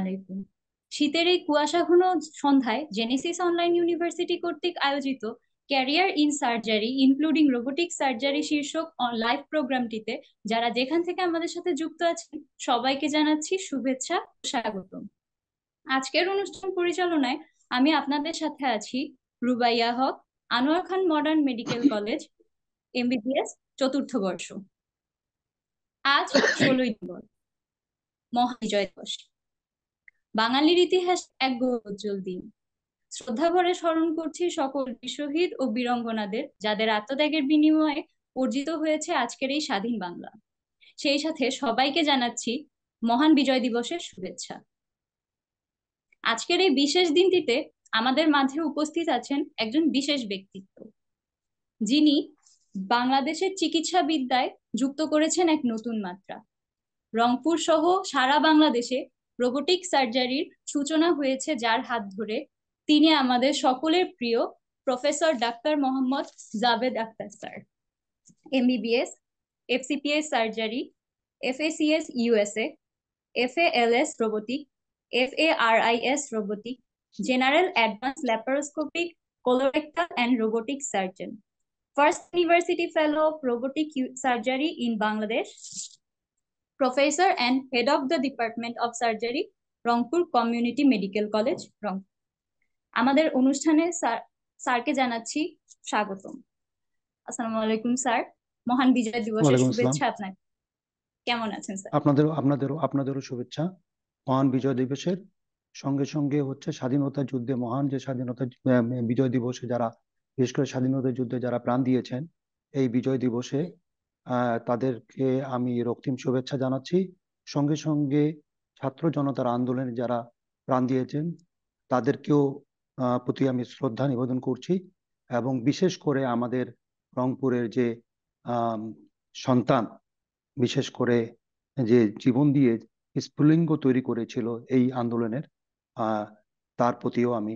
আলাইকুম। শীতের এই কুয়াশাঘন সন্ধ্যায় জেনেসিস অনলাইন ইউনিভার্সিটি কর্তৃক আয়োজিত career in surgery including robotic surgery শীর্ষক লাইভ প্রোগ্রামটিতে যারা যেখান থেকে আমাদের সাথে যুক্ত আছেন সবাইকে জানাচ্ছি শুভেচ্ছা ও স্বাগতম। আজকের অনুষ্ঠান পরিচালনায় আমি আপনাদের সাথে আছি রুবাইয়া হক, আনোয়ার খান মডার্ন মেডিকেল কলেজ, এমবিবিএস, চতুর্থ বর্ষ। আজ 16ই ডিসেম্বর, মহাবিজয় দিবস। বাঙালির ইতিহাস এক গৌরবোজ্জ্বল দিন। শ্রদ্ধাভরে স্মরণ করছি সকল বীর শহীদ ও বীরাঙ্গনাদের, যাদের আত্মত্যাগের বিনিময়ে অর্জিত হয়েছে আজকের এই স্বাধীন বাংলা। সেই সাথে সবাইকে জানাচ্ছি মহান বিজয় দিবসের শুভেচ্ছা। আজকের এই বিশেষ দিনটিতে আমাদের মাঝে উপস্থিত আছেন একজন বিশেষ ব্যক্তিত্ব, যিনি বাংলাদেশের চিকিৎসা বিদ্যায় যুক্ত করেছেন এক নতুন মাত্রা। রংপুর সহ সারা বাংলাদেশে রোবোটিক সার্জারির সূচনা হয়েছে যার হাত ধরে, তিনি আমাদের সকলের প্রিয় প্রফেসর ডাক্তার Mohammad Javed Akhtar sir. MBBS, FCPS surgery, FACS USA, FALS robotic, FARIS robotic, general advance laparoscopic colorectal and robotic surgeon, first university fellow of robotic surgery in Bangladesh, Professor and Head of the Department of Surgery, Rangpur community medical college, Rangpur. আমাদের অনুষ্ঠানে স্যারকে জানাচ্ছি স্বাগতম। আসসালামু আলাইকুম sir, মহান বিজয় দিবসের ওয়ালাইকুম আসসালাম। শুভেচ্ছা আপনাকে। কেমন আছেন স্যার? আপনাদেরও শুভেচ্ছা। মহান বিজয় দিবসের সঙ্গে সঙ্গে হচ্ছে স্বাধীনতা যুদ্ধে মহান যে স্বাধীনতা বিজয় দিবসে যারা, বিশেষ করে স্বাধীনতা যুদ্ধে যারা প্রাণ দিয়েছেন, এই বিজয় দিবসে তাদেরকে আমি রক্তিম শুভেচ্ছা জানাচ্ছি। সঙ্গে সঙ্গে ছাত্র জনতার আন্দোলনে যারা প্রাণ দিয়েছেন তাদেরকেও প্রতি আমি শ্রদ্ধা নিবেদন করছি। এবং বিশেষ করে আমাদের রংপুরের যে সন্তান, বিশেষ করে যে জীবন দিয়ে স্ফুলিঙ্গ তৈরি করেছিল এই আন্দোলনের, তার প্রতিও আমি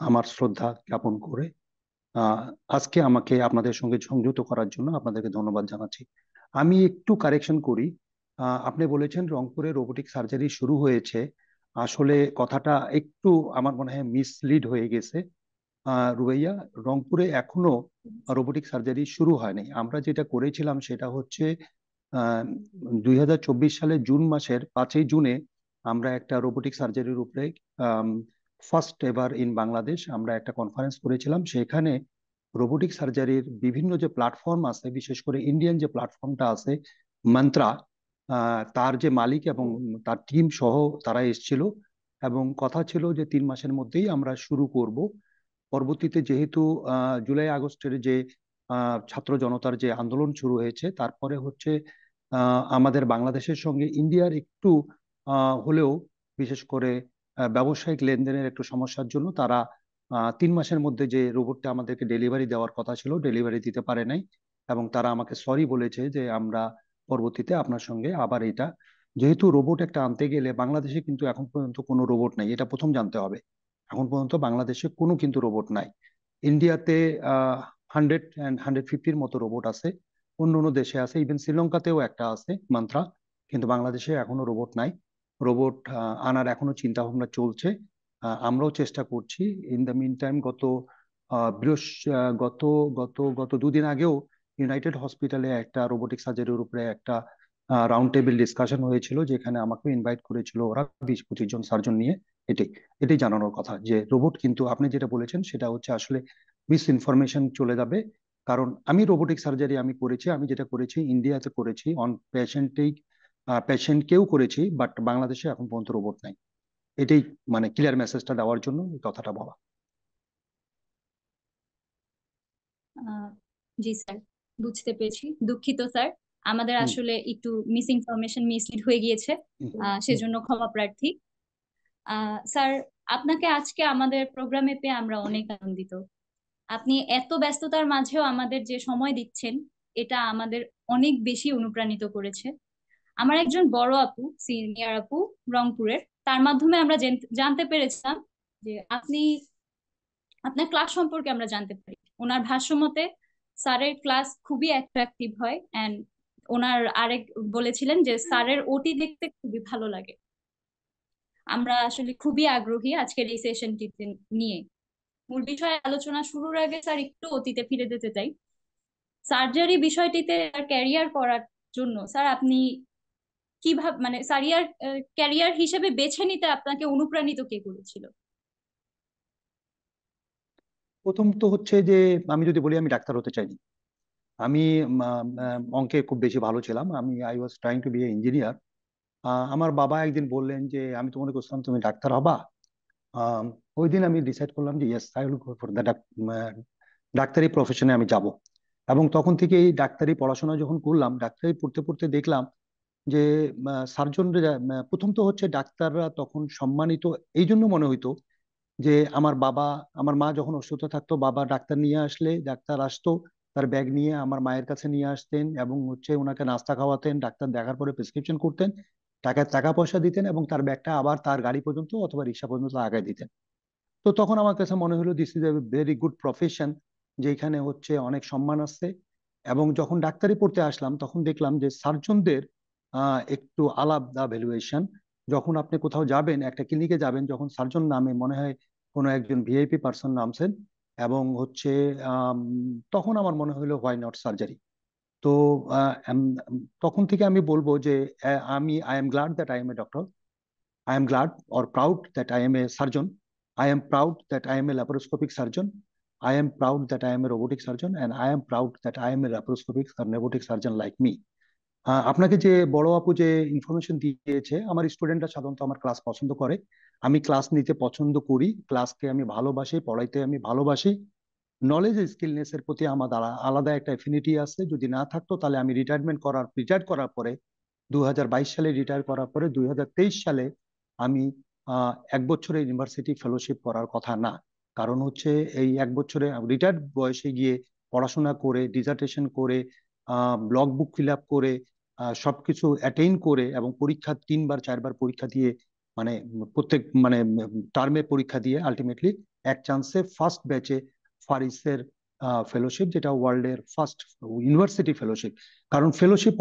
আমার শ্রদ্ধা জ্ঞাপন করে আজকে আমাকে আপনাদের সঙ্গে সংযুক্ত করার জন্য আপনাদেরকে ধন্যবাদ জানাচ্ছি। আমি একটু কারেকশন করি। আপনি বলেছেন রংপুরে রোবোটিক সার্জারি শুরু হয়েছে। আসলে কথাটা একটু আমার মনে হয় মিসলিড হয়ে গেছে। রুবাইয়া, রংপুরে এখনো রোবোটিক সার্জারি শুরু হয়নি। আমরা যেটা করেছিলাম সেটা হচ্ছে 2024 সালের জুন মাসের 5ই জুনে আমরা একটা রোবোটিক সার্জারির উপরে ফার্স্ট এভার ইন বাংলাদেশ আমরা একটা কনফারেন্স করেছিলাম। সেখানে রোবোটিক সার্জারির বিভিন্ন যে প্ল্যাটফর্ম আছে, বিশেষ করে ইন্ডিয়ান যে প্ল্যাটফর্মটা আছে মন্ত্রা, তার যে মালিক এবং তার টিম সহ তারা এসেছিল এবং কথা ছিল যে 3 মাসের মধ্যেই আমরা শুরু করব। পরবর্তীতে যেহেতু জুলাই আগস্টের যে ছাত্র জনতার যে আন্দোলন শুরু হয়েছে, তারপরে হচ্ছে আমাদের বাংলাদেশের সঙ্গে ইন্ডিয়ার একটু হলেও বিশেষ করে ব্যবসায়িক লেনদেনের একটু সমস্যার জন্য তারা 3 মাসের মধ্যে যে রোবটটা আমাদেরকে ডেলিভারি দেওয়ার কথা ছিল ডেলিভারি দিতে পারে নাই। এবং তারা আমাকে সরি বলেছে যে আমরা পরবর্তীতে আপনার সঙ্গে আবার এটা, যেহেতু রোবট একটা আনতে গেলে বাংলাদেশে কিন্তু এখন পর্যন্ত কোনো রোবট নাই, এটা প্রথম জানতে হবে। এখন পর্যন্ত বাংলাদেশে কোনো কিন্তু রোবট নাই। ইন্ডিয়াতে 100 and 150-র মতো রোবট আছে, অন্য অন্য দেশে আছে, ইভেন শ্রীলঙ্কাতেও একটা আছে মন্ত্রা, কিন্তু বাংলাদেশে এখনো রোবট নাই। রোবট আনার এখনো চিন্তা ভাবনা চলছে, আমরাও চেষ্টা করছি। ইন দ্য মিন টাইম গত গত গত গত 2 দিন আগেও ইউনাইটেড হসপিটালে একটা রোবোটিক সার্জারির উপরে একটা রাউন্ড টেবিল ডিসকাশন হয়েছিল, যেখানে আমাকে ইনভাইট করেছিল ওরা 20-25 জন সার্জন নিয়ে। এটাই এটাই জানানোর কথা যে রোবট, কিন্তু আপনি যেটা বলেছেন সেটা হচ্ছে আসলে মিস ইনফরমেশন চলে যাবে। কারণ আমি রোবোটিক সার্জারি আমি করেছি, আমি যেটা করেছি ইন্ডিয়াতে করেছি, অন পেশেন্টকেও করেছি, বাট বাংলাদেশে এখন পর্যন্ত রোবট নাই। এটাই মানে ক্লিয়ার মেসেজটা দেওয়ার জন্য এই কথাটা বলা। জি স্যার, বুঝতে পেরেছি। দুঃখিত স্যার, আমাদের হুম, আসলে একটু মিস ইনফরমেশন, মিসলিড হয়ে গিয়েছে, হুম, হুম। সেজন্য ক্ষমা প্রার্থী। স্যার, আপনাকে আজকে আমাদের প্রোগ্রামে পেয়ে আমরা অনেক আনন্দিত। আপনি এত ব্যস্ততার মাঝেও আমাদের যে সময় দিচ্ছেন, এটা আমাদের অনেক বেশি অনুপ্রাণিত করেছে। আমার একজন বড় আপু, সিনিয়র আপু, রংপুরের, তার মাধ্যমে আমরা জানতে পেরেছিলাম যে আপনার ক্লাস সম্পর্কে আমরা জানতে পারি। ওনার ভাষ্য মতে স্যারের ক্লাস খুবই অ্যাট্রাকটিভ হয়, এন্ড ওনার আরেক বলেছিলেন যে স্যারের ওটি দেখতে খুবই ভালো লাগে। আমরা আসলে খুবই আগ্রহী আজকের এই সেশনটিতে নিয়ে। মূল বিষয়ে আলোচনা শুরুর আগে স্যার একটু অতীতে ফিরে যেতে চাই। সার্জারি বিষয়টিতে ক্যারিয়ার করার জন্য স্যার আপনি কিভাবে, মানে সারিয়ার ক্যারিয়ার হিসেবে বেছে নিতে আপনাকে অনুপ্রাণিত কে করেছিল? প্রথম তো হচ্ছে যে আমি যদি বলি আমি ডাক্তার হতে চাইনি। আমি অঙ্কে খুব বেশি ভালো ছিলাম। I was trying to be a engineer. আমার বাবা একদিন বললেন যে আমি তো মনে করছিলাম তুমি ডাক্তার হবা। আহ, ওই দিন আমি ডিসাইড করলাম যে yes I will go for the ডাক্তারি প্রফেশনে আমি যাব। এবং তখন থেকে এই ডাক্তারি পড়াশোনা যখন করলাম, ডাক্তারি পড়তে পড়তে দেখলাম যে সার্জন, প্রথম তো হচ্ছে ডাক্তাররা তখন সম্মানিত এই জন্য মনে হইতো যে আমার মা যখন অসুস্থ থাকতো, বাবা ডাক্তার নিয়ে আসলে, ডাক্তার আসতো তার ব্যাগ নিয়ে আমার মায়ের কাছে নিয়ে আসতেন এবং হচ্ছে ওনাকে নাস্তা খাওয়াতেন, ডাক্তার দেখার পরে প্রেসক্রিপশন করতেন, টাকা পয়সা দিতেন এবং তার ব্যাগটা আবার তার গাড়ি পর্যন্ত অথবা রিক্সা পর্যন্ত আগায় দিতেন। তো তখন আমার কাছে মনে হলো this is a very good profession, যেখানে হচ্ছে অনেক সম্মান আছে। এবং যখন ডাক্তারি পড়তে আসলাম তখন দেখলাম যে সার্জনদের একটু আলাদা ভ্যালুয়েশন। যখন আপনি কোথাও যাবেন, একটা ক্লিনিকে যাবেন, যখন সার্জন নামে মনে হয় কোনো একজন ভিআইপি পার্সন নামছেন। এবং হচ্ছে আম, তখন আমার মনে হলো হোয়াই নট সার্জারি। তো তখন থেকে আমি বলবো যে I am glad that I M a doctor. I am glad or proud that I am a surgeon. I am proud that I am a laparoscopic surgeon. I am proud that I am a robotic surgeon, and I am proud that I am a laparoscopic or robotic surgeon like me. আপনাকে যে বড় আপু যে information দিয়েছে, আমার স্টুডেন্টরা সাধারণত আমার ক্লাস পছন্দ করে। আমি ক্লাস নিতে পছন্দ করি, ক্লাসকে আমি ভালোবাসি, পড়াইতে আমি ভালোবাসি। নলেজ স্কিলনেস এর প্রতি আমার আলাদা একটা এফিনিটি আছে। যদি না থাকতো তাহলে আমি রিটায়ার করার পরে 2022 সালে রিটায়ার করার পরে 2023 সালে আমি 1 বছরের ইউনিভার্সিটি ফেলোশিপ করার কথা না। কারণ হচ্ছে এই 1 বছরে রিটায়ার্ড বয়সে গিয়ে পড়াশোনা করে, ডিসার্টেশন করে, ব্লগ বুক ফিল আপ করে, সবকিছু অ্যাটেইন করে এবং পরীক্ষা 3 বার 4 বার পরীক্ষা দিয়ে, মানে প্রত্যেক মানে টার্মে পরীক্ষা দিয়ে আলটিমেটলি এক চান্সে ফার্স্ট ব্যাচে ফারিসের ফেলোশিপ, যেটা ওয়ার্ল্ডের ফার্স্ট ইউনিভার্সিটি ফেলোশিপ। কারণ ফেলোশিপ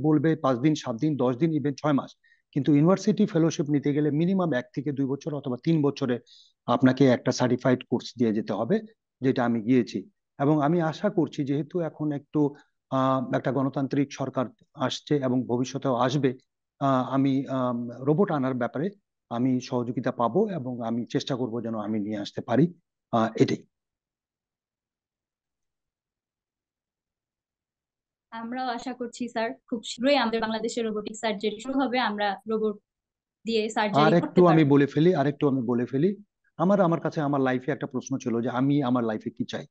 বলবে 5 দিন, 7 দিন, 10 দিন, ইভেন 6 মাস। কিন্তু ইউনিভার্সিটি ফেলোশিপ নিতে গেলে মিনিমাম 1 থেকে 2 বছর অথবা 3 বছরে আপনাকে একটা সার্টিফাইড কোর্স দিয়ে যেতে হবে, যেটা আমি গিয়েছি। এবং আমি আশা করছি যেহেতু এখন একটু একটা গণতান্ত্রিক সরকার আসছে এবং ভবিষ্যতেও আসবে, আমি রোবট আনার ব্যাপারে আমি সহযোগিতা পাবো এবং আমি চেষ্টা করব যেন আমি নিয়ে আসতে পারি। এটাই। আমরাও আশা করছি স্যার খুব শীঘ্রই আমাদের বাংলাদেশে রোবোটিক সার্জারি শুরু হবে, আমরা রোবট দিয়ে আর সার্জারি একটু করতে আমি পারবো। বলে ফেলি, আরেকটু আমি বলে ফেলি। আমার কাছে আমার লাইফে একটা প্রশ্ন ছিল যে আমি আমার লাইফে কি চাই।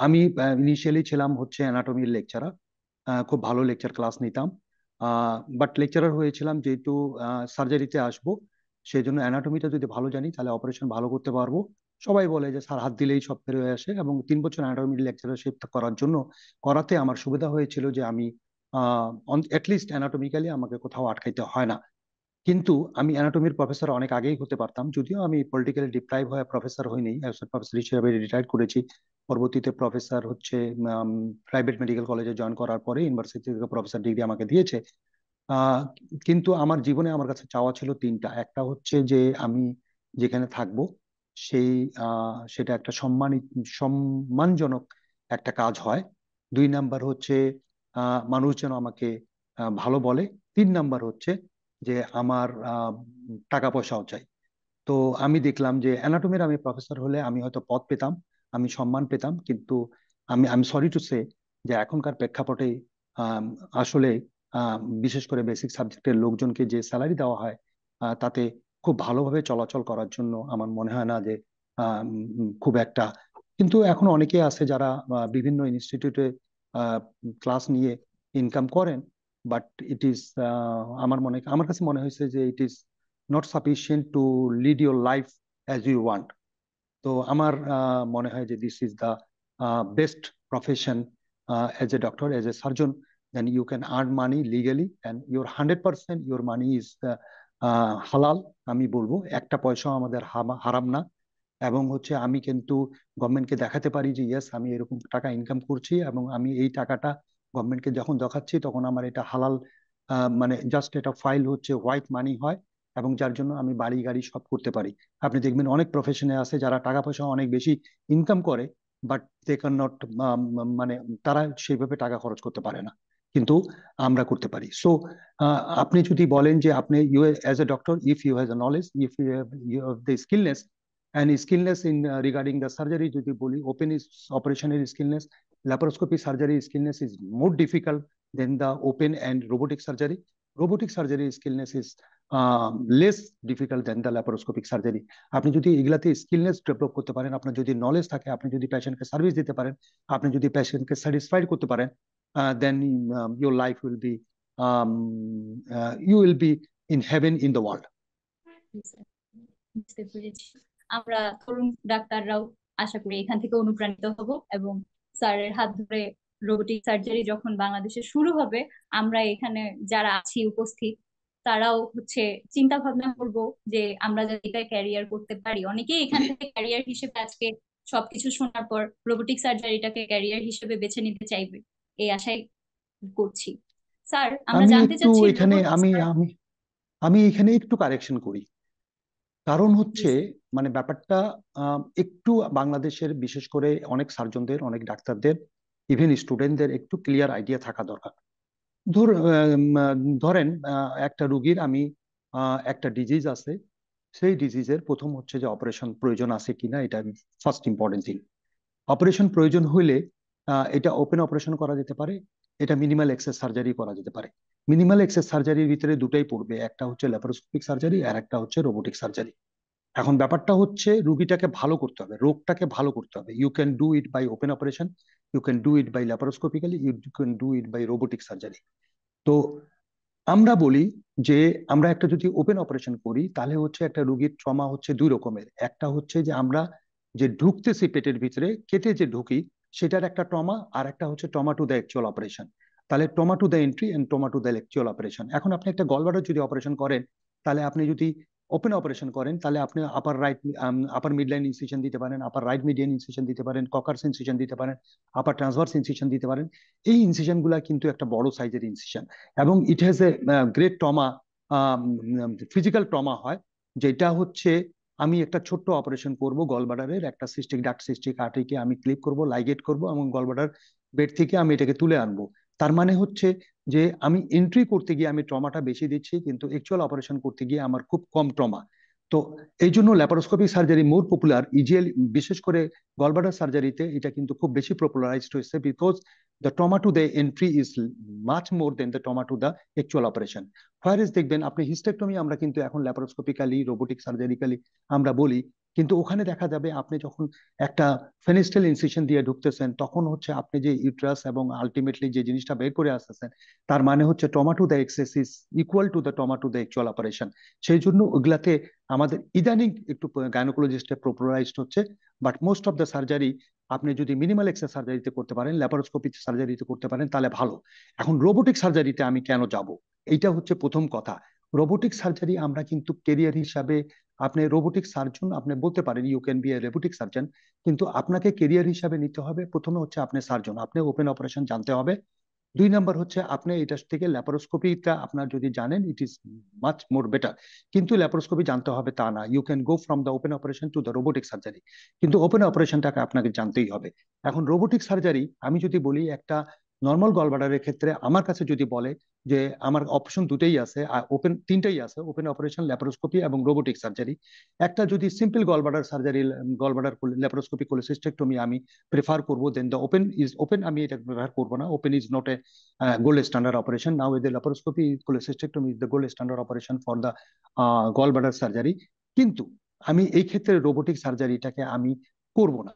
আমি ইনিশিয়ালি ছিলাম হচ্ছে অ্যানাটমির লেকচারার। খুব ভালো লেকচার ক্লাস নিতাম। বাট লেকচারার হয়েছিলাম যেহেতু সার্জারিতে আসবো, সেই জন্য অ্যানাটমিটা যদি ভালো জানি তাহলে অপারেশন ভালো করতে পারবো। সবাই বলে যে স্যার হাত দিলেই সব বের হয়ে আসে, এবং 3 বছর অ্যানাটমির লেকচারারশিপ করাতে আমার সুবিধা হয়েছিল যে আমি অ্যাটলিস্ট অ্যানাটমিক্যালি আমাকে কোথাও আটকাইতে হয় না। কিন্তু আমি অ্যানাটমির প্রফেসর অনেক আগেই হতে পারতাম, যদিও আমি পলিটিক্যালি ডিপ্রাইভ হয়ে প্রফেসর হইনি, প্রফেসর হিসেবে রিটায়ার করেছি। পরবর্তীতে প্রফেসর হচ্ছে প্রাইভেট মেডিকেল কলেজে জয়েন করার পরে ইউনিভার্সিটি থেকে প্রফেসর ডিগ্রি আমাকে দিয়েছে। আহ, কিন্তু আমার জীবনে আমার কাছে চাওয়া ছিল তিনটা। একটা হচ্ছে যে আমি যেখানে থাকবো সেই সেটা একটা সম্মানজনক একটা কাজ হয়। 2 নাম্বার হচ্ছে মানুষ যেন আমাকে ভালো বলে। 3 নাম্বার হচ্ছে যে আমার টাকা পয়সাও চাই। তো আমি দেখলাম যে অ্যানাটমির আমি প্রফেসর হলে আমি হয়তো পদ পেতাম, আমি সম্মান পেতাম, কিন্তু আমি সরি টু সে যে এখনকার প্রেক্ষাপটে আম, আসলে বিশেষ করে বেসিক সাবজেক্টের লোকজনকে যে স্যালারি দেওয়া হয়, তাতে খুব ভালোভাবে চলাচল করার জন্য আমার মনে হয় না যে খুব একটা। কিন্তু এখন অনেকে আছে যারা বিভিন্ন ইনস্টিটিউটে ক্লাস নিয়ে ইনকাম করেন। বাট ইট ইজ আমার কাছে মনে হয়েছে যে it is not sufficient to lead your life as you want. তো আমার মনে হয় যে this is the best profession as a doctor, as a surgeon. Then you can earn money legally and your 100% your money is হালাল। আমি বলবো একটা পয়সাও আমাদের হারাম না। এবং হচ্ছে আমি কিন্তু গভর্নমেন্টকে দেখাতে পারি যে ইয়েস আমি এরকম টাকা ইনকাম করছি এবং আমি এই টাকাটা গভর্নমেন্টকে যখন দেখাচ্ছি তখন আমার এটা হালাল। মানে জাস্ট এটা ফাইল হচ্ছে হোয়াইট মানি হয়, এবং যার জন্য আমি বাড়ি গাড়ি সব করতে পারি। আপনি দেখবেন অনেক প্রফেশনে আছে যারা টাকা পয়সা অনেক বেশি ইনকাম করে, বাট দে ক্যান নট, মানে তারা সেইভাবে টাকা খরচ করতে পারে না, কিন্তু আমরা করতে পারি। সো আপনি যদি বলেন যে আপনি you as a doctor, if you has a knowledge, if you have the skillness and skillness in regarding the surgery, যদি বলি ওপেন অপারেশনের স্কিলনেস, laparoscopy surgery skillness is more difficult than the open and robotic surgery. Robotic surgery skillness is less difficult than the laparoscopic surgery. আপনি যদি এগুলাতে স্কিলনেস develop করতে পারেন, আপনার যদি নলেজ থাকে, আপনি যদি পেশেন্টকে সার্ভিস দিতে পারেন, আপনি যদি পেশেন্টকে স্যাটিসফাইড করতে পারেন, then your life will be, you will be in heaven in the world. বুঝতে পেরেছি। আমরা তরুণ ডাক্তাররাও আশা করি এখান থেকে অনুপ্রাণিত হব, এবং স্যারের হাত ধরে রোবোটিক সার্জারি যখন বাংলাদেশে শুরু হবে, আমরা এখানে যারা আছি উপস্থিত তারাও চিন্তা ভাবনা করব যে আমরা যদি এটা ক্যারিয়ার করতে পারি। অনেকেই এখান থেকে ক্যারিয়ার হিসেবে আজকে সবকিছু শোনার পর রোবোটিক সার্জারিটাকে ক্যারিয়ার হিসেবে বেছে নিতে চাইবে, এই আশাই করছি। স্যার, আমরা আমি জানতে একটু চাচ্ছি এখানে রোবোটিক। আমি আমি আমি এখানে একটু কারেকশন করি। কারণ হচ্ছে, মানে ব্যাপারটা একটু বাংলাদেশের বিশেষ করে অনেক সার্জনদের, অনেক ডাক্তারদের, ইভেন স্টুডেন্টদের একটু ক্লিয়ার আইডিয়া থাকা দরকার। ধরেন একটা রুগীর আমি একটা ডিজিজ আছে, সেই ডিজিজের প্রথম হচ্ছে যে অপারেশন প্রয়োজন আছে কিনা, এটা ফার্স্ট ইম্পর্টেন্ট থিং। অপারেশন প্রয়োজন হইলে এটা ওপেন অপারেশন করা যেতে পারে, এটা মিনিমাল এক্সেস সার্জারি করা যেতে পারে। মিনিমাল এক্সেস সার্জারির ভিতরে দুটাই পড়বে, একটা হচ্ছে ল্যাপারোস্কোপিক সার্জারি আর একটা হচ্ছে রোবোটিক সার্জারি। এখন ব্যাপারটা হচ্ছে রুগীটাকে ভালো করতে হবে, রোগটাকে ভালো করতে হবে। You can do it by open operation, you can do it by laparoscopically, you can do it by robotic surgery. তো আমরা বলি যে আমরা একটা যদি ওপেন অপারেশন করি, তাহলে হচ্ছে একটা রুগীর ট্রমা হচ্ছে দুই রকমের। একটা হচ্ছে যে আমরা যে ঢুকতেছি পেটের ভিতরে, কেটে যে ঢুকি, সেটার একটা ট্রমা, আর একটা হচ্ছে trauma to the actual operation. তাহলে trauma to the entry and trauma to the actual operation. এখন আপনি একটা গলব্লাডার যদি অপারেশন করেন, তাহলে আপনি যদি ওপেন অপারেশন করেন, তাহলে আপনি আপার মিড লাইন ইনসিশন দিতে পারেন, আপার রাইট মিডিয়ান ইনসিশন দিতে পারেন, ককার্স ইনসিশন দিতে পারেন, আপার ট্রান্সভার্স ইনসিশন দিতে পারেন। এই ইনসিশন গুলা কিন্তু একটা বড় সাইজের ইনসিশন, এবং it has a great trauma, physical trauma হয়, যেটা হচ্ছে আমি একটা ছোট্ট অপারেশন করব, গলব্লাডারের একটা সিস্টিক ডাক্ট, সিস্টিক আর্টারিকে আমি ক্লিপ করব, লাইগেট করব, এবং গলব্লাডার বেড থেকে আমি এটাকে তুলে আনবো। তার মানে হচ্ছে যে আমি এন্ট্রি করতে গিয়ে আমি ট্রমাটা বেশি দিচ্ছি, কিন্তু অ্যাকচুয়াল অপারেশন করতে গিয়ে আমার খুব কম ট্রমা। তো এই জন্য laparoscopic surgery more popular EGL, বিশেষ করে গলব্লাডার সার্জারিতে এটা কিন্তু খুব বেশি পপুলারাইজড হয়েছে, because the trauma to the entry is much more than the trauma to the actual operation. Whereas দেখবেন আপনি হিস্টেক্টমি আমরা কিন্তু এখন ল্যাপারোস্কোপিক্যালি, রোবোটিক সার্জারিক্যালি আমরা বলি, কিন্তু ওখানে দেখা যাবে আপনি যখন একটা ফেনিস্টেল ইনসিশন দিয়ে ঢুকতেছেন, তখন হচ্ছে আপনি যে ইউট্রাস এবং আলটিমেটলি যে জিনিসটা বের করে আসতেছেন, তার মানে হচ্ছে trauma to the access is equal to the trauma to the actual operation. সেই জন্য ওগুলাতে আমাদের ইদানিং একটু গাইনোকোলজিস্টে পপুলারাইজড হচ্ছে, but most of the surgery আপনি যদি মিনিমাল এক্সেস সার্জারিতে করতে পারেন, ল্যাপারোস্কোপি সার্জারিতে করতে পারেন, তাহলে ভালো। এখন রোবোটিক সার্জারিতে আমি কেন যাব, এইটা হচ্ছে প্রথম কথা। রোবোটিক সার্জারি আমরা কিন্তু কেরিয়ার হিসাবে, আপনি রোবোটিক সার্জন আপনি বলতে পারেন you can be a robotic surgeon, কিন্তু আপনাকে কেরিয়ার হিসাবে নিতে হবে প্রথমে হচ্ছে আপনি সার্জন, আপনি ওপেন অপারেশন জানতে হবে। দুই নাম্বার হচ্ছে আপনি এটা থেকে ল্যাপারোস্কোপিটা আপনার যদি জানেন, it is much more better. কিন্তু ল্যাপারোস্কোপি জানতে হবে তা না, you can go from the open operation to the robotic surgery, কিন্তু ওপেন অপারেশনটাকে আপনাকে জানতেই হবে। এখন রোবোটিক সার্জারি আমি যদি বলি, একটা নর্মাল গলব্লাডারের ক্ষেত্রে আমার কাছে যদি বলে যে আমার অপশন দুটেই আছে, ওপেন তিনটাই আছে, ওপেন অপারেশন, ল্যাপারোস্কোপি এবং রোবোটিক সার্জারি। একটা যদি simple gallbladder surgery, gallbladder laparoscopy cholecystectomy আমি প্রেফার করবো, দেন দ্য ওপেন ইজ ওপেন, আমি এটা প্রেফার করবো না, open is not a gold standard operation. Now with the laparoscopy, cholecystectomy is the gold standard operation for the gallbladder surgery. কিন্তু আমি এই ক্ষেত্রে রোবোটিক সার্জারিটাকে আমি করব না।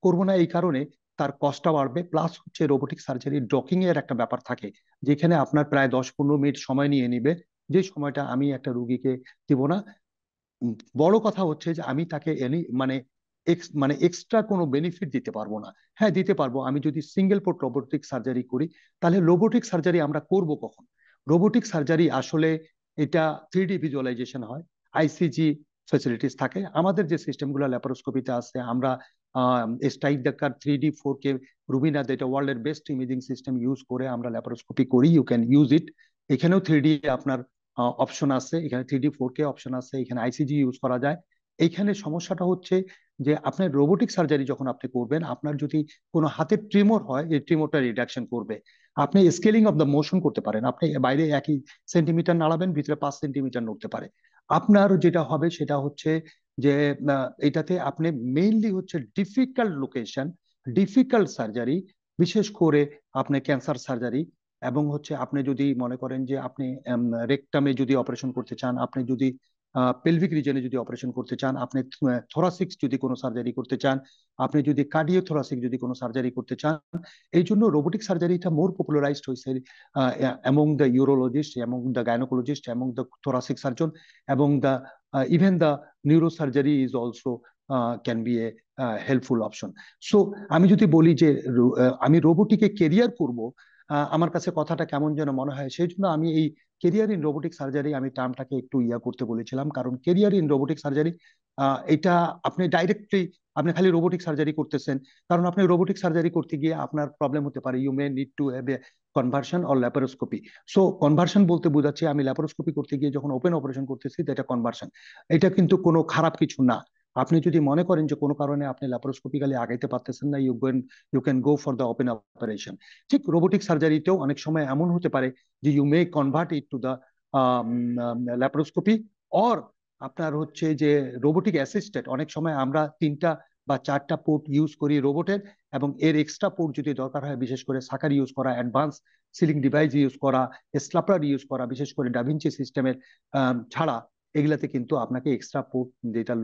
করব না এই কারণে, তার কস্টটা বাড়বে, প্লাস হচ্ছে রোবোটিক সার্জারি ডকিং এর একটা ব্যাপার থাকে, যেখানে আপনার প্রায় 10-15 মিনিট সময় নিয়ে নিবে, যে সময়টা আমি একটা রুগীকে দিব না। বড় কথা হচ্ছে যে আমি তাকে মানে মানে এক্সট্রা কোনো বেনিফিট দিতে পারবো না। হ্যাঁ, দিতে পারবো, আমি যদি সিঙ্গেল পোর্ট রোবোটিক সার্জারি করি। তাহলে রোবোটিক সার্জারি আমরা করব কখন? রোবোটিক সার্জারি আসলে এটা 3D ভিজুয়ালাইজেশন হয়, আইসিজি ফ্যাসিলিটিস থাকে। আমাদের যে সিস্টেমগুলো ল্যাপারোস্কোপিতে আছে, আমরা স্টাইক দেখার 3D 4K রুবিনা, যেটা ওয়ার্ল্ডের বেস্ট ইমেজিং সিস্টেম ইউজ করে আমরা ল্যাপারোস্কোপি করি, ইউ ক্যান ইউজ ইট। এখানেও 3D আপনার অপশন আছে, এখানে 3D 4K অপশন আছে, এখানে আইসিজি ইউজ করা যায়। এইখানে সমস্যাটা হচ্ছে যে আপনার রোবোটিক সার্জারি যখন আপনি করবেন, আপনার যদি কোনো হাতের ট্রিমর হয়, এই ট্রিমরটা রিডাকশন করবে। আপনি স্কেলিং অফ দ্য মোশন করতে পারেন, আপনি বাইরে 1 সেন্টিমিটার নাড়াবেন, ভিতরে 5 সেন্টিমিটার নড়তে পারে। আপনার যেটা হবে সেটা হচ্ছে যে এটাতে আপনি মেইনলি হচ্ছে ডিফিকাল্ট লোকেশন, ডিফিকাল্ট সার্জারি, বিশেষ করে আপনি ক্যান্সার সার্জারি, এবং হচ্ছে আপনি যদি মনে করেন যে আপনি রেকটামে যদি অপারেশন করতে চান, আপনি যদি পেলভিক রিজনে যদি অপারেশন করতে চান, আপনি থোরাসিক্স যদি কোনো সার্জারি করতে চান, আপনি যদি কার্ডিও থোরাসিক যদি কোনো সার্জারি করতে চান, এই জন্য রোবোটিক সার্জারিটা মোর পপুলারাইজড হয়েছে among the urologist, among the gynaecologist, among the thoracic surgeon, এবং the even the neurosurgery is also can be a helpful option. So আমি যদি বলি যে আমি রোবোটিকে কেরিয়ার করব, আমার কাছে কথাটা কেমন যেন মনে হয়, সেই জন্য আমি এই কেরিয়ার ইন রোবোটিক সার্জারি আমি টার্মটাকে একটু করতে বলেছিলাম। কারণ কেরিয়ার ইন রোবোটিক সার্জারি এটা আপনি ডাইরেক্টলি আপনি খালি রোবোটিক সার্জারি করতেছেন, কারণ আপনি রোবোটিক সার্জারি করতে গিয়ে আপনার প্রবলেম হতে পারে, you may need to have a conversion or laparoscopy. So conversion বলতে বোঝাচ্ছি আমি ল্যাপারোস্কোপি করতে গিয়ে যখন ওপেন অপারেশন করতেছি, এটা কনভার্সন। এটা কিন্তু কোনো খারাপ কিছু না। আপনি যদি মনে করেন যে কোনো কারণে আপনি ল্যাপারোস্কোপিক্যালি আগাইতে পারতেছেন না, you can go for the open operation. ঠিক রোবোটিক সার্জারিতেও অনেক সময় এমন হতে পারে যে you may convert it to the laparoscopy, or আপনার হচ্ছে যে রোবোটিক অ্যাসিস্টেড, অনেক সময় আমরা 3টা বা 4টা পোর্ট ইউজ করি রোবটের, এবং এর এক্সট্রা পোর্ট যদি দরকার হয়, বিশেষ করে সাকার ইউজ করা, অ্যাডভান্স সিলিং ডিভাইস ইউজ করা, স্ল্যাপার ইউজ করা, বিশেষ করে ডাভিঞ্চি সিস্টেমের ছাড়া, এগুলাতে কিন্তু আপনাকে এক্সট্রা পোর্ট, যেটা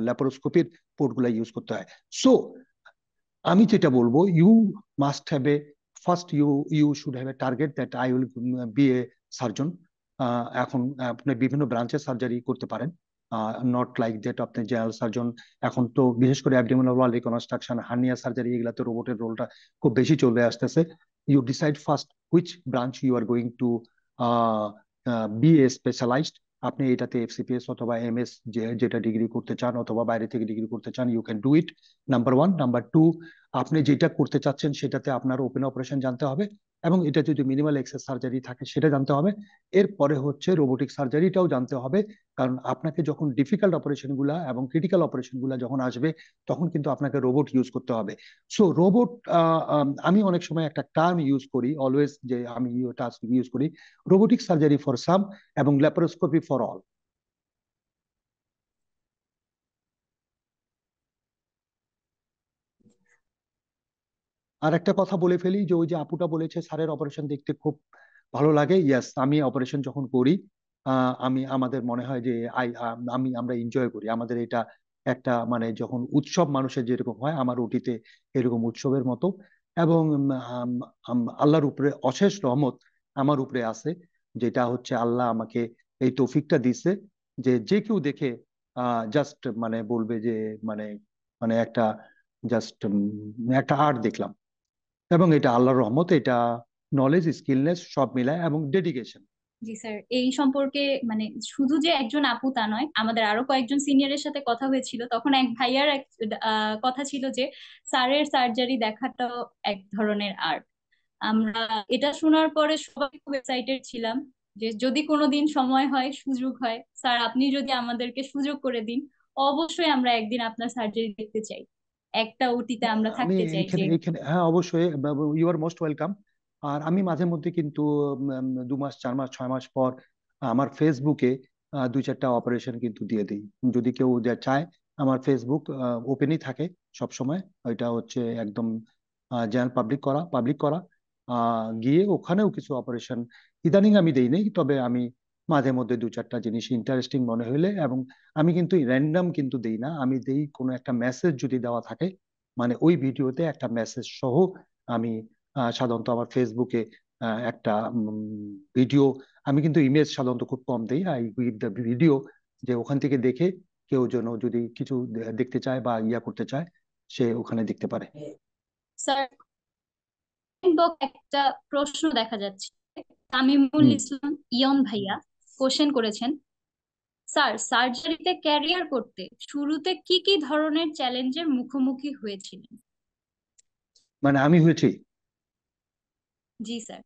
ল্যাপারোস্কোপির পোর্টগুলো ইউজ করতে হয়। সো আমি যেটা বলবো, you must have a first you you should have a target that I will be a surgeon. এখন আপনি বিভিন্ন ব্রাঞ্চে সার্জারি করতে পারেন, নট লাইক দ্যাট আপনি জেনারেল সার্জন। এখন তো বিশেষ করে abdominal wall reconstruction, hernia surgery, এগুলাতে রোবটের রোলটা খুব বেশি চলে আসতেছে। You decide first which branch you are going to be a specialised. আপনি এটাতে এফসিপিএস অথবা এমএস যেটা ডিগ্রি করতে চান, অথবা বাইরে থেকে ডিগ্রি করতে চান, you can do it. Number one. Number two, আপনি যেটা করতে চাচ্ছেন সেটাতে আপনার ওপেন অপারেশন জানতে হবে, এবং এটা যদি মিনিমাল এক্সেস সার্জারি থাকে সেটা জানতে হবে। এরপরে হচ্ছে রোবোটিক সার্জারিটাও জানতে হবে, কারণ আপনাকে যখন ডিফিকাল্ট অপারেশন গুলা এবং ক্রিটিক্যাল অপারেশন গুলা যখন আসবে, তখন কিন্তু আপনাকে রোবট ইউজ করতে হবে। সো রোবট, আমি অনেক সময় একটা টার্ম ইউজ করি অলওয়েজ, যে আমি টাস্ক ইউজ করি রোবোটিক সার্জারি ফর সাম এবং ল্যাপারোস্কোপি ফর অল। আর একটা কথা বলে ফেলি, যে ওই যে আপুটা বলেছে স্যারের অপারেশন দেখতে খুব ভালো লাগে, ইয়াস, আমি অপারেশন যখন করি, আমি আমাদের মনে হয় যে আমরা এনজয় করি। আমাদের এটা একটা মানে যখন উৎসব মানুষের যেরকম হয়, আমার ওটিতে এরকম উৎসবের মতো। এবং আল্লাহর উপরে অশেষ রহমত আমার উপরে আছে, যেটা হচ্ছে আল্লাহ আমাকে এই তৌফিকটা দিছে, যে যে কেউ দেখে জাস্ট মানে বলবে যে মানে মানে একটা জাস্ট একটা আর্ট দেখলাম। এবং এটা আল্লাহর রহমত, এটা নলেজ, স্কিলনেস সব মিলায়, এবং ডেডিকেশন। জি স্যার, এই সম্পর্কে মানে শুধু যে একজন আপু তা নয়, আমাদের আরো কয়েকজন সিনিয়রের সাথে কথা হয়েছিল, তখন এক ভাইয়ার এক কথা ছিল যে স্যারের সার্জারি দেখাটাও এক ধরনের আর্ট। আমরা এটা শোনার পরে সবাই খুব এক্সাইটেড ছিলাম যে যদি কোনোদিন সময় হয়, সুযোগ হয়, স্যার আপনি যদি আমাদেরকে সুযোগ করে দিন, অবশ্যই আমরা একদিন আপনার সার্জারি দেখতে চাই, একটা ওটিতে আমরা আমি থাকতে চাই এইখানে যে। এইখানে হ্যাঁ, অবশ্যই, ইউ আর মোস্ট ওয়েলকাম। আর আমি মাঝে মধ্যে কিন্তু 2 মাস, 4 মাস, 6 মাস পর আমার ফেসবুকে 2-4টা অপারেশন কিন্তু দিয়ে দিই। যদি কেউ চায়, আমার ফেসবুক ওপেনই থাকে সব সময়। ওইটা হচ্ছে একদম জেনারেল পাবলিক করা। গিয়ে ওখানেও কিছু অপারেশন ইদানিং আমি দেই নাই, তবে আমি মাঝে মধ্যে 2-4টা জিনিস ইন্টারেস্টিং মনে হইলে, এবং আমি কিন্তু র্যান্ডম কিন্তু দেই না, আমি দেই কোনো একটা মেসেজ যদি দেওয়া থাকে, মানে ওই ভিডিওতে একটা মেসেজ সহ আমি সাধারণত আমার ফেসবুকে একটা ভিডিও, আমি কিন্তু ইমেজ সাধারণত খুব কম দেই, আই উইথ দ্য ভিডিও, যে ওখান থেকে দেখে কেউ যেন যদি কিছু দেখতে চায় বা করতে চায়, সে ওখানে দেখতে পারে। স্যার, একটা প্রশ্ন দেখা যাচ্ছে, তামিমুল হুম। ইসলাম ইয়ন ভাইয়া কোশ্চেন করেছেন, স্যার সার্জারিতে ক্যারিয়ার করতে শুরুতে কি কি ধরনের চ্যালেঞ্জের মুখোমুখি হয়েছিলেন? মানে আমি হয়েছি। জি স্যার,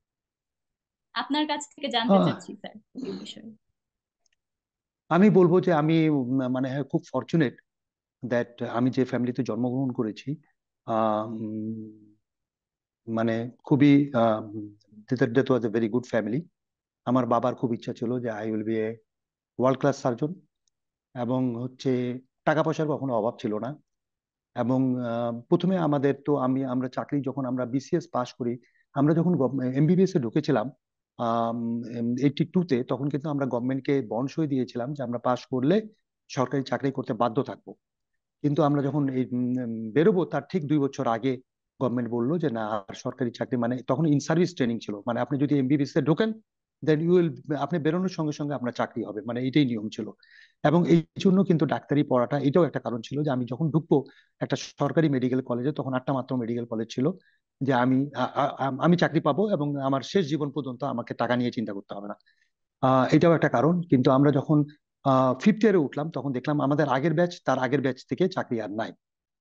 আপনার কাছ থেকে জানতে আহ, চাচ্ছি স্যার এই বিষয়ে। আমি বলবো যে আমি মানে খুব ফরচুনেট দ্যাট আমি যে ফ্যামিলিতে জন্মগ্রহণ করেছি। আহ, মানে খুবই that was A very good family. আমার বাবার খুব ইচ্ছা ছিল যে I will be a world class surgeon, এবং হচ্ছে টাকা পয়সার কখনো অভাব ছিল না। এবং প্রথমে আমাদের তো আমরা চাকরি যখন আমরা বিসিএস পাশ করি, আমরা যখন এমবিবিএস এ ঢুকেছিলাম 82-তে, তখন কিন্তু আমরা গভর্নমেন্টকে বন্ড সই দিয়েছিলাম যে আমরা পাশ করলে সরকারি চাকরি করতে বাধ্য থাকবো। কিন্তু আমরা যখন এই বেরোবো তার ঠিক 2 বছর আগে গভর্নমেন্ট বললো যে না, আর সরকারি চাকরি মানে তখন ইন সার্ভিস ট্রেনিং ছিল, মানে আপনি যদি এমবিবিএস এ ঢোকেন দেন ইউ উইল, আপনি বেরোনোর সঙ্গে সঙ্গে আপনার চাকরি হবে, মানে এটাই নিয়ম ছিল। এবং এই জন্য কিন্তু ডাক্তারি পড়াটা এটাও একটা কারণ ছিল যে আমি যখন ঢুকবো একটা সরকারি মেডিকেল কলেজে, তখন 8টা মাত্র মেডিকেল কলেজ ছিল, যে আমি চাকরি পাবো এবং আমার শেষ জীবন পর্যন্ত আমাকে টাকা নিয়ে চিন্তা করতে হবে না। এটাও একটা কারণ। কিন্তু আমরা যখন ফিফথ ইয়ারে উঠলাম তখন দেখলাম আমাদের আগের ব্যাচ, তার আগের ব্যাচ থেকে চাকরি আর নাই।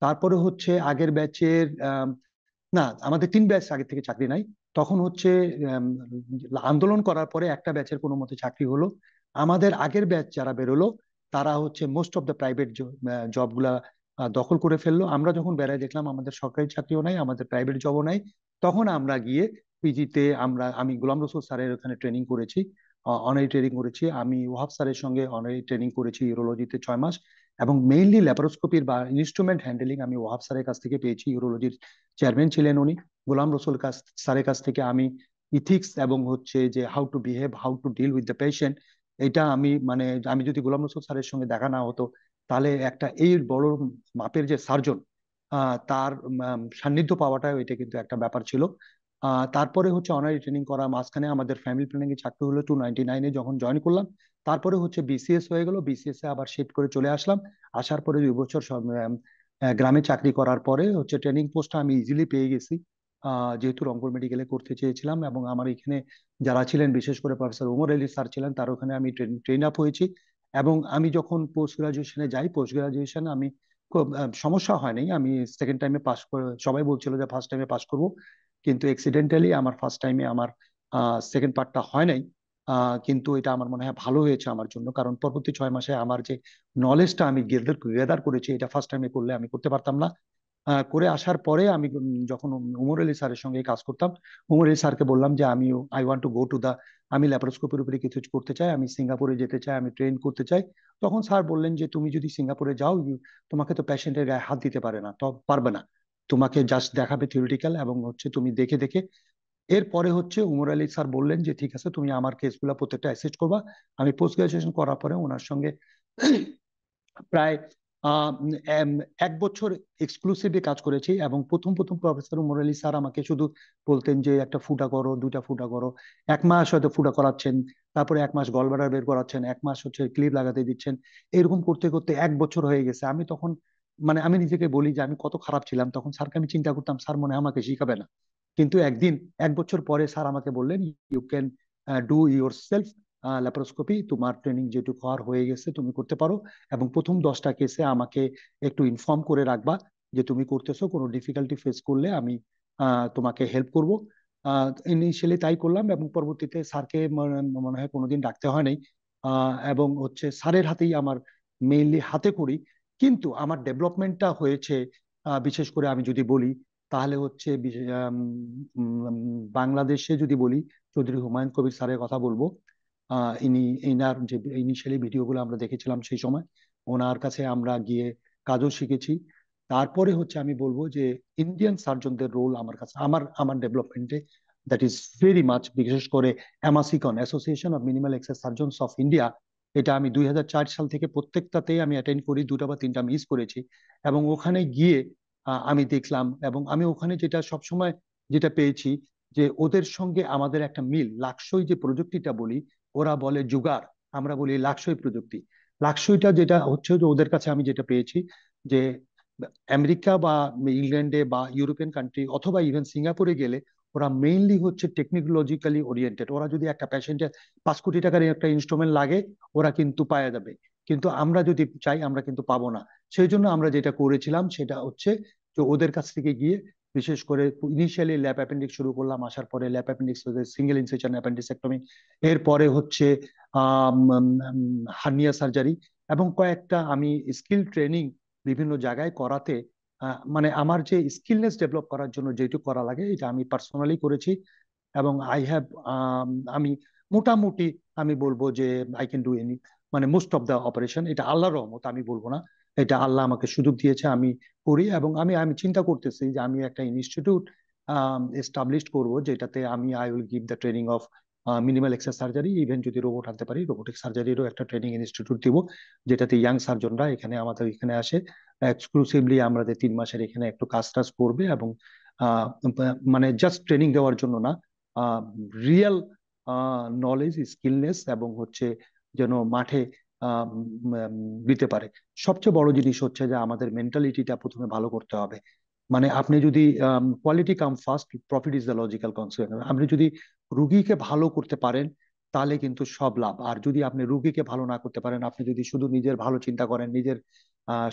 তারপরে হচ্ছে আগের ব্যাচের না, আমাদের 3 ব্যাচ আগে থেকে চাকরি নাই। তখন হচ্ছে আম, আন্দোলন করার পরে একটা ব্যাচের কোনো মতে চাকরি হলো। আমাদের আগের ব্যাচ যারা বেরোলো তারা হচ্ছে most of the private job গুলা দখল করে ফেললো। আমরা যখন বেড়ায় দেখলাম আমাদের সরকারি চাকরিও নাই, আমাদের প্রাইভেট জবও নাই, তখন আমরা গিয়ে পিজিতে আমি গোলাম রসুল স্যারের ওখানে ট্রেনিং করেছি, অনারি ট্রেনিং করেছি। আমি ওহাব স্যারের সঙ্গে অনারি ট্রেনিং করেছি ইউরোলজিতে 6 মাস। এবং মেইনলি ল্যাপারোস্কোপির বা ইনস্ট্রুমেন্ট হ্যান্ডেলিং আমি ওহাব স্যারের কাছ থেকে পেয়েছি, ইউরোলজির চেয়ারম্যান ছিলেন উনি। গোলাম রসুল স্যারের কাছ থেকে আমি ইথিক্স এবং হচ্ছে যে how to behave, how to deal with the patient, এটা আমি মানে আমি যদি গোলাম রসুল স্যারের সঙ্গে দেখা না হতো তাহলে একটা এই বড় মাপের যে সার্জন তার সান্নিধ্য পাওয়াটাও এটা কিন্তু একটা ব্যাপার ছিল। তারপরে হচ্ছে অনারি ট্রেনিং করা, মাঝখানে আমাদের ফ্যামিলি প্ল্যানিং এর চাকরি হলো 299-এ যখন জয়েন করলাম। তারপরে হচ্ছে বিসিএস হয়ে গেল, বিসিএস এ আবার শিফট করে চলে আসলাম। আসার পরে 2 বছর সব গ্রামে চাকরি করার পরে হচ্ছে ট্রেনিং পোস্টটা আমি ইজিলি পেয়ে গেছি, যেহেতু রংপুর মেডিকেলে করতে চেয়েছিলাম। এবং আমার এখানে যারা ছিলেন, বিশেষ করে প্রফেসর ওমর আলী স্যার ছিলেন, তার ওখানে আমি ট্রেন আপ হয়েছি। এবং আমি যখন পোস্ট গ্রাজুয়েশনে যাই, পোস্ট গ্রাজুয়েশন আমি খুব সমস্যা হয়নি, আমি সেকেন্ড টাইমে পাস করে, সবাই বলছিল যে ফার্স্ট টাইমে পাস করব, কিন্তু এক্সিডেন্টালি আমার ফার্স্ট টাইমে আমার সেকেন্ড পার্টটা হয় নাই। কিন্তু এটা আমার মনে হয় ভালো হয়েছে আমার জন্য, কারণ পরবর্তী 6 মাসে আমার যে নলেজটা আমি গেদার করেছি এটা ফার্স্ট টাইমে করলে আমি করতে পারতাম না। করে আসার পরে আমি যখন উমর আলী স্যারের সঙ্গে কাজ করতাম, উমর আলী স্যারকে বললাম যে আমি I want to go to the, আমি ল্যাপারোস্কোপির উপরে কিছু করতে চাই, আমি সিঙ্গাপুরে যেতে চাই, আমি ট্রেন করতে চাই। তখন স্যার বললেন যে তুমি যদি সিঙ্গাপুরে যাও, তোমাকে তো পেশেন্টের গায়ে হাত দিতে পারবে না, তোমাকে জাস্ট দেখাবে থিওরিটিক্যাল এবং হচ্ছে তুমি দেখে দেখে। এরপরে হচ্ছে উমর আলী স্যার বললেন যে ঠিক আছে, তুমি আমার কেসগুলো প্রত্যেকটা অ্যাসিস্ট করবা। আমি পোস্ট গ্রাজুয়েশন করার পরে ওনার সঙ্গে প্রায় আহ, উম, 1 বছর এক্সক্লুসিভলি কাজ করেছি। এবং প্রথম প্রথম প্রফেসর উমর আলী স্যার আমাকে শুধু বলতেন যে একটা ফুটা করো, 2টা ফুটা করো। 1 মাস হয়তো ফুটা করাচ্ছেন, তারপরে 1 মাস গলব্লাডার বের করাচ্ছেন, 1 মাস হচ্ছে ক্লিপ লাগাতে দিচ্ছেন। এরকম করতে করতে 1 বছর হয়ে গেছে। আমি তখন মানে আমি নিজেকে বলি যে আমি কত খারাপ ছিলাম তখন। স্যারকে আমি চিন্তা করতাম স্যার মনে হয় আমাকে শিখাবে না। কিন্তু একদিন 1 বছর পরে স্যার আমাকে বললেন you can do yourself laparoscopy, তোমার ট্রেনিং যেটুকু হওয়ার হয়ে গেছে তুমি করতে পারো। এবং প্রথম 10টা কেসে আমাকে একটু ইনফর্ম করে রাখবা যে তুমি করতেছো, কোনো ডিফিকাল্টি ফেস করলে আমি তোমাকে হেল্প করব। ইনিশিয়ালি তাই করলাম এবং পরবর্তীতে স্যারকে মনে হয় কোনোদিন ডাকতে হয় নাই। এবং হচ্ছে স্যারের হাতেই আমার মেইনলি হাতে করি। কিন্তু আমার ডেভেলপমেন্টটা হয়েছে বিশেষ করে আমি যদি বলি তাহলে হচ্ছে বাংলাদেশে যদি বলি চৌধুরী হুমায়ুন কবির স্যারের কথা বলবো। ইনার যে ইনিশিয়ালি ভিডিওগুলো আমরা দেখেছিলাম সেই সময়, ওনার কাছে আমরা গিয়ে কাজও শিখেছি। তারপরে হচ্ছে আমি বলবো যে ইন্ডিয়ান সার্জনদের রোল আমার কাছে আমার আমার ডেভেলপমেন্টে দ্যাট ইজ ভেরি মাচ, বিশেষ করে AMASICON, association of minimal access surgeons of India. এটা আমি 2004 সাল থেকে প্রত্যেকটাতেই আমি অ্যাটেন্ড করি, 2টা বা 3টা মিস করেছি। এবং ওখানে গিয়ে আমি দেখলাম এবং আমি ওখানে যেটা সবসময় যেটা পেয়েছি যে ওদের সঙ্গে আমাদের একটা মিল, লাক্সই যে প্রযুক্তিটা বলি, ওরা বলে জুগার, আমরা বলি লাক্সই প্রযুক্তি। লাক্সইটা যেটা হচ্ছে যে ওদের কাছে আমি যেটা পেয়েছি যে আমেরিকা বা ইংল্যান্ডে বা ইউরোপিয়ান কান্ট্রি অথবা ইভেন সিঙ্গাপুরে গেলে ওরা মেইনলি হচ্ছে টেকনোলজিক্যালি ওরিয়েন্টেড। ওরা যদি একটা পেশেন্টের 5 কোটি টাকার একটা ইনস্ট্রুমেন্ট লাগে ওরা কিন্তু পাওয়া যাবে, কিন্তু আমরা যদি চাই আমরা কিন্তু পাবো না। সেই জন্য আমরা যেটা করেছিলাম সেটা হচ্ছে যে ওদের কাছ থেকে গিয়ে বিশেষ করে ইনিশিয়ালি ল্যাপ অ্যাপেন্ডিক্স শুরু করলাম, আসার পরে ল্যাপ অ্যাপেন্ডিক্স সিঙ্গেল ইনসেশন অ্যাপেন্ডিসেক্টমি, এরপরে হচ্ছে হার্নিয়া সার্জারি, এবং কয়েকটা আমি স্কিল ট্রেনিং বিভিন্ন জায়গায় করাতে মানে আমার যে স্কিলনেস ডেভেলপ করার জন্য যেটুকু করা লাগে এটা আমি পার্সোনালি করেছি। এবং আই হ্যাভ, আমি মোটামুটি আমি বলবো যে আই ক্যান ডু এনি, মানে মোস্ট অফ দ্য অপারেশন। এটা আল্লাহর রহমত, আমি বলবো না, এটা আল্লাহ আমাকে সুযোগ দিয়েছে, আমি করি। এবং আমি আমি চিন্তা করতেছি যে আমি একটা ইনস্টিটিউট এস্টাবলিশ করব, যেটাতে আমি I will give the training of minimal access surgery, even যদি রোবট আনতে পারি রোবোটিক সার্জারিরও একটা ট্রেনিং ইনস্টিটিউট দিব, যেটাতে ইয়াং সার্জনরা এখানে আমাদের এখানে আসে এক্সক্লুসিভলি আমাদের 3 মাসের এখানে একটু কাজ টাজ করবে। এবং আহ, মানে জাস্ট ট্রেনিং দেওয়ার জন্য না, রিয়েল নলেজ স্কিলনেস এবং হচ্ছে যেন মাঠে দিতে পারে। সবচেয়ে বড় জিনিস হচ্ছে যে আমাদের মেন্টালিটিটা প্রথমে ভালো করতে হবে। মানে আপনি যদি quality come first, profit is the logical consequence. আপনি যদি রুগীকে ভালো করতে পারেন তাহলে কিন্তু সব লাভ। আর যদি আপনি রুগীকে ভালো না করতে পারেন, আপনি যদি শুধু নিজের ভালো চিন্তা করেন, নিজের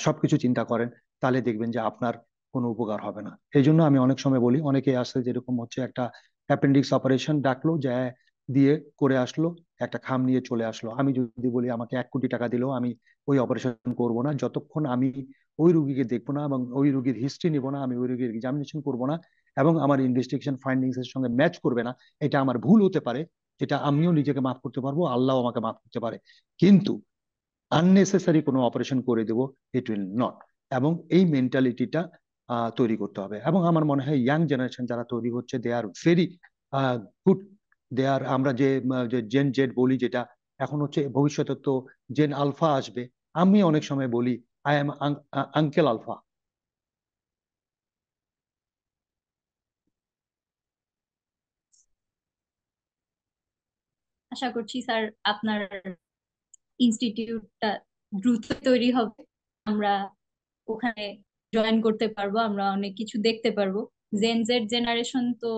সবকিছু চিন্তা করেন, তাহলে দেখবেন যে আপনার কোনো উপকার হবে না। এই জন্য আমি অনেক সময় বলি, অনেকে আসে যেরকম হচ্ছে একটা অ্যাপেন্ডিক্স অপারেশন ডাকলো, যা দিয়ে করে আসলো, একটা খাম নিয়ে চলে আসলো। আমি যদি বলি আমাকে 1 কোটি টাকা দিলেও আমি ওই অপারেশন করব না, যতক্ষণ আমি ওই রুগীকে দেখবো না এবং ওই রুগীর হিস্ট্রি নিব না, আমি ওই রুগীর এক্সামিনেশন করবো না, এবং আমার ইনভেস্টিগেশন ফাইন্ডিংস এর সঙ্গে ম্যাচ করবে না। এটা আমার ভুল হতে পারে, যেটা আমিও নিজেকে মাফ করতে পারবো, আল্লাহ আমাকে মাফ করতে পারে, কিন্তু আননেসেসারি কোনো অপারেশন করে দেব, ইট উইল নট। এবং এই মেন্টালিটিটা তৈরি করতে হবে। এবং আমার মনে হয় ইয়াং জেনারেশন যারা তৈরি হচ্ছে, দে আর ভেরি গুড। দে আর, আমরা যে জেন জেড বলি যেটা, এখন হচ্ছে ভবিষ্যতে তো জেন আলফা আসবে। আমি অনেক সময় বলি আই এম আঙ্কেল আলফা। আশা করছি স্যার আপনার ইনস্টিটিউটটা দ্রুত তৈরি হবে, আমরা ওখানে জয়েন করতে পারবো, আমরা অনেক কিছু দেখতে পারবো। জেন জেড জেনারেশন তো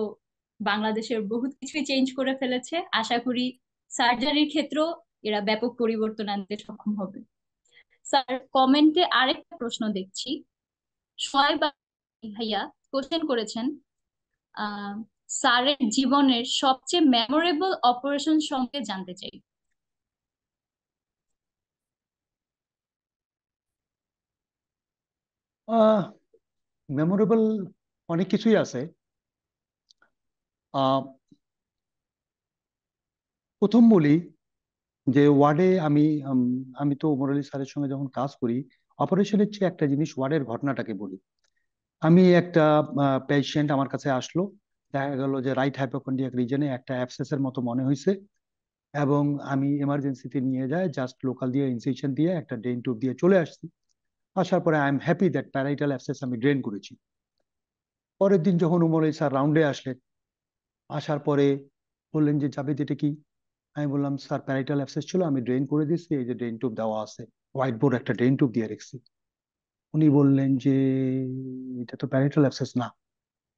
বাংলাদেশের বহুত কিছুই চেঞ্জ করে ফেলেছে, আশা করি সার্জারির ক্ষেত্রেও এরা ব্যাপক পরিবর্তন আনতে সক্ষম হবে। স্যার, কমেন্টে আরেকটা প্রশ্ন দেখছি, সোহাইব ভাইয়া কোশ্চেন করেছেন, আহ স্যারের জীবনের সবচেয়ে মেমোরেবল অপারেশন সম্পর্কে জানতে চাই। মেমোরেবল অনেক কিছুই আছে। আহ প্রথম বলি যে ওয়ার্ডে আমি তো মুরালি স্যারের সঙ্গে যখন কাজ করি, অপারেশনের চেয়ে একটা জিনিস ওয়ার্ডের ঘটনাটাকে বলি। আমি একটা পেশেন্ট আমার কাছে আসলো, দেখা গেল যে রাইট হাইপোকন্ড্রিয়াক রিজনে একটা অ্যাবসেসের মতো মনে হয়েছে, এবং আমি এমার্জেন্সিতে নিয়ে যাই, জাস্ট লোকাল দিয়ে ইনসিশন দিয়ে একটা ড্রেন টিউব দিয়ে চলে আসছি। আসার পরে I am happy that parietal abscess আমি ড্রেন করেছি। পরের দিন যখন উমর স্যার রাউন্ডে আসলেন, আসার পরে বললেন যে জাভেদ এটা কি? আমি বললাম স্যার প্যারাইটাল অ্যাবসেস ছিল, আমি ড্রেন করে দিচ্ছি, এই যে ড্রেন টিউব দেওয়া আছে, হোয়াইট বোর্ড একটা ড্রেন টিউব দিয়ে রেখেছি। উনি বললেন যে এটা তো প্যারাইটাল অ্যাবসেস না,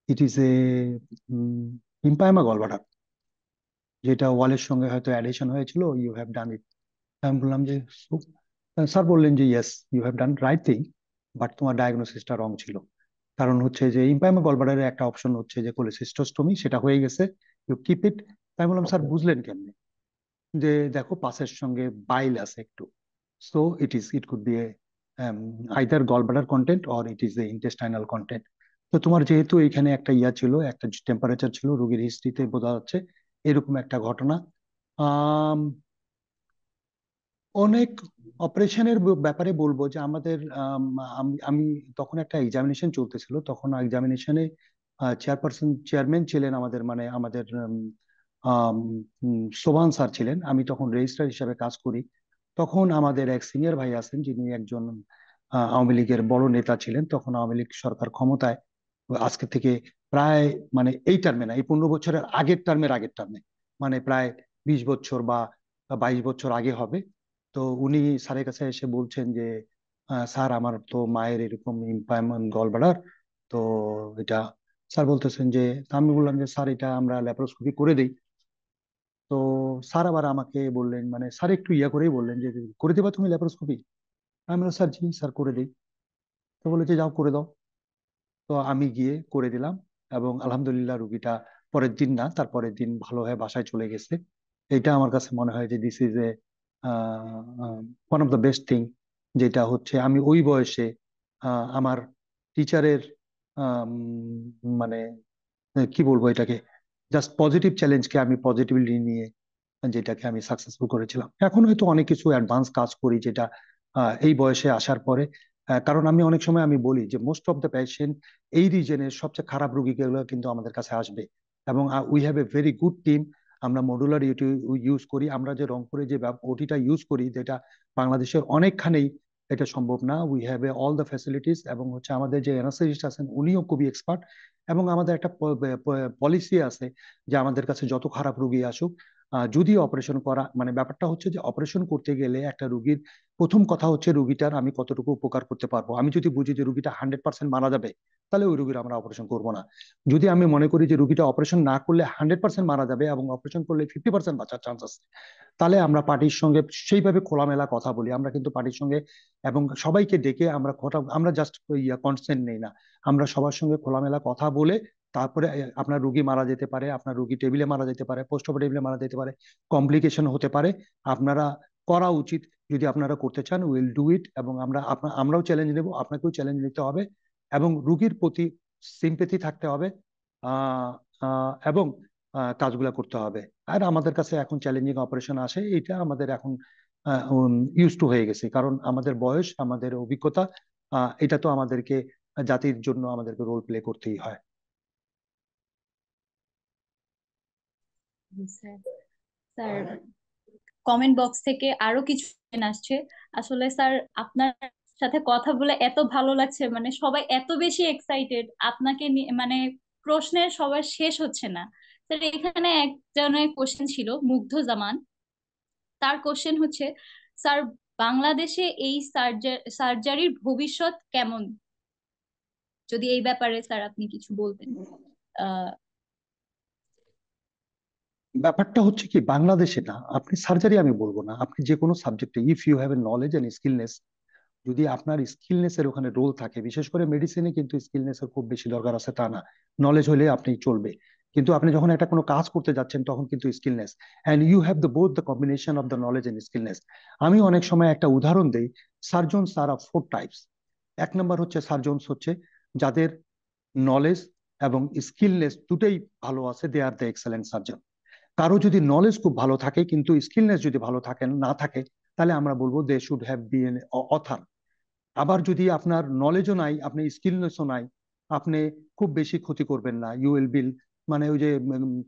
ইট ইজ এ ইম্পাইমা গলব্লাডার, যেটা ওয়ালের সঙ্গে হয়তো অ্যাডিশন হয়েছিল, ইউ হ্যাভ ডান ইট। আমি বললাম যে স্যার বললেন যে yes, you have done right thing, but তোমার ডায়াগনোসিসটা রং ছিল। কারণ হচ্ছে যে ইম্পাইমা গলব্লাডারের একটা অপশন হচ্ছে যে কোলেসিস্টোস্টমি, সেটা হয়ে গেছে, ইউ কিপ ইট। আমি বললাম স্যার বুঝলেন কেমনে? যে দেখো পাসের সঙ্গে বাইল আছে একটু, so it could be either gallbladder content or it is a intestinal content. তো তোমার যেহেতু এখানে একটা ইয়া ছিল, একটা টেম্পারেচার ছিল, রোগীর হিস্ট্রিতে বোঝা যাচ্ছে এরকম একটা ঘটনা। আম, অনেক অপারেশনের ব্যাপারে বলবো যে আমাদের আমি তখন একটা এক্সামিনেশন চলতেছিল, তখন এক্সামিনেশনে চেয়ারম্যান ছিলেন আমাদের, মানে আমাদের আম, সোবান স্যার ছিলেন, আমি তখন রেজিস্ট্রার হিসাবে কাজ করি। তখন আমাদের এক সিনিয়র ভাই আছেন, যিনি একজন আওয়ামী লীগের বড় নেতা ছিলেন, তখন আওয়ামী লীগ সরকার ক্ষমতায়, আজকে থেকে প্রায়, মানে এই টার্মে না, এই 15 বছরের আগের টার্মে, মানে প্রায় 20 বছর বা 22 বছর আগে হবে। তো উনি স্যারের কাছে এসে বলছেন যে স্যার আমার তো মায়ের এরকম ইম্পায়ারমেন্ট গলব্লাডার, তো এটা, স্যার বলতেছেন যে, তা আমি বললাম যে স্যার এটা আমরা ল্যাপারোস্কোপি করে দিই। তো স্যার আবার আমাকে বললেন, মানে স্যার একটু ইয়া করেই বললেন যে করে দেবা তুমি ল্যাপারোস্কোপি? আমি বললাম স্যার জি স্যার করে দিই। তো বলে যে যাও করে দাও। তো আমি গিয়ে করে দিলাম, এবং আলহামদুলিল্লাহ রুগীটা পরের দিন না তার পরের দিন ভালো হয়ে বাসায় চলে গেছে। এটা আমার কাছে মনে হয় যে this is a one of the best thing, যেটা হচ্ছে আমি ওই বয়সে আমার টিচারের মানে কি বলবো এটাকে, জাস্ট পজিটিভ চ্যালেঞ্জকে আমি পজিটিভলি নিয়ে যেটাকে আমি সাকসেসফুল করেছিলাম। এখন হয়তো অনেক কিছু অ্যাডভান্স কাজ করি যেটা এই বয়সে আসার পরে, কারণ আমি অনেক সময় আমি বলি যে মোস্ট অফ দ্য পেশেন্ট এই রিজনের সবচেয়ে খারাপ রোগীগুলো কিন্তু আমাদের কাছে আসবে, এবং we have a very good team. আমরা মডুলার ইউজ করি, আমরা যে রংপুরে যে ওটিটা ইউজ করি, যেটা বাংলাদেশের অনেকখানেই এটা সম্ভব না। We have a all the facilities, এবং হচ্ছে আমাদের যে অ্যানাস্থেটিস্ট আছেন উনিও খুবই এক্সপার্ট, এবং আমাদের একটা পলিসি আছে যে আমাদের কাছে যত খারাপ রোগী আসুক, যদি অপারেশন করা, মানে ব্যাপারটা হচ্ছে যে অপারেশন করতে গেলে একটা রুগীর প্রথম কথা হচ্ছে রুগীটার আমি কতটুকু উপকার করতে পারবো। আমি যদি বুঝি যে রুগীটা 100% মারা যাবে, তাহলে ওই রুগীর আমরা অপারেশন করবো না। যদি আমি মনে করি যে রুগীটা অপারেশন না করলে 100% মারা যাবে এবং অপারেশন করলে 50% বাঁচার চান্স আছে, তাহলে আমরা পার্টির সঙ্গে সেইভাবে খোলামেলা কথা বলি। আমরা কিন্তু পার্টির সঙ্গে এবং সবাইকে ডেকে আমরা কথা, আমরা জাস্ট কনসেন্ট নেই না, আমরা সবার সঙ্গে খোলামেলা কথা বলে তারপরে আপনার রুগী মারা যেতে পারে, আপনার রুগী টেবিলে মারা যেতে পারে, পোস্ট অপারেটিভলি মারা যেতে পারে, কমপ্লিকেশন হতে পারে। আপনারা করা উচিত, যদি আপনারা করতে চান উইল ডু ইট, এবং আমরাও চ্যালেঞ্জ নেব, আপনাকেও চ্যালেঞ্জ নিতে হবে, এবং রুগীর প্রতি সিম্পেথি থাকতে হবে, আহ এবং কাজগুলা করতে হবে। আর আমাদের কাছে এখন চ্যালেঞ্জিং অপারেশন আসে, এটা আমাদের এখন ইউজ টু হয়ে গেছে, কারণ আমাদের বয়স, আমাদের অভিজ্ঞতা, এটা তো আমাদেরকে জাতির জন্য আমাদেরকে রোল প্লে করতেই হয়। স্যার, স্যার, কমেন্ট বক্স থেকে আরো কিছু question আসছে। আসলে স্যার, আপনার সাথে কথা বলে এত ভালো লাগছে, মানে সবাই এত বেশি এক্সাইটেড আপনাকে মানে প্রশ্নের সবার শেষ হচ্ছে না। স্যার, এখানে একজনের কোশ্চেন ছিল, মুগ্ধ জামান। তার কোশ্চেন হচ্ছে, স্যার, বাংলাদেশে এই সার্জারির ভবিষ্যৎ কেমন? যদি এই ব্যাপারে স্যার আপনি কিছু বলতেন। আহ ব্যাপারটা হচ্ছে কি, বাংলাদেশে না, আপনি সার্জারি আমি বলবো না, আপনি যে কোনো সাবজেক্টে if you have a knowledge and skillness, যদি আপনার স্কিলনেস এর ওখানে রোল থাকে, বিশেষ করে মেডিসিনে কিন্তু স্কিলনেস এর খুব বেশি দরকার আছে তা না, নলেজ হলে আপনি চলবে। কিন্তু আপনি যখন একটা কোনো কাজ করতে যাচ্ছেন তখন কিন্তু skillness, and you have the both the combination of the knowledge and skillness. আমি অনেক সময় একটা উদাহরণ দেই, সার্জনস আর অফ 4 টাইপস। এক নম্বর হচ্ছে সার্জনস হচ্ছে যাদের নলেজ এবং স্কিলনেস দুটোই ভালো আছে, দে আর দ্য এক্সেলেন্ট সার্জন। কারো যদি নলেজ খুব ভালো থাকে কিন্তু স্কিলনেস যদি ভালো থাকে না থাকে, তাহলে আমরা বলবো they should have been author. আবার যদি আপনার নলেজও নাই, আপনি স্কিলনেসও নাই, আপনি খুব বেশি ক্ষতি করবেন না, ইউ উইল বিল, মানে ওই যে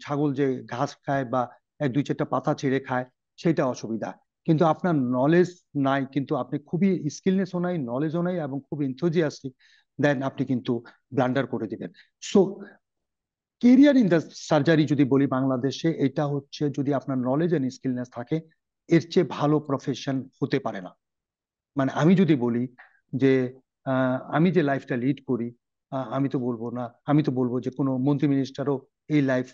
ছাগল যে ঘাস খায় বা এক দুই চারটা পাতা ছিঁড়ে খায়, সেটা অসুবিধা। কিন্তু আপনার নলেজ নাই, কিন্তু আপনি খুবই স্কিলনেসও নাই, নলেজও নাই, এবং খুব ইনথুজিয়াস্টিক, দেন আপনি কিন্তু ব্লান্ডার করে দিবেন। So career in the surgery যদি বলি বাংলাদেশে, এটা হচ্ছে যদি আপনার নলেজ এন্ড স্কিলনেস থাকে, এর চেয়ে ভালো প্রফেশন হতে পারে না। মানে আমি যদি বলি যে আমি যে লাইফটা লিড করি, আমি তো বলবো না, আমি তো বলবো যে কোনো মন্ত্রী মিনিস্টারও এই লাইফ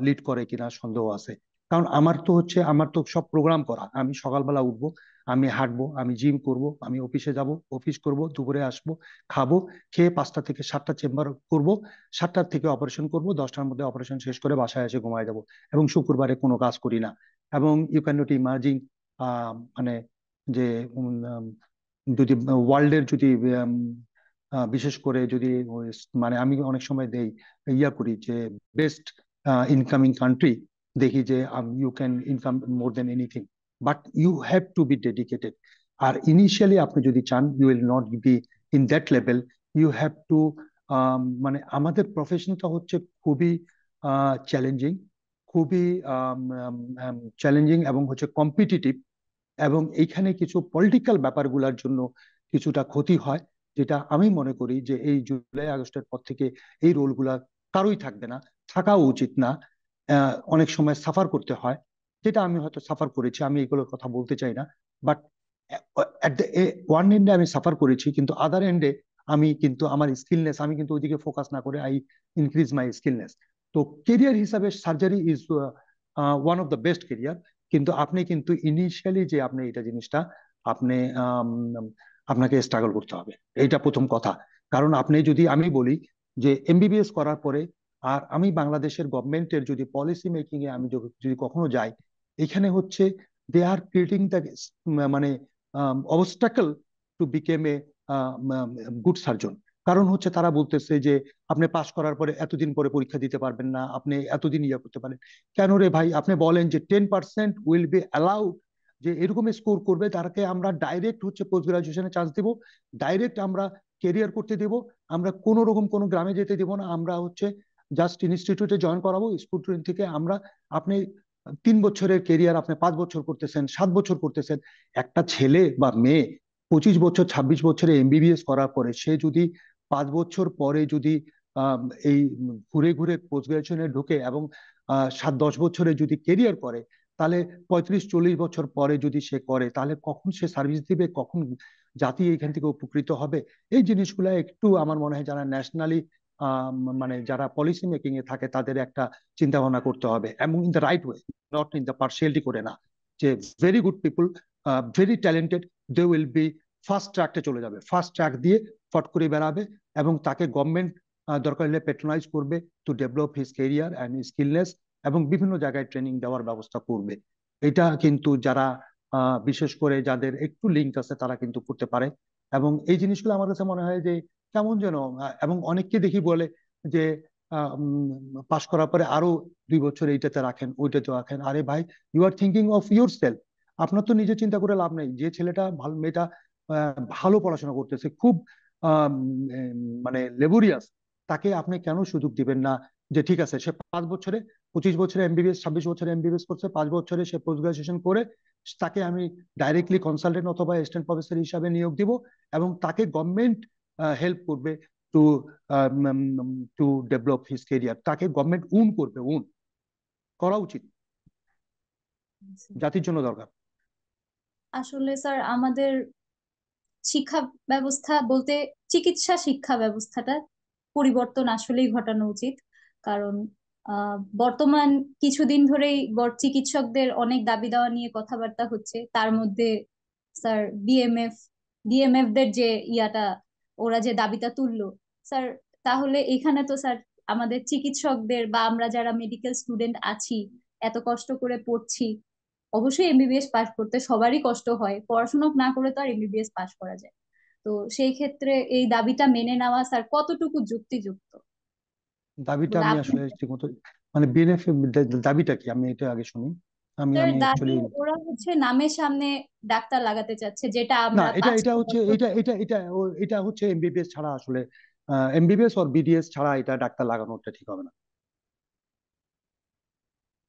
লিড করে কিনা সন্দেহ আছে। কারণ আমার তো হচ্ছে, আমার তো সব প্রোগ্রাম করা, আমি সকালবেলা উঠবো, আমি হাঁটবো, আমি জিম করব, আমি অফিসে যাব, অফিস করব, দুপুরে আসবো, খাবো, খেয়ে 5টা থেকে 7টা চেম্বার করব, 7টার থেকে অপারেশন করব, 10টার মধ্যে অপারেশন শেষ করে বাসায় এসে ঘুমায় যাব, এবং শুক্রবারে কোনো কাজ করি না। এবং ইউ ক্যান নট ইমাজিন, মানে যে যদি ওয়ার্ল্ডের যদি উম, বিশেষ করে যদি মানে আমি অনেক সময় দেই, ইয়া করি যে বেস্ট ইনকামিং কান্ট্রি, দেখি যে you can income more than anything, but you have to be dedicated. আর ইনিশিয়ালি আপনি যদি চান you will not be in that level, you have to, মানে আমাদের প্রফেশনটা হচ্ছে খুবই চ্যালেঞ্জিং, খুবই চ্যালেঞ্জিং এবং হচ্ছে কম্পিটিটিভ, এবং এইখানে কিছু পলিটিক্যাল ব্যাপারগুলোর জন্য কিছুটা ক্ষতি হয়, যেটা আমি মনে করি যে এই জুলাই আগস্টের পর থেকে এই রোলগুলা কারোই থাকবে না, থাকাও উচিত না। অনেক সময় সাফার করতে হয়, যেটা আমি হয়তো সাফার করেছি, আমি এগুলোর কথা বলতে চাই না, বাট অ্যাট দ্য ওয়ান এন্ডে আমি সাফার করেছি, কিন্তু আদার এন্ডে আমি কিন্তু আমার স্কিলনেস, আমি কিন্তু ওইদিকে ফোকাস না করে আই ইনক্রিজ মাই স্কিলনেস। তো কেরিয়ার হিসাবে surgery is one of the best career, কিন্তু আপনি কিন্তু ইনিশিয়ালি যে আপনি এটা জিনিসটা আপনি আপনাকে স্ট্রাগল করতে হবে, এইটা প্রথম কথা। কারণ আপনি যদি, আমি বলি যে এমবিবিএস করার পরে, আর আমি বাংলাদেশের গভর্নমেন্টের যদি পলিসি মেকিং এ আমি যদি কখনো যাই, এখানে হচ্ছে দে আর ক্রিয়েটিং দ্য মানে obstacle to become a good surgeon. কারণ হচ্ছে তারা বলতেছে যে আপনি পাশ করার পরে এতদিন পরে পরীক্ষা দিতে পারবেন না, আপনি এতদিন ইয়ে করতে পারেন। কেন রে ভাই, আপনি বলেন যে 10% উইল বি অ্যালাউড, যে এরকম স্কোর করবে তারকে আমরা ডাইরেক্ট হচ্ছে পোস্ট গ্রাজুয়েশনে চান্স দিব, ডাইরেক্ট আমরা কেরিয়ার করতে দেব, আমরা কোনো রকম কোনো গ্রামে যেতে দেব না, আমরা হচ্ছে জাস্ট ইনস্টিটিউটে জয়েন করাবো স্টুডেন্ট থেকে আমরা। আপনি 3 বছরের কেরিয়ার আপনি 5 বছর করতেছেন, 7 বছর করতেছেন। একটা ছেলে বা মেয়ে 25 বছর 26 বছরে এমবিবিএস করার পরে সে যদি 5 বছর পরে যদি আহ, এই ঘুরে ঘুরে পোস্ট গ্রাজুয়েশনে ঢুকে এবং 7-10 বছরে যদি কেরিয়ার করে, তাহলে 35-40 বছর পরে যদি সে করে, তাহলে কখন সে সার্ভিস দিবে, কখন জাতি এখান থেকে উপকৃত হবে? এই জিনিসগুলো একটু আমার মনে হয় যারা ন্যাশনালি মানে যারা পলিসি মেকিং এ থাকে তাদের একটা চিন্তা ভাবনা করতে হবে, এবং in the right way, not in the partiality করে না। যে very good people, very talented, they will be first ট্র্যাকে চলে যাবে, ফার্স্ট ট্র্যাক দিয়ে ফট করে বেড়াবে, এবং তাকে গভর্নমেন্ট দরকার হলে পেট্রোনাইজ করবে to develop his career and skillness, এবং বিভিন্ন জায়গায় ট্রেনিং দেওয়ার ব্যবস্থা করবে। এটা কিন্তু যারা বিশেষ করে যাদের একটু লিঙ্ক আছে তারা কিন্তু করতে পারে। এবং এই জিনিসগুলো আমার কাছে মনে হয় যে কেমন যেন, এবং অনেককে দেখি বলে যে পাশ করার পরে আরো 2 বছর এইটাতে রাখেন, ওইটাতে রাখেন। আরে ভাই, you are thinking of yourself. আপনার তো নিজে চিন্তা করে লাভ নেই। যে ছেলেটা ভালো, মেয়েটা ভালো পড়াশোনা করতেছে, খুব আহ, মানে লেবোরিয়াস, তাকে আপনি কেন সুযোগ দিবেন না যে ঠিক আছে সে 5 বছরে, 25 বছরে এমবিবিএস, 26 বছরে এমবিবিএস করছে, 5 বছরে সে পোস্ট গ্রাজুয়েশন করে, তাকে আমি ডাইরেক্টলি কনসালটেন্ট অথবা অ্যাসিস্ট্যান্ট প্রফেসর হিসাবে নিয়োগ দিব, এবং তাকে গভর্নমেন্ট হেল্প করবে to to develop his career. তাকে গভর্নমেন্ট উন করবে, উন করা উচিত, জাতির জন্য দরকার। আসলে স্যার আমাদের শিক্ষা ব্যবস্থা বলতে চিকিৎসা শিক্ষা ব্যবস্থাটা পরিবর্তন আসলেই ঘটানো উচিত। কারণ বর্তমান কিছুদিন ধরেই চিকিৎসকদের অনেক দাবি দেওয়া নিয়ে কথাবার্তা হচ্ছে, তার মধ্যে স্যার ডিএমএফ দের যে ইয়াটা, ওরা যে দাবিটা তুললো স্যার, তাহলে এখানে তো স্যার আমাদের চিকিৎসকদের বা আমরা যারা মেডিকেল স্টুডেন্ট আছি, এত কষ্ট করে পড়ছি, অবশ্যই এমবিবিএস পাস করতে সবারই কষ্ট হয়, পড়াশোনা না করে তো আর এমবিবিএস পাস করা যায়। তো সেই ক্ষেত্রে এই দাবিটা মেনে নেওয়া স্যার কতটুকু যুক্তিযুক্ত দাবিটা বলে আমি আপনি? আসলে ঠিকমতো, মানে বিএনএফ দাবিটা কি, আমি এটা আগে শুনি। আমি স্যার আমি দাবি অ্যাকচুয়ালি, ওরা হচ্ছে নামের সামনে ডাক্তার লাগাতে চাচ্ছে, যেটা না, আমরা এটা পাঁচ এটা হচ্ছে, বছর। এটা হচ্ছে এমবিবিএস ছাড়া আসলে, এমবিবিএস আর বিডিএস ছাড়া এটা ডাক্তার লাগানোটা ঠিক হবে না।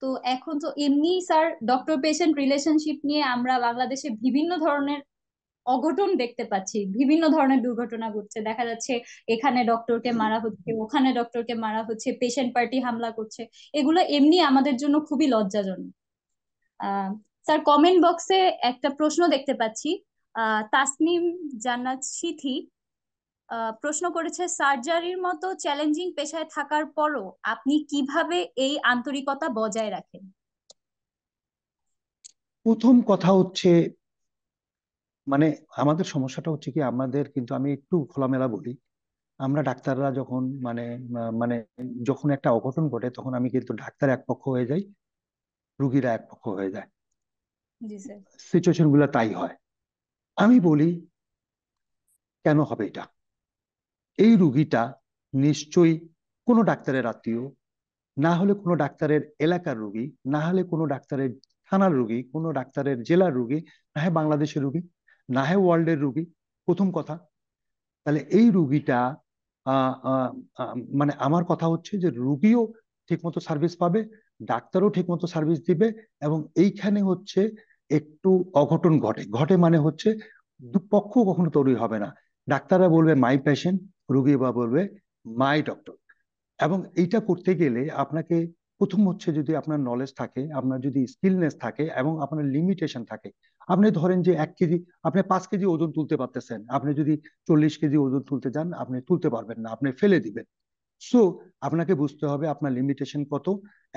তো এখন তো এমনি স্যার ডক্টর পেশেন্ট রিলেশনশিপ নিয়ে আমরা বাংলাদেশে বিভিন্ন ধরনের অঘটন দেখতে পাচ্ছি, বিভিন্ন ধরনের দুর্ঘটনা ঘটছে, দেখা যাচ্ছে এখানে ডক্টরকে মারা হচ্ছে, ওখানে ডক্টরকে মারা হচ্ছে, পেশেন্ট পার্টি হামলা করছে। এগুলো এমনি আমাদের জন্য খুবই লজ্জাজনক। আহ স্যার কমেন্ট বক্সে একটা প্রশ্ন দেখতে পাচ্ছি। তাসনিম জান্নাত সিথি প্রশ্ন করেছে, সার্জারির মতো চ্যালেঞ্জিং পেশায় থাকার পরও আপনি কিভাবে এই আন্তরিকতা বজায় রাখেন? প্রথম কথা হচ্ছে, মানে আমাদের সমস্যাটা হচ্ছে কি, আমাদের কিন্তু, আমি একটু খোলামেলা বলি, আমরা ডাক্তাররা যখন মানে যখন একটা অঘটন ঘটে তখন আমি কিন্তু ডাক্তার এক পক্ষ হয়ে যাই, রুগীরা এক পক্ষ হয়ে যায়। জি স্যার। সিচুয়েশন গুলো তাই হয়। আমি বলি কেন হবে এটা? এই রুগীটা নিশ্চয়ই কোনো ডাক্তারের আত্মীয়, না হলে কোনো ডাক্তারের এলাকার রুগী, না হলে কোনো ডাক্তারের থানার রুগী, কোনো ডাক্তারের জেলার রুগী, না হয় বাংলাদেশের রুগী, না হয় ওয়ার্ল্ডের রুগী। প্রথম কথা, তাহলে এই রুগীটা আহ, আহ, মানে আমার কথা হচ্ছে যে রুগীও ঠিকমতো সার্ভিস পাবে, ডাক্তারও ঠিকমতো সার্ভিস দিবে, এবং এইখানে হচ্ছে একটু অঘটন ঘটে, মানে হচ্ছে দুপক্ষ কখনো তৈরি হবে না। ডাক্তাররা বলবে মাই পেশেন্ট, রুগী বা বলবে মাই ডক্টর। এবং এইটা করতে গেলে আপনাকে প্রথম হচ্ছে, যদি আপনার নলেজ থাকে, আপনার যদি স্কিলনেস থাকে, এবং আপনার লিমিটেশন থাকে। আপনি ধরেন যে 1 কেজি, আপনি 5 কেজি ওজন তুলতে পারতেছেন, আপনি যদি 40 কেজি ওজন তুলতে যান আপনি তুলতে পারবেন না, আপনি ফেলে দিবেন। সো আপনাকে বুঝতে হবে আপনার লিমিটেশন কত,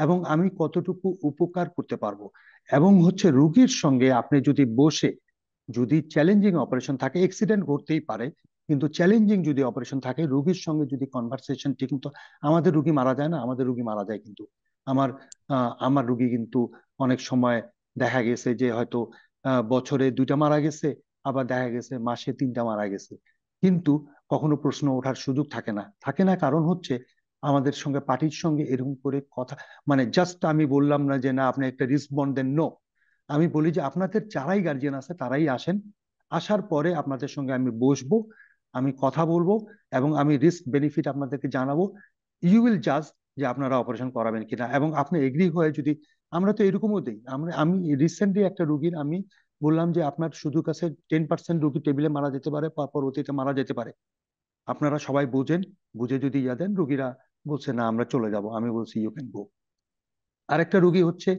এবং আমি কতটুকু উপকার করতে পারবো। এবং হচ্ছে রুগীর সঙ্গে আপনি যদি বসে, যদি চ্যালেঞ্জিং অপারেশন থাকে, অ্যাক্সিডেন্ট ঘটতেই পারে, কিন্তু চ্যালেঞ্জিং যদি অপারেশন থাকে, রোগীর সঙ্গে যদি কনভারসেশন ঠিক মতো, আমাদের রুগী মারা যায় না, আমাদের রুগী মারা যায় কিন্তু আমার আমার রুগী কিন্তু অনেক সময় দেখা গেছে যে হয়তো বছরে 2টা মারা গেছে, আবার দেখা গেছে মাসে 3টা মারা গেছে, কিন্তু কখনো প্রশ্ন ওঠার সুযোগ থাকে না। থাকে না কারণ হচ্ছে আমাদের সঙ্গে পার্টির সঙ্গে এরকম করে কথা, মানে জাস্ট আমি বললাম না যে না আপনি একটা রিসপন্ড দেন, নো, আমি বলি যে আপনাদের যারাই গার্জিয়ান আছে তারাই আসেন, আসার পরে আপনাদের সঙ্গে আমি বসবো, আমি কথা বলবো, এবং আমি রিস্ক বেনিফিট আপনাদেরকে জানাবো। ইউ উইল জাজ যে আপনারা অপারেশন করাবেন কিনা, এবং আপনি এগ্রি হয়ে যদি, আমরা তো এরকমও দিই, আমি রিসেন্টলি একটা রুগীর আমি বললাম যে আপনার শুধু কাছে 10% রুগী টেবিলে মারা যেতে পারে, পরবর্তীতে মারা যেতে পারে, আপনারা সবাই বুঝেন, বুঝে যদি ইয়া দেন। রুগীরা বলছে না আমরা চলে যাব, আমি বলছি ইউ ক্যান গো। আরেকটা রুগী হচ্ছে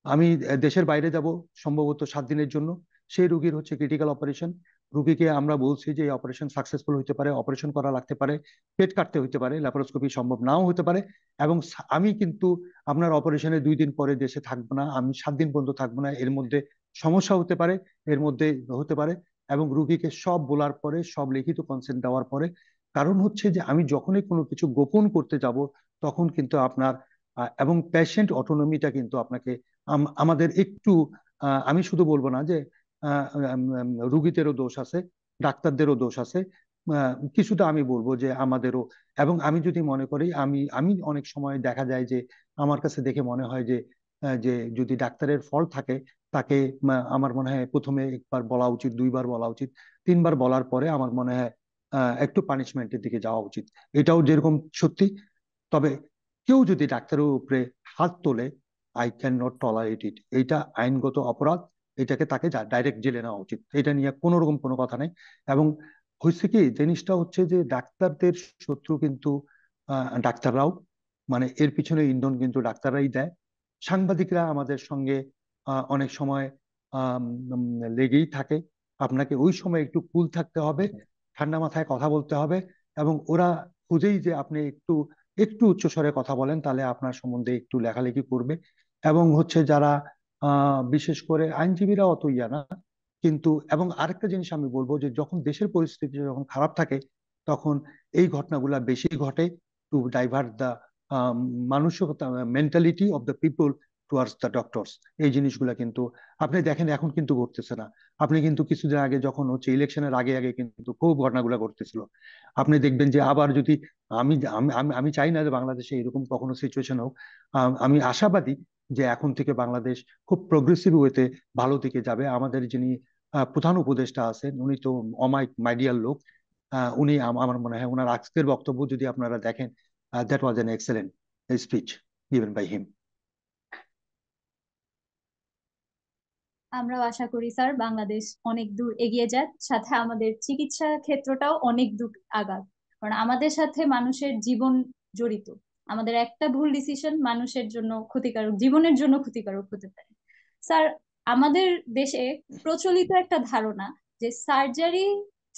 আমি দেশের বাইরে যাব সম্ভবত 7 দিনের জন্য, সেই রুগীর হচ্ছে ক্রিটিক্যাল অপারেশন। রুগীকে আমরা বলছি যে এই অপারেশন সাকসেসফুল হতে পারে, অপারেশন করা লাগতে পারে, পেট কাটতে হতে পারে, ল্যাপারোস্কোপি সম্ভব নাও হতে পারে, এবং আমি কিন্তু আপনার অপারেশনের 2 দিন পরে দেশে থাকবো না, আমি 7 দিন পর্যন্ত থাকবো না, এর মধ্যে সমস্যা হতে পারে, এর মধ্যে হতে পারে। এবং রুগীকে সব বলার পরে, সব লিখিত কনসেন্ট দেওয়ার পরে, কারণ হচ্ছে যে আমি যখনই কোনো কিছু গোপন করতে যাব তখন কিন্তু আপনার এবং পেশেন্ট অটোনমিটা কিন্তু আপনাকে আমাদের একটু আমি শুধু বলবো না যে রুগীদেরও দোষ আছে, ডাক্তারদেরও দোষ আছে, কিছুটা আমি বলবো যে আমাদেরও। এবং আমি যদি মনে করি, আমি আমি অনেক সময় দেখা যায় যে আমার কাছে দেখে মনে হয় যে যে যদি ডাক্তারের ফল থাকে, তাকে আমার মনে হয় প্রথমে একবার বলা উচিত, 2বার বলা উচিত, 3বার বলার পরে আমার মনে হয় একটু পানিশমেন্টের দিকে যাওয়া উচিত। এটাও যেরকম সত্যি। তবে কেউ যদি ডাক্তারের উপরে হাত তোলে, আই ক্যান নট টলারেট ইট, এইটা আইনগত অপরাধ, এটাকে তাকে ডাইরেক্ট জেলে নেওয়া উচিত, এটা নিয়ে কোনো রকম কোনো কথা নেই। এবং হয়েছে কি জিনিসটা হচ্ছে যে ডাক্তারদের শত্রু কিন্তু ডাক্তাররাও, মানে এর পিছনে ইন্ধন কিন্তু ডাক্তাররাই দেয়। সাংবাদিকরা আমাদের সঙ্গে অনেক সময় আম, উম, লেগেই থাকে। আপনাকে ওই সময় একটু কুল থাকতে হবে, ঠান্ডা মাথায় কথা বলতে হবে, এবং ওরা খুঁজেই যে আপনি একটু একটু উচ্চস্বরে কথা বলেন, তাহলে আপনার সম্বন্ধে একটু লেখালেখি করবে। এবং হচ্ছে যারা বিশেষ করে আইনজীবীরা অত ইয়া না, কিন্তু এবং আরেকটা জিনিস আমি বলবো যে যখন দেশের পরিস্থিতি যখন খারাপ থাকে, তখন এই ঘটনাগুলা বেশি ঘটে, টু ডাইভার্ট দ্য মানসিকতা, mentality of the people towards the doctors. এই জিনিসগুলা কিন্তু আপনি দেখেন এখন কিন্তু ঘটতেছে না। আপনি কিন্তু কিছুদিন আগে যখন হচ্ছে ইলেকশনের আগে আগে কিন্তু খুব ঘটনাগুলা ঘটতেছিল। আপনি দেখবেন যে আবার যদি, আমি আমি আমি আমি চাই না যে বাংলাদেশে এরকম কখনো সিচুয়েশন হোক। আমি আশাবাদী যে এখন থেকে বাংলাদেশ খুব প্রগ্রেসিভ ওয়েতে ভালো দিকে যাবে। আমাদের যিনি প্রধান উপদেষ্টা আছেন, উনি তো অমাইক মাইডিয়াল লোক। উনি আমার মনে হয় ওনার আজকের বক্তব্য যদি আপনারা দেখেন, that was an excellent speech given by him. আমরাও আশা করি স্যার বাংলাদেশ অনেক দূর এগিয়ে যাক, সাথে আমাদের চিকিৎসা ক্ষেত্রটাও অনেক দূর আগাক। কারণ আমাদের সাথে মানুষের জীবন জড়িত। আমাদের একটা ভুল ডিসিশন মানুষের জন্য ক্ষতিকারক, জীবনের জন্য ক্ষতিকারক হতে পারে। স্যার, আমাদের দেশে প্রচলিত একটা ধারণা যে সার্জারি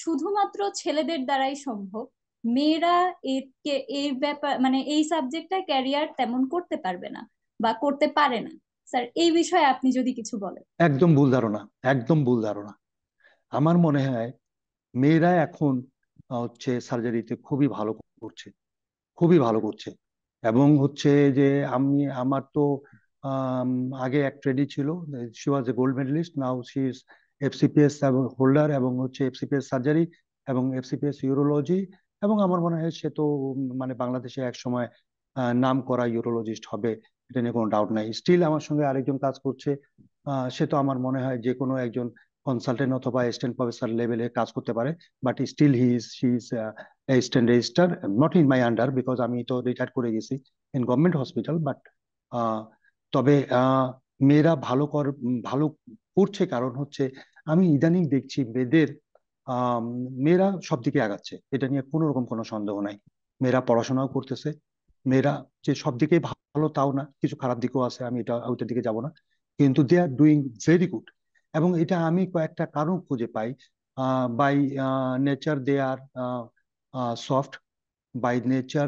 শুধুমাত্র ছেলেদের দ্বারাই সম্ভব, মেয়েরা এই ব্যাপার মানে এই সাবজেক্টটা ক্যারিয়ার তেমন করতে পারবে না বা করতে পারে না। স্যার, এই বিষয়ে আপনি যদি কিছু বলেন। একদম ভুল ধারণা, একদম ভুল ধারণা। আমার মনে হয় মেয়েরা এখন হচ্ছে সার্জারিতে খুবই ভালো করছে, খুবই ভালো করছে। এবং হচ্ছে যে আমি আমার তো আম, আগে এক ট্রেডি ছিল, she was a gold medallist, now she is FCPS holder, এবং হচ্ছে এফসিপিএস সার্জারি এবং এফসিপিএস ইউরোলজি। এবং আমার মনে হয় সে তো মানে বাংলাদেশে এক সময় নাম করা ইউরোলজিস্ট হবে, এটা নিয়ে কোনো ডাউট নাই। স্টিল আমার সঙ্গে আরেকজন কাজ করছে, সে তো আমার মনে হয় যে কোনো একজন কনসালটেন্ট অথবা অ্যাসিস্ট্যান্ট প্রফেসর লেভেলে কাজ করতে পারে। But still she is assistant register, not in my under, because আমি তো রিটায়ার করে গেছি ইন গভর্নমেন্ট হসপিটাল। বাট তবে মেয়েরা ভালো করছে, কারণ হচ্ছে আমি ইদানিং দেখছি মেয়েদের, আহ মেয়েরা সব দিকে আগাচ্ছে, এটা নিয়ে কোনো রকম কোনো সন্দেহ নাই। মেয়েরা পড়াশোনাও করতেছে। মেয়েরা যে সব দিকেই ভালো তাও না, কিছু খারাপ দিকও আছে, আমি এটা ওইটার দিকে যাব না, কিন্তু they are doing very good. এবং এটা আমি কয়েকটা কারণ খুঁজে পাই। By nature they are soft, by nature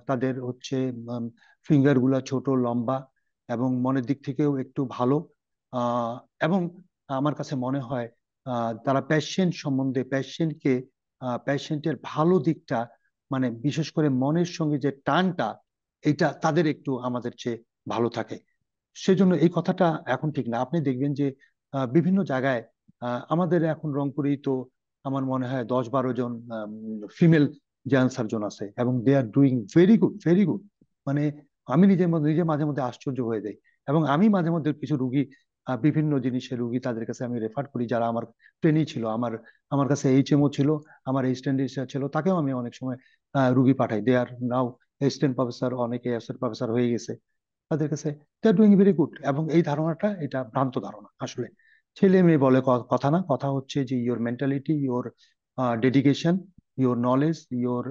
তাদের হচ্ছে ফিঙ্গার গুলা ছোট লম্বা, এবং মনের দিক থেকেও একটু ভালো। আহ, এবং আমার কাছে মনে হয় তারা পেশেন্ট সম্বন্ধে, পেশেন্টকে পেশেন্টের ভালো দিকটা, মানে বিশেষ করে মনের সঙ্গে যে টানটা, এটা তাদের একটু আমাদের চেয়ে ভালো থাকে। সেজন্য এই কথাটা এখন ঠিক না। আপনি দেখবেন যে বিভিন্ন জায়গায় আমাদের এখন রংপুরেই তো আমার মনে হয় 10-12 জন ফিমেল জেনারেল সার্জন আছে, এবং they are doing very good, very good. মানে আমি নিজে মাঝে মধ্যে আশ্চর্য হয়ে যাই। এবং আমি মাঝে মধ্যে কিছু রুগী, বিভিন্ন জিনিসের রুগী তাদের কাছে আমি রেফার করি, যারা আমার ট্রেনি ছিল, আমার আমার কাছে এইচএমও ছিল, আমার অ্যাসিস্ট্যান্ট ছিল, তাকেও আমি অনেক সময় রুগী পাঠাই। দে আর নাও অ্যাসিস্ট্যান্ট প্রফেসর, অনেকে অ্যাসোসিয়েট প্রফেসর হয়ে গেছে তাদের কাছে। দে আর ডুইং ভেরি গুড। এবং এই ধারণাটা, এটা ভ্রান্ত ধারণা আসলে। ছেলে মেয়ে বলে কথা না, কথা হচ্ছে যে your mentality, your dedication, your knowledge, your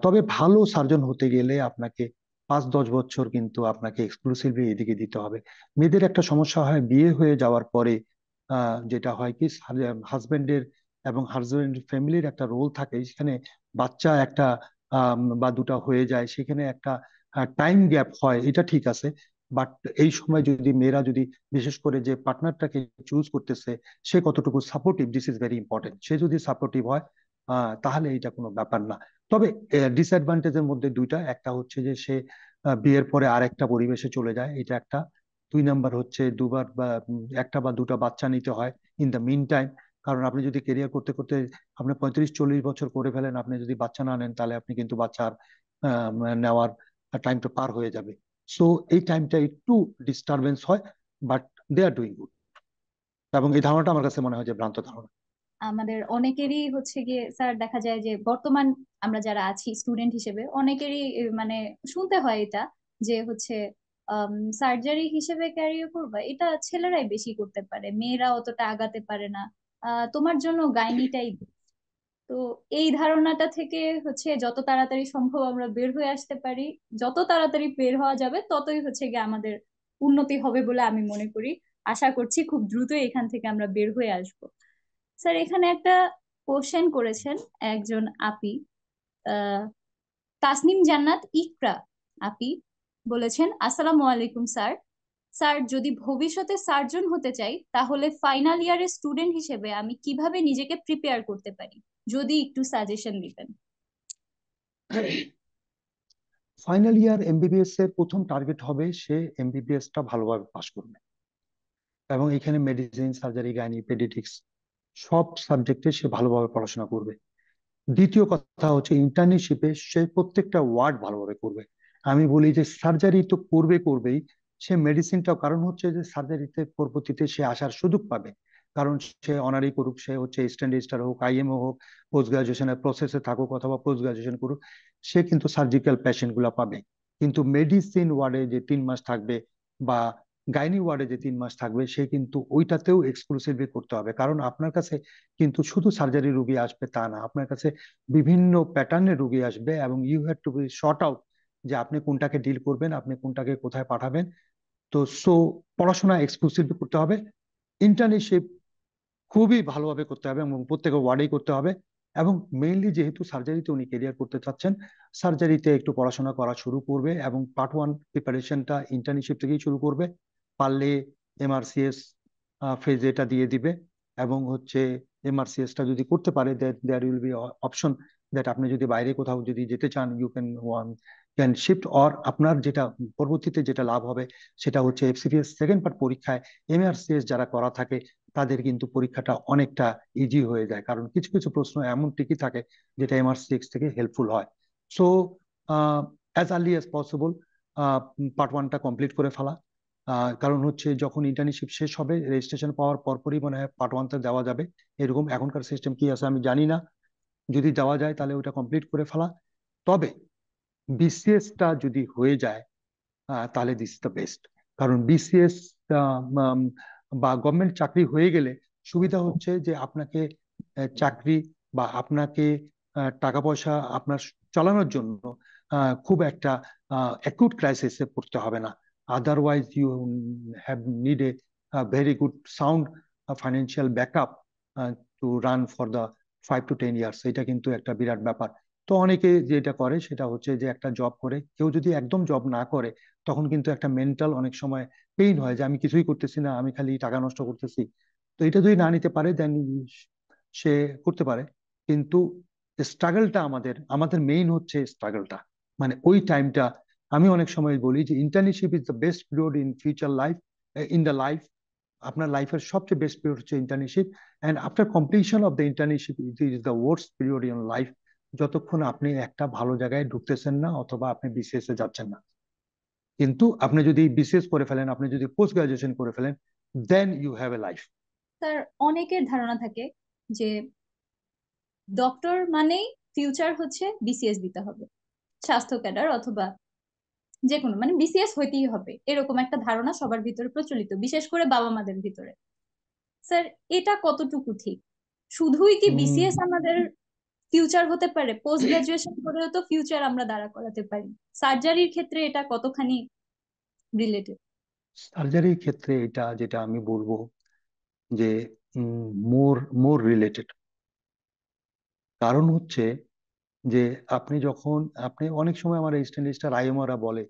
তবে ভালো সার্জন হতে গেলে আপনাকে 5-10 বছর কিন্তু আপনাকে এক্সক্লুসিভলি এদিকে দিতে হবে। মেয়েদের একটা সমস্যা হয় বিয়ে হয়ে যাওয়ার পরে, যেটা হয় কি, হাজবেন্ডের এবং হাজবেন্ড ফ্যামিলির একটা রোল থাকে, সেখানে বাচ্চা একটা বা দুটা হয়ে যায়, সেখানে একটা টাইম গ্যাপ হয়, এটা ঠিক আছে। বাট এই সময় যদি মেয়েরা যদি, বিশেষ করে যে পার্টনারটাকে চুজ করতেছে, সে কতটুকু supportive, this is very important. সে যদি সাপোর্টিভ হয় তাহলে এটা কোনো ব্যাপার না। তবে ডিসঅ্যাডভান্টেজের মধ্যে দুইটা, একটা হচ্ছে যে সে বিয়ের পরে আরেকটা পরিবেশে চলে যায়, এটা একটা। 2 নাম্বার হচ্ছে দুবার বা একটা বা দুটা বাচ্চা নিতে হয় ইন দ্য মিন টাইম। কারণ আপনি যদি কেরিয়ার করতে করতে আপনি 35-40 বছর করে ফেলেন, আপনি যদি বাচ্চা না নেন, তাহলে আপনি কিন্তু বাচ্চার নেওয়ার টাইমটা পার হয়ে যাবে। সো এই টাইমটা একটু ডিস্টারবেন্স হয়, but they are doing good. এবং এই ধারণাটা আমার কাছে মনে হয় যে ভ্রান্ত ধারণা। আমাদের অনেকেরই হচ্ছে গিয়ে স্যার দেখা যায় যে বর্তমান আমরা যারা আছি স্টুডেন্ট হিসেবে অনেকেরই মানে শুনতে হয় এটা, যে হচ্ছে সার্জারি হিসেবে ক্যারিয়ার করবা এটা ছেলেরাই বেশি করতে পারে, মেয়েরা অতটা আগাতে পারে না, তোমার জন্য গাইনিটাই। তো এই ধারণাটা থেকে হচ্ছে যত তাড়াতাড়ি সম্ভব আমরা বের হয়ে আসতে পারি, যত তাড়াতাড়ি বের হওয়া যাবে ততই হচ্ছে গিয়ে আমাদের উন্নতি হবে বলে আমি মনে করি। আশা করছি খুব দ্রুতই এখান থেকে আমরা বের হয়ে আসবো। স্যার এখানে একটা কোশ্চেন করেছেন একজন আপি, আহ তাসনিম জান্নাত ইকরা আপি, বলেছেন আসসালামু আলাইকুম স্যার। স্যার যদি ভবিষ্যতে সার্জন হতে চাই তাহলে ফাইনাল ইয়ারের স্টুডেন্ট হিসেবে আমি কিভাবে নিজেকে প্রিপেয়ার করতে পারি, যদি একটু সাজেশন দিতেন। ফাইনাল ইয়ার এমবিবিএস এর প্রথম টার্গেট হবে সে এমবিবিএস টা ভালোভাবে পাশ করবে, এবং এখানে মেডিসিন, সার্জারি, গাইনি, পেডিয়াট্রিক্স সব সাবজেক্টে সে ভালোভাবে পড়াশোনা করবে। দ্বিতীয় কথা হচ্ছে ইন্টার্নশিপে সে প্রত্যেকটা ওয়ার্ড ভালোভাবে করবে। আমি বলি যে সার্জারি তো করবেই, সে মেডিসিনটাও, কারণ হচ্ছে যে সার্জারিতে পরবর্তীতে সে আসার সুযোগ পাবে। কারণ সে অনারি করুক, সে হচ্ছে স্ট্যান্ডার্ড হোক, আইএমও হোক, পোস্ট গ্রাজুয়েশনের প্রসেসে থাকুক অথবা পোস্ট গ্রাজুয়েশন করুক, সে কিন্তু সার্জিক্যাল পেশেন্ট গুলা পাবে। কিন্তু মেডিসিন ওয়ার্ডে যে 3 মাস থাকবে, বা গাইনি ওয়ার্ডে যে 3 মাস থাকবে, সে কিন্তু ওইটাতেও এক্সক্লুসিভলি করতে হবে। কারণ আপনার কাছে কিন্তু শুধু সার্জারি রুগী আসবে তা না, আপনার কাছে বিভিন্ন প্যাটার্নের রুগী আসবে, এবং you have to be sort out যে আপনি কোনটাকে ডিল করবেন, আপনি কোনটাকে কোথায় পাঠাবেন। তো পড়াশোনা এক্সক্লুসিভলি করতে হবে। ইন্টার্নশিপ খুবই ভালোভাবে করতে হবে এবং প্রত্যেক ওয়ার্ডেই করতে হবে। এবং মেইনলি যেহেতু সার্জারিতে উনি কেরিয়ার করতে চাচ্ছেন, সার্জারিতে একটু পড়াশোনা করা শুরু করবে, এবং পার্ট 1 প্রিপারেশনটা ইন্টার্নশিপ থেকেই শুরু করবে। পারলে এমআরসিএস ফেজ এটা দিয়ে দিবে। এবং হচ্ছে এমআরসিএস টা যদি করতে পারে, there will be option that আপনি যদি বাইরে কোথাও যদি যেতে চান, ইউ ক্যান শিফট। অর আপনার যেটা পরবর্তীতে যেটা লাভ হবে, সেটা হচ্ছে এফসিপিএস সেকেন্ড পার্ট পরীক্ষায় এমআরসিএস যারা করা থাকে, তাদের কিন্তু পরীক্ষাটা অনেকটা ইজি হয়ে যায়, কারণ কিছু কিছু প্রশ্ন এমন টিকি থাকে যেটা এমআরসিএস থেকে হেল্পফুল হয়। So as early as possible part 1টা কমপ্লিট করে ফেলা। কারণ হচ্ছে যখন ইন্টার্নশিপ শেষ হবে, রেজিস্ট্রেশন পাওয়ার পরপরই মনে হয় পার্ট 1তে দেওয়া যাবে, এরকম এখনকার সিস্টেম কি আছে আমি জানি না। যদি দেওয়া যায় তাহলে ওটা কমপ্লিট করে ফেলা। তবে বিসিএস টা যদি হয়ে যায়, তাহলে দিস ইজ দ্য বেস্ট। কারণ বিসিএস বা গভর্নমেন্ট চাকরি হয়ে গেলে সুবিধা হচ্ছে যে আপনাকে চাকরি বা আপনাকে টাকা পয়সা আপনার চালানোর জন্য খুব একটা অ্যাকুট ক্রাইসিসে পড়তে হবে না। Otherwise you have need a very good sound financial backup to run for the 5 to 10 years. এটা কিন্তু একটা বিরাট ব্যাপার। তো অনেকে যেটা করে সেটা হচ্ছে যে একটা জব করে, কেউ যদি একদম জব না করে, তখন কিন্তু একটা মেন্টাল অনেক সময় পেইন হয় যে আমি কিছুই করতেছি না, আমি খালি টাকা নষ্ট করতেছি। তো এটা যদি না নিতে পারে, দেন সে করতে পারে। কিন্তু স্ট্রাগলটা আমাদের আমাদের মেইন হচ্ছে স্ট্রাগলটা, মানে ওই টাইমটা। আমি অনেক সময় বলি যে internship is the best period in future life, in the life. আপনার লাইফের সবচেয়ে বেস্ট পিরিয়ড হচ্ছে internship, and after completion of the internship it is the worst period in life, যতক্ষণ আপনি একটা ভালো জায়গায় ঢুকতেছেন না অথবা আপনি বিসিএস এ যাচ্ছেন না। কিন্তু আপনি যদি বিসিএস করে ফেলেন, আপনি যদি পোস্ট গ্রাজুয়েশন করে ফেলেন, then you have a life. Sir, অনেকের ধারণা থাকে যে ডক্টর মানেই ফিউচার হচ্ছে বিসিএস দিতে হবে, স্বাস্থ্য ক্যাডার অথবা যে কোনো মানে বিসিএস হইতেই হবে, এরকম একটা ধারণা সবার ভিতরে প্রচলিত, বিশেষ করে বাবা মাদের ভিতরে। স্যার, এটা কতটুকু ঠিক? শুধুই কি বিসিএস আমাদের ফিউচার হতে পারে? পোস্ট গ্রাজুয়েশন করেও তো ফিউচার আমরা দাঁড়া করাতে পারি। সার্জারির ক্ষেত্রে এটা কতখানি রিলেটেড? সার্জারির ক্ষেত্রে এটা যেটা আমি বলবো যে মোর মোর রিলেটেড। কারণ হচ্ছে যে আপনি যখন আপনি অনেক সময় আমার স্ট্যান্ডিস্টার আইএমওরা বলে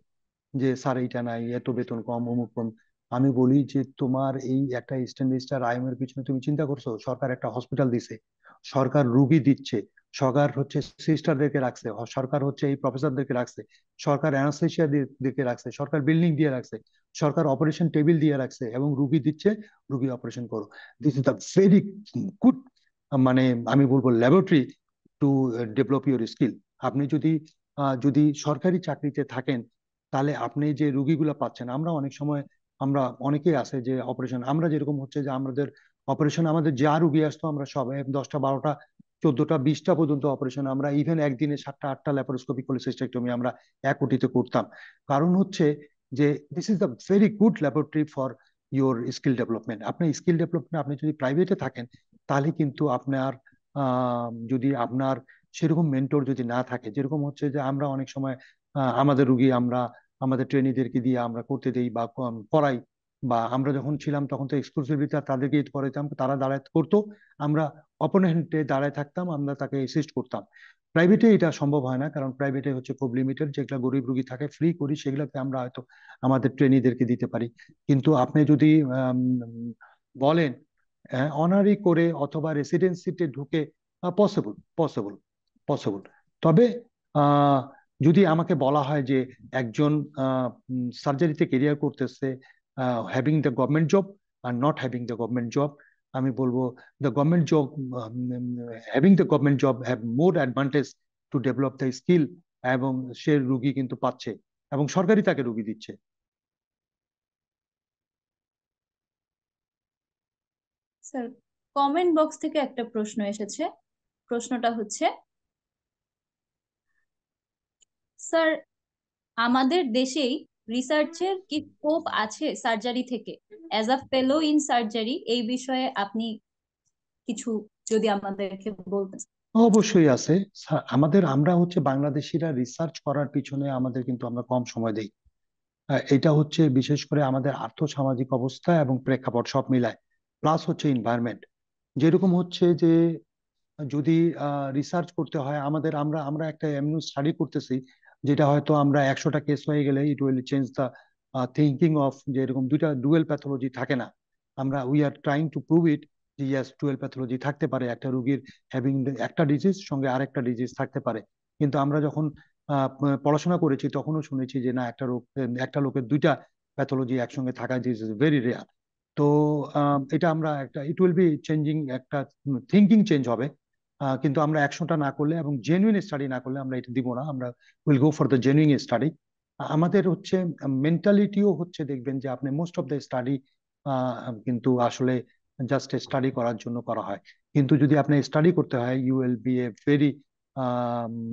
যে স্যার এইটা নাই, এত বেতন কম, অমুক কম। আমি বলি যে তোমার এই একটা স্ট্যান্ডিস্টার আইএম এর পিছনে তুমি চিন্তা করছো? সরকার একটা হসপিটাল দিছে, সরকার রুগী দিচ্ছে, সরকার হচ্ছে সিস্টারদেরকে রাখছে, সরকার হচ্ছে এই প্রফেসরদেরকে রাখছে, সরকার অ্যানাস্থেশিয়া দিকে রাখছে, সরকার বিল্ডিং দিয়ে রাখছে, সরকার অপারেশন টেবিল দিয়ে রাখছে এবং রুগী দিচ্ছে, রুগী অপারেশন করো। This is the very good, মানে আমি বলবো laboratory to develop your skill. আপনি যদি যদি সরকারি চাকরিতে থাকেন, তাহলে আপনি যে রুগীগুলো পাচ্ছেন, আমরা অনেক সময় আমরা অনেকেই আছে যে অপারেশন, আমরা যেরকম হচ্ছে যে আমাদের অপারেশন, আমাদের যা রুগী আসতো আমরা সব 10টা 12টা 14টা 20টা পর্যন্ত অপারেশন, আমরা ইভেন একদিনে 7টা 8টা ল্যাপারোস্কোপি কোলেসিস্টেক্টমি আমরা এক ওটিতে করতাম। কারণ হচ্ছে যে this is the very good laboratory for your skill development. আপনি স্কিল ডেভেলপমেন্ট আপনি যদি প্রাইভেটে থাকেন, তাহলে কিন্তু আপনার যদি আপনার সেরকম মেন্টর যদি না থাকে, যেরকম হচ্ছে যে আমরা অনেক সময় আমাদের রুগী আমরা আমাদের ট্রেনিদেরকে দিয়ে আমরা করতে দেই বা করাই, বা আমরা যখন ছিলাম তখন তো এক্সক্লুসিভলি তাদেরকে করাইতাম, তারা দাঁড়ায় করতো, আমরা অপোনেন্টে দাঁড়ায় থাকতাম, আমরা তাকে অ্যাসিস্ট করতাম। প্রাইভেটে এটা সম্ভব হয় না, কারণ প্রাইভেটে হচ্ছে খুব লিমিটেড, যেগুলো গরিব রুগী থাকে ফ্রি করি সেগুলোকে আমরা হয়তো আমাদের ট্রেনিদেরকে দিতে পারি। কিন্তু আপনি যদি বলেন অনারি করে অথবা রেসিডেন্সিতে ঢুকে, পসিবল, পসিবল, পসিবল। তবে আহ, যদি আমাকে বলা হয় যে একজন সার্জারিতে কেরিয়ার করতেছে, having the government job are not having the government job, আমি বলবো the government job, having the government job have more advantage to develop the skill, এবং সে রুগী কিন্তু পাচ্ছে এবং সরকারি তাকে রুগী দিচ্ছে। স্যার, কমেন্ট বক্স থেকে একটা প্রশ্ন এসেছে। প্রশ্নটা হচ্ছে, স্যার, আমাদের দেশেই রিসার্চের কি স্কোপ আছে সার্জারি থেকে? As a fellow in surgery, এই বিষয়ে আপনি কিছু যদি আমাদেরকে বলতেন। অবশ্যই আছে। আমাদের আমরা হচ্ছে বাংলাদেশিরা রিসার্চ করার পিছনে আমাদের কিন্তু আমরা কম সময় দেই। এটা হচ্ছে বিশেষ করে আমাদের আর্থসামাজিক অবস্থা এবং প্রেক্ষাপট সব মিলায়, প্লাস হচ্ছে এনভায়রনমেন্ট। যেরকম হচ্ছে যে যদি রিসার্চ করতে হয় আমাদের, আমরা আমরা একটা এমন স্টাডি করতেছি যেটা হয়তো আমরা 100টা কেস হয়ে গেলে it will change the thinking of, যে এরকম দুইটা ডুয়েল প্যাথোলজি থাকে না, আমরা we are trying to prove ইট যে ইয়াস ডুয়েল প্যাথোলজি থাকতে পারে, একটা রুগীর হ্যাভিং একটা ডিজিজ সঙ্গে আরেকটা ডিজিজ থাকতে পারে। কিন্তু আমরা যখন পড়াশোনা করেছি তখনও শুনেছি যে না, একটা রোগ, একটা লোকের দুইটা প্যাথোলজি একসঙ্গে থাকা ইজ ভেরি রেয়ার। তো এটা আমরা একটা ইট উইল বি চেঞ্জিং, একটা থিঙ্কিং চেঞ্জ হবে। কিন্তু আমরা 100টা না করলে এবং জেনুইন স্টাডি না করলে আমরা এটা দিব না, আমরা will go for the genuine study. আমাদের হচ্ছে মেন্টালিটিও হচ্ছে, দেখবেন যে আপনি মোস্ট অফ দ্য স্টাডি কিন্তু আসলে জাস্ট স্টাডি করার জন্য করা হয়। কিন্তু যদি আপনি স্টাডি করতে হয়, you will be a very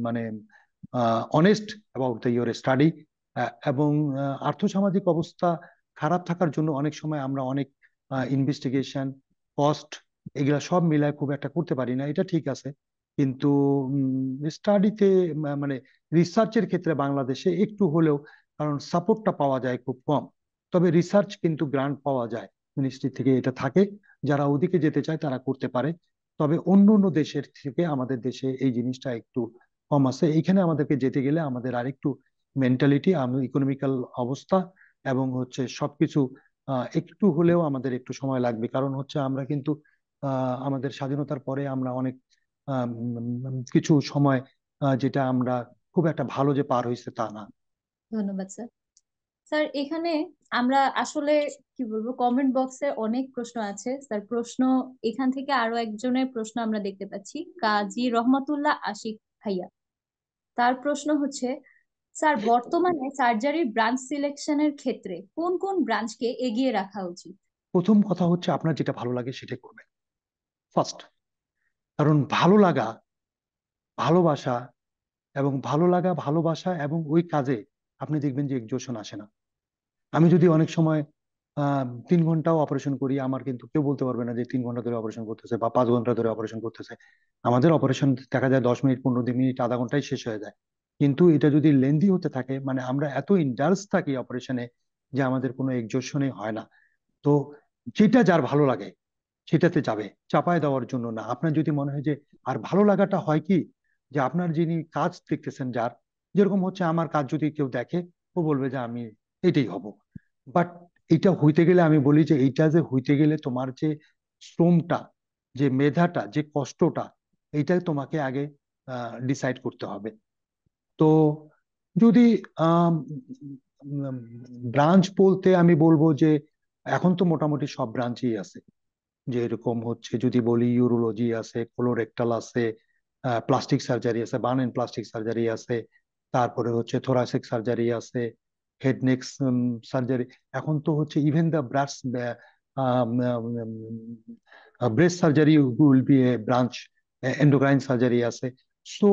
মানে honest about the your study. এবং আর্থসামাজিক অবস্থা খারাপ থাকার জন্য অনেক সময় আমরা অনেক ইনভেস্টিগেশন, কস্ট, এগুলা সব মিলায় খুব একটা করতে পারি না, এটা ঠিক আছে। কিন্তু স্টাডিতে মানে রিসার্চের ক্ষেত্রে বাংলাদেশে একটু হলেও, কারণ সাপোর্টটা পাওয়া যায় খুব কম। তবে রিসার্চ কিন্তু গ্রান্ট পাওয়া যায় মিনিস্ট্রি থেকে, এটা থাকে, যারা ওদিকে যেতে চায় তারা করতে পারে। তবে অন্য অন্য দেশের থেকে আমাদের দেশে এই জিনিসটা একটু কম আছে। এইখানে আমাদেরকে যেতে গেলে আমাদের আরেকটু মেন্টালিটি, ইকোনমিক্যাল অবস্থা এবং হচ্ছে সবকিছু একটু হলেও আমাদের একটু সময় লাগবে। কারণ হচ্ছে আমরা কিন্তু আমাদের স্বাধীনতার পরে আমরা অনেক কিছু সময় যেটা আমরা খুব একটা ভালো যে পার হয়েছে তা না। ধন্যবাদ স্যার। স্যার এখানে আমরা আসলে কি বলবো, কমেন্ট বক্সে অনেক প্রশ্ন আছে স্যার। প্রশ্ন এখান থেকে আরো একজনের প্রশ্ন আমরা দেখতে পাচ্ছি, কাজী রহমাতুল্লাহ আশিক ভাইয়া। তার প্রশ্ন হচ্ছে, স্যার বর্তমানে সার্জারির ব্রাঞ্চ সিলেকশনের ক্ষেত্রে কোন কোন ব্রাঞ্চকে এগিয়ে রাখা উচিত? প্রথম কথা হচ্ছে আপনার যেটা ভালো লাগে সেটাই করবেন ফার্স্ট। কারণ ভালো লাগা, ভালোবাসা, এবং ভালো লাগা ভালোবাসা এবং ওই কাজে আপনি দেখবেন যে এক্সজশন আসে না। আমি যদি অনেক সময় 3 ঘন্টাও অপারেশন করি, আমার কিন্তু কেউ বলতে পারবে না যে 3 ঘন্টা ধরে অপারেশন করতেছে বা 5 ঘন্টা ধরে অপারেশন করতেছে। আমাদের অপারেশন দেখা যায় 10 মিনিট, 15 মিনিট, আধা ঘন্টায় শেষ হয়ে যায়। কিন্তু এটা যদি লেন্দি হতে থাকে, মানে আমরা এত ইন্ডালজ থাকি অপারেশনে যে আমাদের কোনো এক্সজশনই হয় না। তো যেটা যার ভালো লাগে সেটাতে যাবে, চাপায় দেওয়ার জন্য না। আপনার যদি মনে হয় যে, আর ভালো লাগাটা হয় কি, যে আপনার যিনি কাজ দেখতেছেন, যার যেরকম হচ্ছে আমার কাজ যদি কেউ দেখে, ও বলবে যে আমি এটাই হব। বাট এটা হইতে গেলে আমি বলি যে এইটা যে হইতে গেলে তোমার যে শ্রমটা, যে মেধাটা, যে কষ্টটা, এইটা তোমাকে আগে ডিসাইড করতে হবে। তো যদি ব্রাঞ্চ বলতে আমি বলবো যে এখন তো মোটামুটি সব ব্রাঞ্চই আছে। যে এরকম হচ্ছে যদি বলি, ইউরোলজি আছে, কোলোরেক্টাল আছে, প্লাস্টিক সার্জারি আছে, বার্ন এন্ড প্লাস্টিক সার্জারি আছে, তারপরে হচ্ছে থোরাসিক সার্জারি আছে, হেড নেক সার্জারি। এখন তো হচ্ছে even the ব্রাস্ট breast surgery will be A branch, endocrine surgery আছে। সো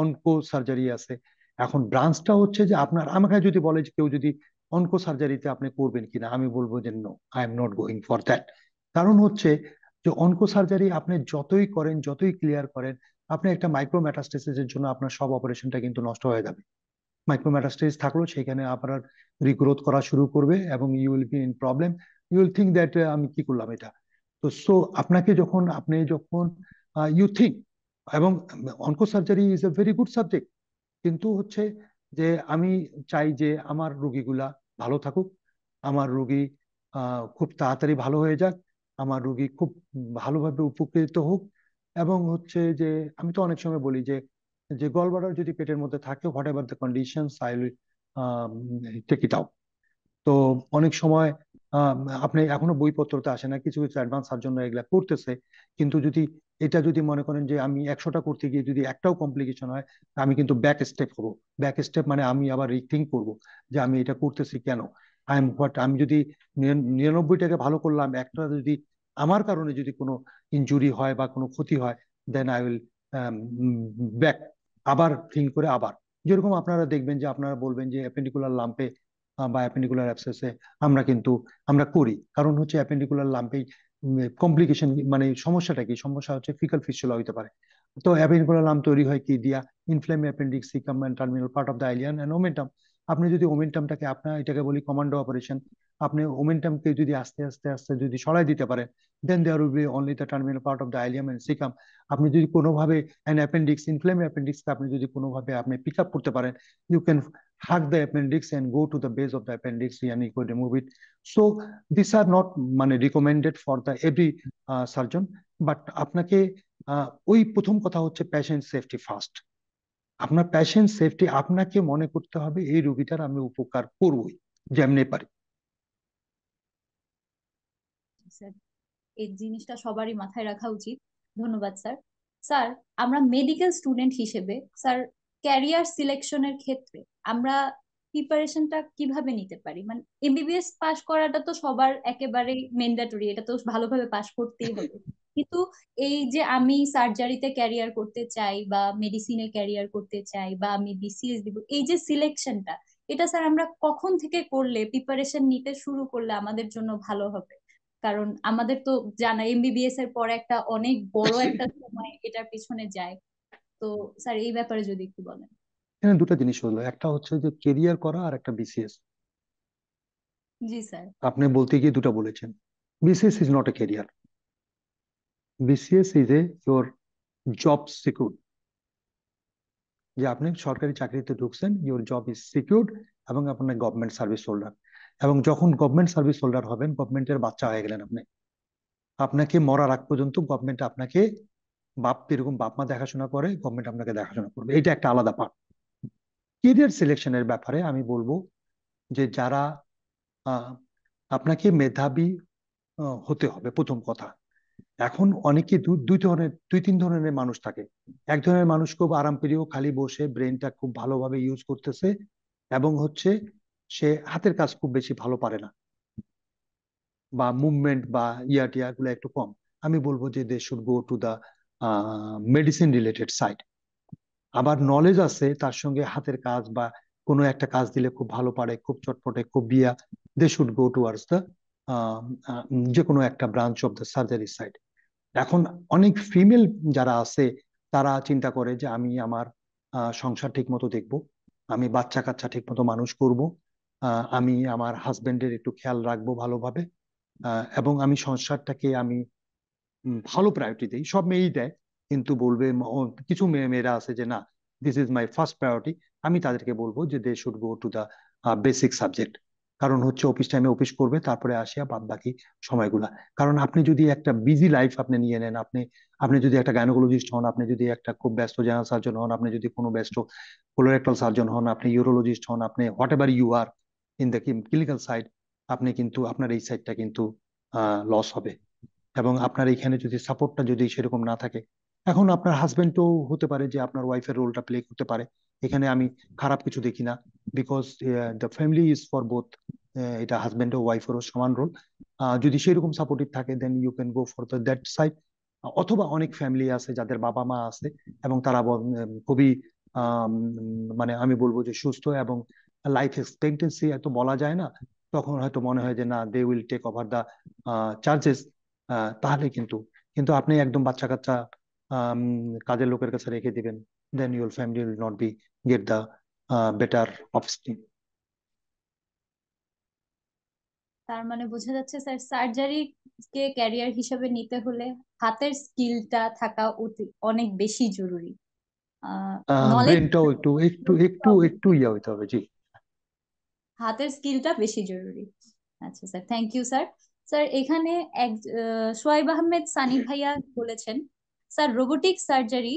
অনকো সার্জারি আছে। এখন ব্রাঞ্চটা হচ্ছে যে আপনার, আমাকে যদি বলে যে কেউ যদি অনকো সার্জারিতে আপনি করবেন কিনা, আমি বলবো যে no, I am not going for that. কারণ হচ্ছে যে অনকো সার্জারি আপনি যতই করেন, যতই ক্লিয়ার করেন, আপনি একটা মাইক্রোমেটাস্টেসিসের জন্য আপনার সব অপারেশনটা কিন্তু নষ্ট হয়ে যাবে। মাইক্রোমেটাস্টেসিস থাকলেও সেখানে আপনার রিগ্রোথ করা শুরু করবে এবং you will be in problem. You will think that আমি কি করলাম এটা। তো সো আপনাকে যখন, আপনি যখন ইউ থিঙ্ক, এবং onco surgery is a very good subject. কিন্তু হচ্ছে যে আমি চাই যে আমার রোগীগুলা ভালো থাকুক, আমার রোগী খুব তাড়াতাড়ি ভালো হয়ে যাক, আমার রোগী খুব ভালোভাবে উপকৃত হোক। এবং হচ্ছে যে আমি তো অনেক সময় বলি যে, যে গলব্লাডার যদি পেটের মধ্যে থাকে, whatever the conditions, I will take it out. তো অনেক সময় আহ, আপনি এখনো বইপত্রতে আসে না, কিছু কিছু অ্যাডভান্স সার্জন এগুলা করতেছে। কিন্তু যদি এটা যদি মনে করেন যে আমি 100টা করতে গিয়ে যদি একটাও কমপ্লিকেশন হয়, আমি কিন্তু ব্যাক স্টেপ হবো। ব্যাক স্টেপ মানে আমি আবার রিথিঙ্ক করবো যে আমি এটা করতেছি কেন। আমি যদি 99টাকে ভালো করলাম, একটা যদি আমার কারণে যদি কোনো ইনজুরি হয় বা কোনো ক্ষতি হয়, দেন আই উইল ব্যাক, আবার থিঙ্ক করে আবার। যেরকম আপনারা দেখবেন যে আপনারা বলবেন যে অ্যাপেন্ডিকুলার লাম্পে বা অ্যাপেন্ডিকুলার অ্যাবসেসে আমরা কিন্তু আমরা করি, কারণ হচ্ছে অ্যাপেন্ডিকুলার লাম্পে কমপ্লিকেশন, মানে সমস্যাটা কি, সমস্যা হচ্ছে ফিকাল ফিস্টুলা হইতে পারে। তো অ্যাপেন্ডিকুলার লাম্প তৈরি হয় কি দিয়া, inflame appendix caecum and terminal part of the ileum and omentum. আপনি যদি ওমেন্টামটাকে, আপনার এটাকে বলি কমান্ডো অপারেশন, আপনি ওমেন্টামকে যদি আস্তে আস্তে আস্তে যদি সরাই দিতে পারেন, then there will be only the terminal part of the ileum and caecum. আপনি যদি কোনোভাবে অ্যান অ্যাপেন্ডিক্স, ইনফ্লেম অ্যাপেন্ডিক্সকে আপনি যদি কোনোভাবে আপনি পিক আপ করতে পারেন, you can hug the appendix and go to the base of the appendix and you could remove it. So these are not মানে recommended for the every surgeon, but আপনাকে ওই প্রথম কথা হচ্ছে পেশেন্ট সেফটি ফার্স্ট। আপনার patient safety, আপনাকে মনে করতে হবে এই রোগীটার আমি উপকার করবই যেমনি পারি। স্যার এই জিনিসটা সবারই মাথায় রাখা উচিত। ধন্যবাদ স্যার। স্যার আমরা মেডিকেল স্টুডেন্ট হিসেবে স্যার ক্যারিয়ার সিলেকশনের ক্ষেত্রে আমরা প্রিপারেশনটা কিভাবে নিতে পারি? মানে এমবিবিএস পাশ করাটা তো সবার একেবারে ম্যান্ডেটরি, এটা তো ভালোভাবে পাশ করতেই হবে। কিন্তু এই যে আমি সার্জারিতে ক্যারিয়ার করতে চাই বা মেডিসিনে ক্যারিয়ার করতে চাই বা আমি বিসিএস দিব, এই যে সিলেকশনটা, এটা স্যার আমরা কখন থেকে করলে, প্রিপারেশন নিতে শুরু করলে আমাদের জন্য ভালো হবে? কারণ আমাদের তো জানা এমবিবিএস এর পরে একটা অনেক বড় একটা সময় এটার পিছনে যায়। তো স্যার এই ব্যাপারে যদি একটু বলেন। এখানে দুটো জিনিস হলো, একটা হচ্ছে যে কেরিয়ার করা আর একটা বিসিএস। জি স্যার। আপনি বলতে গিয়ে দুটো বলেছেন। BCS is not a career, BCS is a your job secure. যে আপনি সরকারি চাকরিতে ঢুকছেন, ইওর জব ইজ সিকিউরড, এবং আপনার গভর্নমেন্ট সার্ভিস হোল্ডার। এবং যখন গভর্নমেন্ট সার্ভিস হোল্ডার হবেন, গভর্নমেন্টের বাচ্চা হয়ে গেলেন আপনি। আপনাকে মরার আগ পর্যন্ত গভর্নমেন্ট আপনাকে এরকম বাপ মা দেখাশোনা করে, গভর্নমেন্ট আপনাকে দেখাশোনা করবে, এটা একটা আলাদা পার্ট। কেরিয়ার সিলেকশনের ব্যাপারে আমি বলবো যে যারা আহ, আপনাকে মেধাবী হতে হবে প্রথম কথা। এখন অনেকে দুই তিন ধরনের মানুষ থাকে। এক ধরনের মানুষ খুব আরামপ্রিয়, খালি বসে ব্রেনটা খুব ভালোভাবে ইউজ করতেছে, এবং হচ্ছে সে হাতের কাজ খুব বেশি ভালো পারে না, বা মুভমেন্ট বা টিয়া গুলো একটু কম। আমি বলবো যে they should go to the medicine related side. আবার নলেজ আছে তার সঙ্গে হাতের কাজ, বা কোনো একটা কাজ দিলে খুব ভালো পারে, খুব চটপটে, খুব they should go towards the যে কোনো একটা branch of the surgery side. এখন অনেক ফিমেল যারা আছে তারা চিন্তা করে যে আমি আমার সংসার ঠিক মতো দেখবো, আমি বাচ্চা কাচ্চা ঠিক মতো মানুষ করব, আমি আমার হাজবেন্ডের একটু খেয়াল রাখবো ভালোভাবে, এবং আমি সংসারটাকে আমি ভালো প্রায়োরিটি দিই। সব মেয়েই দেয়, কিন্তু বলবে কিছু মেয়েরা আছে যে না, this is my first priority. আমি তাদেরকে বলবো যে they should go to the basic subject. কারণ হচ্ছে অফিস টাইমে অফিস করবে, তারপরে আসিয়া বাদ বাকি সময়গুলা। কারণ আপনি যদি একটা বিজি লাইফ আপনি নিয়ে নেন, আপনি আপনি যদি একটা গাইনোকোলজিস্ট হন, আপনি যদি একটা খুব ব্যস্ত জেনারেল সার্জন হন, আপনি যদি কোনো ব্যস্ত কোলোরেক্টাল সার্জন হন, আপনি ইউরোলজিস্ট হন, আপনি whatever you are in the clinical side, আপনি কিন্তু আপনার এই সাইডটা কিন্তু লস হবে। এবং আপনার এখানে যদি সাপোর্টটা যদি সেরকম না থাকে, এখন আপনার হাজবেন্ডও হতে পারে যে আপনার ওয়াইফের রোলটা প্লে করতে পারে, এখানে আমি খারাপ কিছু দেখি না। Because the family is for both, এটা হাজবেন্ড ও ওয়াইফেরও সমান রোল। যদি সেরকম সাপোর্টিভ থাকে then you can go for the that side. অথবা অনেক ফ্যামিলি আছে যাদের বাবা মা আছে এবং তারা খুবই আম, মানে আমি বলবো যে সুস্থ, এবং লাইফ এক্সপেক্টেন্সি এত বলা যায় না, তখন হয়তো মনে হয় যে না, they will take over the charges. তাহলে কিন্তু, আপনি একদম বাচ্চা কাচ্চা আম, কাজের লোকের কাছে রেখে দিবেন, then your family will not be get the better offspring. তার মানে বোঝা যাচ্ছে স্যার, সার্জারি কে ক্যারিয়ার হিসেবে নিতে হলে হাতের স্কিলটা থাকা অনেক বেশি জরুরি। নলেজ, ব্রেনটাও একটু একটু একটু একটু ইয়ে হইতে হবে, জি। হাতের স্কিলটা বেশি জরুরি। আচ্ছা sir, thank you sir. Sir এখানে এক সোয়াইব আহমেদ সানি ভাইয়া বলেছেন, sir robotic surgery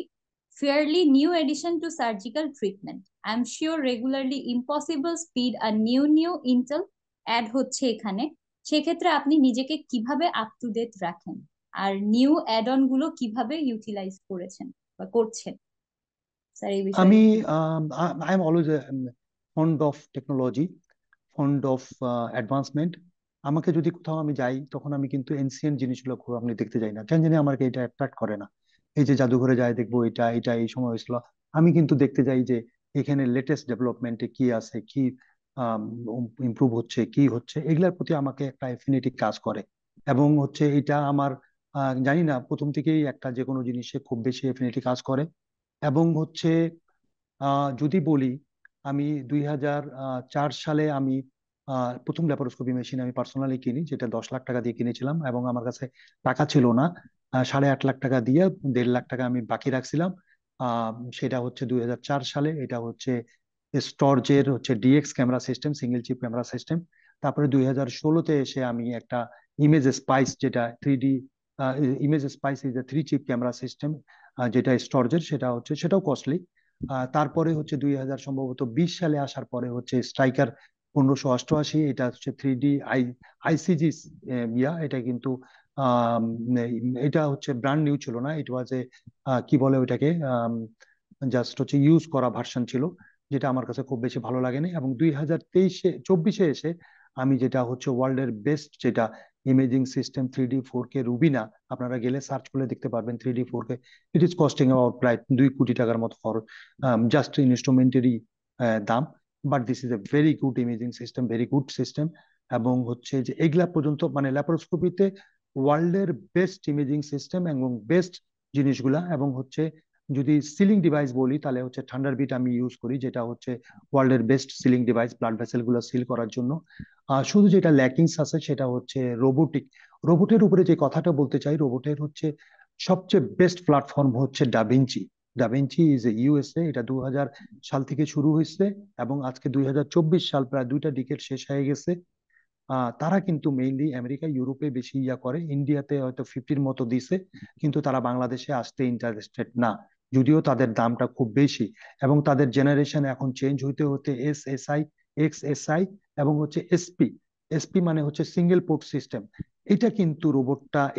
fairly new addition to surgical treatment. I'm sure regularly impossible speed R new Intel add হচ্ছে এখানে। সেক্ষেত্রে আপনি নিজেকে কিভাবে আপ টু ডেট রাখেন, আর নিউ অ্যাড অন গুলো কিভাবে ইউটিলাইজ করেছেন বা করছেন, স্যার এই বিষয়ে আমি একটু। I am always fond of technology, fond of advancement. আমাকে যদি কোথাও আমি যাই, তখন আমি কিন্তু এনসিয়েন্ট জিনিসগুলো খুব আমি দেখতে যাই না, কেন জানি আমাকে এটা অ্যাট্রাক্ট করে না। এই যে জাদুঘরে যাই দেখবো এটা এটা এই সময় হয়েছিল, আমি কিন্তু দেখতে যাই যে এখানে লেটেস্ট ডেভেলপমেন্টে কি আছে, কি ইমপ্রুভ হচ্ছে, কি হচ্ছে, এগুলোর প্রতি আমাকে একটা এফিনিটি কাজ করে। এবং হচ্ছে এটা আমার জানি না, প্রথম থেকেই একটা যে কোনো জিনিসে খুব বেশি এফিনিটি কাজ করে। এবং হচ্ছে যদি বলি, আমি 2004 সালে আমি প্রথম ল্যাপারোস্কোপি মেশিন আমি পার্সোনালি কিনি, যেটা 10 লাখ টাকা দিয়ে কিনেছিলাম, এবং আমার কাছে টাকা ছিল না। 8.5 লাখ টাকা দিয়ে 1.5 লাখ টাকা আমি বাকি রাখছিলাম। আহ, সেটা হচ্ছে 2004 সালে। এটা হচ্ছে স্টর্জের হচ্ছে DX camera system, single chip camera system. তারপরে 2016-তে এসে আমি একটা ইমেজ স্পাইস, যেটা 3D image spies is a 3 chip camera system, যেটা স্টর্জের, সেটা হচ্ছে সেটাও কস্টলি। তারপরে হচ্ছে 2000 সম্ভবত 20 সালে আসার পরে হচ্ছে স্ট্রাইকার 1588, এটা হচ্ছে 3D আইসিজি এটা কিন্তু আম, এটা হচ্ছে ব্র্যান্ড নিউ ছিল না, ইট ওয়াজ এ কি বলে ওইটাকে, জাস্ট হচ্ছে ইউজ করা ভার্সন ছিল, যেটা আমার কাছে খুব বেশি ভালো লাগেনি। এবং 2023-24-এ এসে আমি যেটা হচ্ছে ওয়ার্ল্ডের বেস্ট যেটা imaging system 3D 4K Rubina, আপনারা গেলে সার্চ করলে দেখতে পারবেন 3D 4K। It is costing about প্রায় 2 কোটি টাকার মতো ফর জাস্ট ইনস্ট্রুমেন্টারি দাম। But this is a very good imaging system, very good system. এবং হচ্ছে যে এগুলা পর্যন্ত মানে ল্যাপারোস্কোপিতে ওয়ার্ল্ডের বেস্ট ইমেজিং সিস্টেম এবং বেস্ট জিনিসগুলা। এবং হচ্ছে যদি সিলিং ডিভাইস বলি, তাহলে হচ্ছে থান্ডারবিট আমি ইউজ করি, যেটা হচ্ছে ওয়ার্ল্ডের best ceiling device blood vessel গুলো সিল করার জন্য। শুধু যেটা ল্যাকিংস আছে সেটা হচ্ছে রোবোটিক। রোবটের উপরে যে কথাটা বলতে চাই, রোবটের হচ্ছে সবচেয়ে বেস্ট প্ল্যাটফর্ম হচ্ছে Da Vinci. Da Vinci is a USA, এটা 2000 সাল থেকে শুরু হয়েছে, এবং আজকে 2024 সাল, প্রায় 2টা ডিকেড শেষ হয়ে গেছে। তারা কিন্তু মেইনলি আমেরিকা ইউরোপে বেশি ইয়া করে, ইন্ডিয়াতে হয়তো 50-র মতো দিছে, কিন্তু তারা বাংলাদেশে আসতে ইন্টারেস্টেড না, যদিও তাদের দামটা খুব বেশি। এবং তাদের জেনারেশন এখন চেঞ্জ হইতে হতে SSI, XSI এবং হচ্ছে SP। SP মানে হচ্ছে সিঙ্গেল পোর্ট সিস্টেম। এটা কিন্তু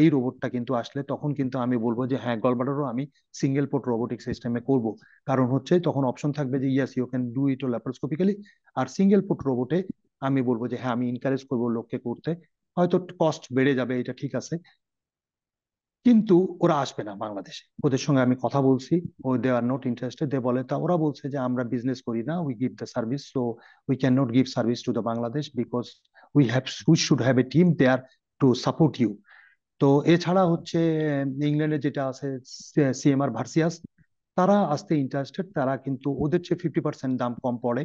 এই রোবটটা কিন্তু আসলে তখন কিন্তু আমি বলবো যে হ্যাঁ, গলব্লাডারও আমি সিঙ্গেল পোর্ট রোবোটিক সিস্টেমে করব। কারণ হচ্ছে তখন অপশন থাকবে যে yes you can do it laparoscopically. আর সিঙ্গেল পোর্ট রোবটে আমি বলবো যে হ্যাঁ, আমি এনকারেজ করবো লোককে করতে। হয়তো কস্ট বেড়ে যাবে, এটা ঠিক আছে, কিন্তু ওরা আসবে না বাংলাদেশে। ওদের সঙ্গে আমি কথা বলছি, দে আর নট ইন্টারেস্টেড। দে বলে, তা ওরা বলছে যে আমরা বিজনেস করি না, we give the service, so we can not give service to the Bangladesh because we should have a team there to support you. তো এছাড়া হচ্ছে ইংল্যান্ডে যেটা আছে, CMR ভার্সিয়াস, তারা আসতে ইন্টারেস্টেড। তারা কিন্তু ওদের চেয়ে 50% দাম কম পড়ে।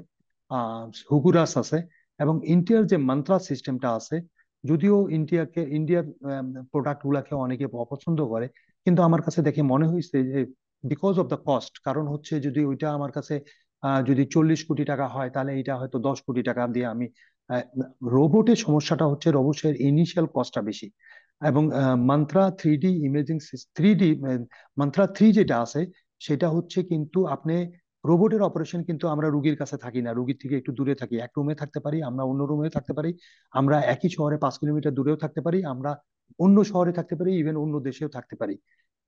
হুগুরাস আছে। এবং ইন্ডিয়ার যে মন্ত্রা সিস্টেমটা আছে, যদিও ইন্ডিয়ার প্রোডাক্ট গুলাকে অনেকে অপছন্দ করে, কিন্তু আমার কাছে দেখে মনে হয়েছে যে বিকজ অফ দ্য কস্ট, কারণ হচ্ছে যদি ওইটা আমার কাছে যদি 40 কোটি টাকা হয়, তাহলে এটা হয়তো 10 কোটি টাকা দিয়ে আমি রোবটের সমস্যাটা হচ্ছে রোবটের ইনিশিয়াল কস্টটা বেশি। এবং mantra 3D imaging 3D mantra 3 যেটা আছে, সেটা হচ্ছে কিন্তু আপনি রোবটের অপারেশন কিন্তু আমরা রুগীর কাছে থাকি না, রুগীর থেকে একটু দূরে থাকি, এক রুমে থাকতে পারি, আমরা অন্য রুমে থাকতে পারি, আমরা একই শহরে 5 কিলোমিটার দূরেও থাকতে পারি, আমরা অন্য শহরে থাকতে পারি, ইভেন অন্য দেশেও থাকতে পারি।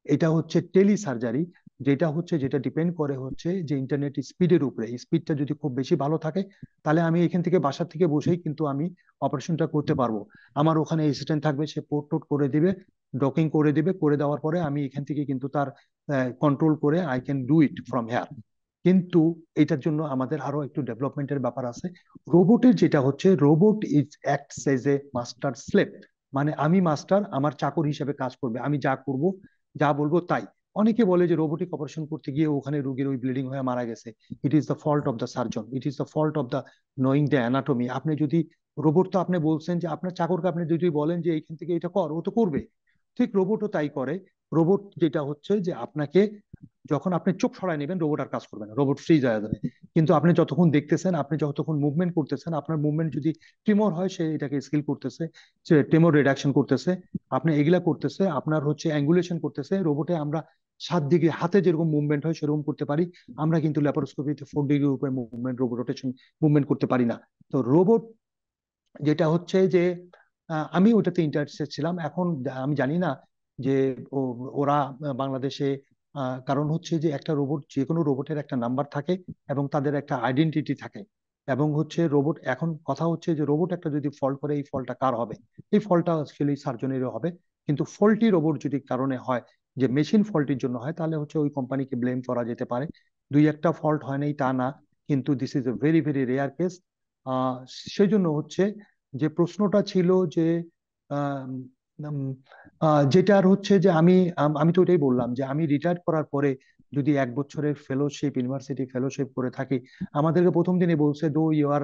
এটা হচ্ছে টেলি সার্জারি, যেটা ডিপেন্ড করে হচ্ছে যে ইন্টারনেট স্পিডের উপরে। স্পিডটা যদি খুব বেশি ভালো থাকে, তাহলে আমি এখান থেকে বাসা থেকে বসেই কিন্তু আমি অপারেশনটা করতে পারবো। আমার ওখানে অ্যাসিস্ট্যান্ট থাকবে, সে পোর্ট টোট করে দিবে, ডকিং করে দিবে, করে দেওয়ার পরে আমি এখান থেকে কিন্তু তার কন্ট্রোল করে I can do it from here. কিন্তু এটার জন্য আমাদের আরো একটু ডেভেলপমেন্টের ব্যাপার আছে। রোবটের যেটা হচ্ছে, robot is acts as a master slave, মানে আমি মাস্টার, আমার চাকর হিসেবে কাজ করবে, আমি যা করব, যা বলবো তাই। অনেকে বলে যে রোবোটিক অপারেশন করতে গিয়ে ওখানে রোগীর ওই ব্লিডিং হয়ে মারা গেছে, it is the fault of the surgeon, it is the fault of the knowing the anatomy. আপনি যদি রোবট, তো আপনি বলছেন যে আপনার চাকরকে আপনি যদি বলেন যে এইখান থেকে এটা কর, ও তো করবে। ঠিক রোবটও তাই করে। রোবট যেটা হচ্ছে যে আপনাকে, যখন আপনি চোখ সরায় নেবেন, রোবট আর কাজ করবে না, রোবট ফ্রিজ হয়ে যাবে। কিন্তু আপনি যতক্ষণ দেখতেছেন, আপনি যতক্ষণ মুভমেন্ট করতেছেন, আপনার মুভমেন্ট যদি ট্রিমর হয়, সে এটাকে স্কিল করতেছে, সে ট্রিমর রিডাকশন করতেছে, আপনি এগুলা করতেছে, আপনার হচ্ছে অ্যাঙ্গুলেশন করতেছে। রোবটে আমরা 7 ডিগ্রি হাতে যেরকম মুভমেন্ট হয় সেরকম করতে পারি, আমরা কিন্তু ল্যাপারোস্কোপিতে 4 ডিগ্রির উপরে মুভমেন্ট, রোবট রোটেশন মুভমেন্ট করতে পারি না। তো রোবট যেটা হচ্ছে যে আমি ওটাতে ইন্টারেস্টেড ছিলাম। এখন আমি জানি না যে ওরা বাংলাদেশে, কারণ হচ্ছে যে একটা রোবট, যে কোনো রোবটের একটা নাম্বার থাকে এবং তাদের একটা আইডেন্টিটি থাকে। এবং হচ্ছে রোবট, এখন কথা হচ্ছে যে রোবট একটা যদি ফল্ট করে, এই ফল্টটা কার হবে? এই ফল্টটা অ্যাকচুয়ালি সার্জনেরও হবে। কিন্তু ফল্টি রোবট যদি কারণে হয়, যে মেশিন ফল্টির জন্য হয়, তাহলে হচ্ছে ওই কোম্পানিকে ব্লেম করা যেতে পারে। দুই একটা ফল্ট হয় নাই তা না, কিন্তু this is a very very rare case. আহ সেই জন্য হচ্ছে যে প্রশ্নটা ছিল যে আম, উম, যেটার হচ্ছে যে আমি তো ওটাই বললাম যে আমি রিটায়ার করার পরে যদি 1 বছরের ফেলোশিপ, ইউনিভার্সিটি ফেলোশিপ করে থাকি, আমাদেরকে প্রথম দিনে বলছে, though you are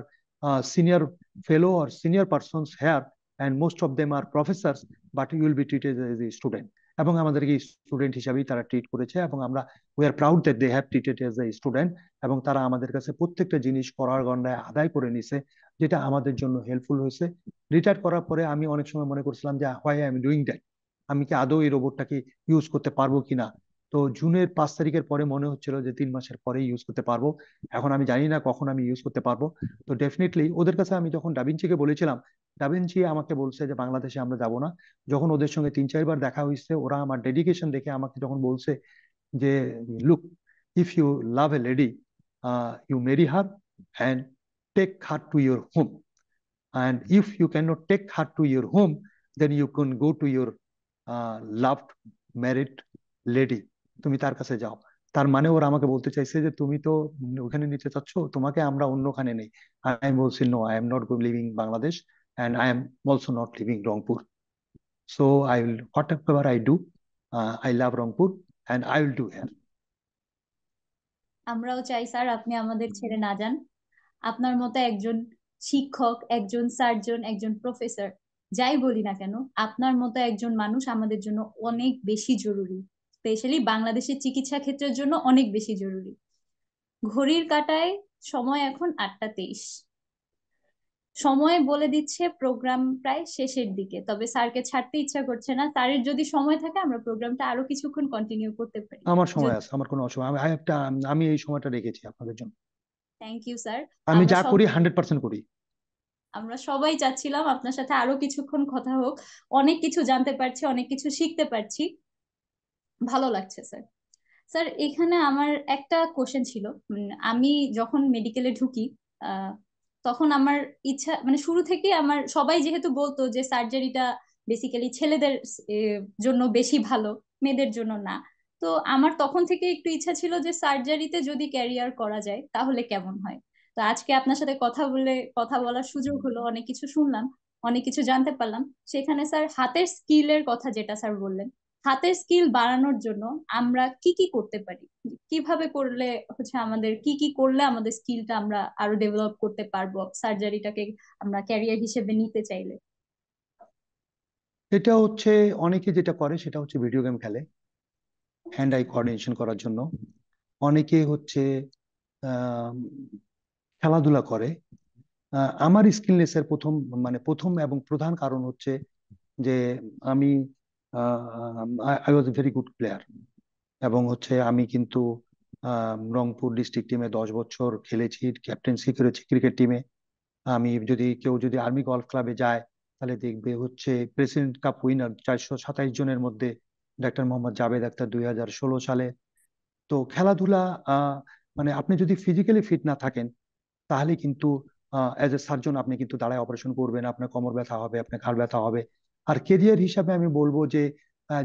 senior fellow are senior persons here and most of them are professor, but you will be treated as a student. এবং আমাদেরকে স্টুডেন্ট হিসাবেই তারা ট্রিট করেছে, এবং আমরা we are proud that they have treated as a student. এবং তারা আমাদের কাছে প্রত্যেকটা জিনিস করার গণনায় আদায় করে নিছে, যেটা আমাদের জন্য হেল্পফুল হয়েছে। রিটায়ার করার পরে আমি অনেক সময় মনে করছিলাম যে why I am doing that, আমি কি আদৌ এই রোবটটাকে ইউজ করতে পারবো কিনা। তো জুনের 5 তারিখের পরে মনে হচ্ছিল যে 3 মাসের পরে ইউজ করতে পারবো। এখন আমি জানি না কখন আমি ইউজ করতে পারবো। তো ডেফিনেটলি ওদের কাছে আমি যখন ডাভিঞ্চিকে বলেছিলাম, ডাভিঞ্চি আমাকে বলছে যে বাংলাদেশে আমরা যাব না। যখন ওদের সঙ্গে 3-4 বার দেখা হয়েছে, ওরা আমার ডেডিকেশন দেখে আমাকে যখন বলছে যে look, if you love a lady, you marry her and take her to your home, and if you cannot take her to your home, then you can go to your loved married lady, তুমি তার কাছে যাও। তার মানে ওরা আমাকে বলতে চাইছে যে তুমি তো ওখানে নিতে চাচ্ছ, তোমাকে আমরা অন্যখানে নেই। আমি বলছি, no, I am not living Bangladesh, and I am also not living Rangpur. So I will, whatever I do, I love Rangpur and I will do here. আমরাও চাই স্যার আপনি আমাদের ছেড়ে না যান। আপনার মতো একজন শিক্ষক, একজন সার্জন, একজন প্রফেসর, যাই বলি না কেন, আপনার মতো একজন মানুষ আমাদের জন্য অনেক বেশি জরুরি। স্পেশালি বাংলাদেশের চিকিৎসা ক্ষেত্রের জন্য অনেক বেশি জরুরি। ঘড়ির কাঁটায় সময় এখন 8টা 23। সময় বলে দিচ্ছে প্রোগ্রাম প্রায় শেষের দিকে, তবে স্যারকে ছাড়তে ইচ্ছা করছে না। স্যারের যদি সময় থাকে আমরা প্রোগ্রামটা আরো কিছুক্ষণ কন্টিনিউ করতে পারি। আমার সময় যদি আছে, আমার কোনো অসুবিধা, আমি এই সময়টা রেখেছি আপনাদের জন্য। Thank you sir. আমি আমরা যা সব করি 100% করি। আমরা সবাই চাচ্ছিলাম আপনার সাথে আরো কিছুক্ষণ কথা হোক, অনেক কিছু জানতে পারছি, অনেক কিছু শিখতে পারছি, ভালো লাগছে স্যার। স্যার এখানে আমার একটা কোশ্চেন ছিল। আমি যখন মেডিকেলে ঢুকি আহ, তখন আমার ইচ্ছা, মানে শুরু থেকে আমার সবাই যেহেতু বলতো যে সার্জারিটা বেসিক্যালি ছেলেদের জন্য বেশি ভালো, মেয়েদের জন্য না। তো আমার তখন থেকে একটু ইচ্ছা ছিল যে সার্জারিতে যদি ক্যারিয়ার করা যায় তাহলে কেমন হয়। তো আজকে আপনার সাথে কথা বলার সুযোগ হলো, অনেক কিছু শুনলাম, অনেক কিছু জানতে পারলাম। সেখানে স্যার হাতের স্কিলের কথা যেটা স্যার বললেন, হাতের স্কিল বাড়ানোর জন্য আমরা কি কি করতে পারি, কিভাবে করলে হচ্ছে আমাদের কি কি করলে আমাদের স্কিলটা আমরা আরো ডেভেলপ করতে পারবো সার্জারিটাকে আমরা ক্যারিয়ার হিসেবে নিতে চাইলে। এটা হচ্ছে, অনেকে যেটা করে সেটা হচ্ছে ভিডিও গেম খেলে হ্যান্ড আই কোঅর্ডিনেশন করার জন্য। অনেকে হচ্ছে আহ, খেলাধুলা করে। আমার স্কিলনেসের প্রথম এবং প্রধান কারণ হচ্ছে যে আমি I was A very good player. এবং হচ্ছে আমি কিন্তু রংপুর ডিস্ট্রিক্ট টিমে 10 বছর খেলেছি, ক্যাপ্টেন্সি করেছি ক্রিকেট টিমে। কেউ যদি আর্মি গলফ ক্লাবে যায় তাহলে দেখবে হচ্ছে প্রেসিডেন্ট কাপ উইনার 427 জনের মধ্যে ডাক্তার মোহাম্মদ জাভেদ আখতার 2016 সালে। তো খেলাধুলা, আহ আপনি যদি ফিজিক্যালি ফিট না থাকেন তাহলে কিন্তু অ্যাজ এ সার্জন আপনি কিন্তু দাঁড়ায় অপারেশন করবেন, আপনার কোমর ব্যথা হবে, আপনার ঘাড় ব্যথা হবে। আর কেরিয়ার হিসাবে আমি বলবো যে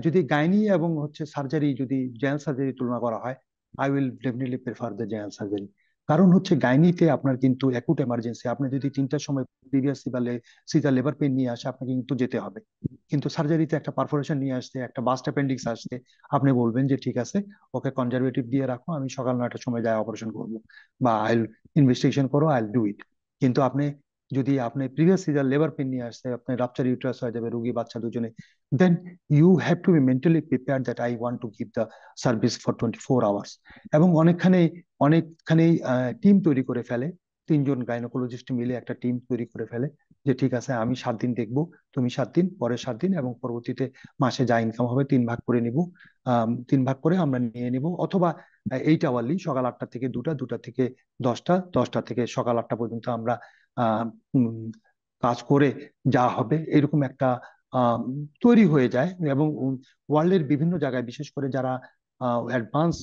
যদি গাইনি এবং হচ্ছে সার্জারি, যদি জেনারেল সার্জারি তুলনা করা হয়, I will definitely prefer the general surgery. কারণ হচ্ছে গাইনিতে আপনার কিন্তু অ্যাকুট এমার্জেন্সি, আপনি যদি 3টার সময় প্রিভিয়াসলি বা সিজার লেবার পেন নিয়ে আসে আপনাকে কিন্তু যেতে হবে। কিন্তু সার্জারিতে একটা পারফোরেশন নিয়ে আসতে, একটা বাস্ট অ্যাপেন্ডিক্স আসতে, আপনি বলবেন যে ঠিক আছে, ওকে কনজারভেটিভ দিয়ে রাখো, আমি সকাল 9টার সময় যাই অপারেশন করবো, বা ইনভেস্টিগেশন করো, আই ডু ইট। কিন্তু যদি আপনি প্রিভিয়াস সিজার লেবার পেন নিয়ে আসছে, আপনি রাপচার ইউটারাস হয়ে যাবে রোগী বাচ্চা দুজনে, then you have to be mentally prepare that I want to give the service for 24 hours. এবং অনেকখানে টিম তৈরি করে ফেলে, 3জন গাইনোকোলজিস্ট মিলে একটা টিম তৈরি করে ফেলে যে ঠিক আছে আমি 7 দিন দেখবো, তুমি 7 দিন, পরে 7 দিন, এবং পরবর্তীতে মাসে যা ইনকাম হবে 3 ভাগ করে নিব। 3 ভাগ করে আমরা নিয়ে নিব, অথবা 8 আওয়ারলি, সকাল 8টা থেকে 2টা, 2টা থেকে 10টা, 10টা থেকে সকাল 8টা পর্যন্ত আমরা আহ উম, কাজ করে যা হবে এরকম একটা আহ, তৈরি হয়ে যায়। এবং ওয়ার্ল্ডের বিভিন্ন জায়গায়, বিশেষ করে যারা অ্যাডভান্স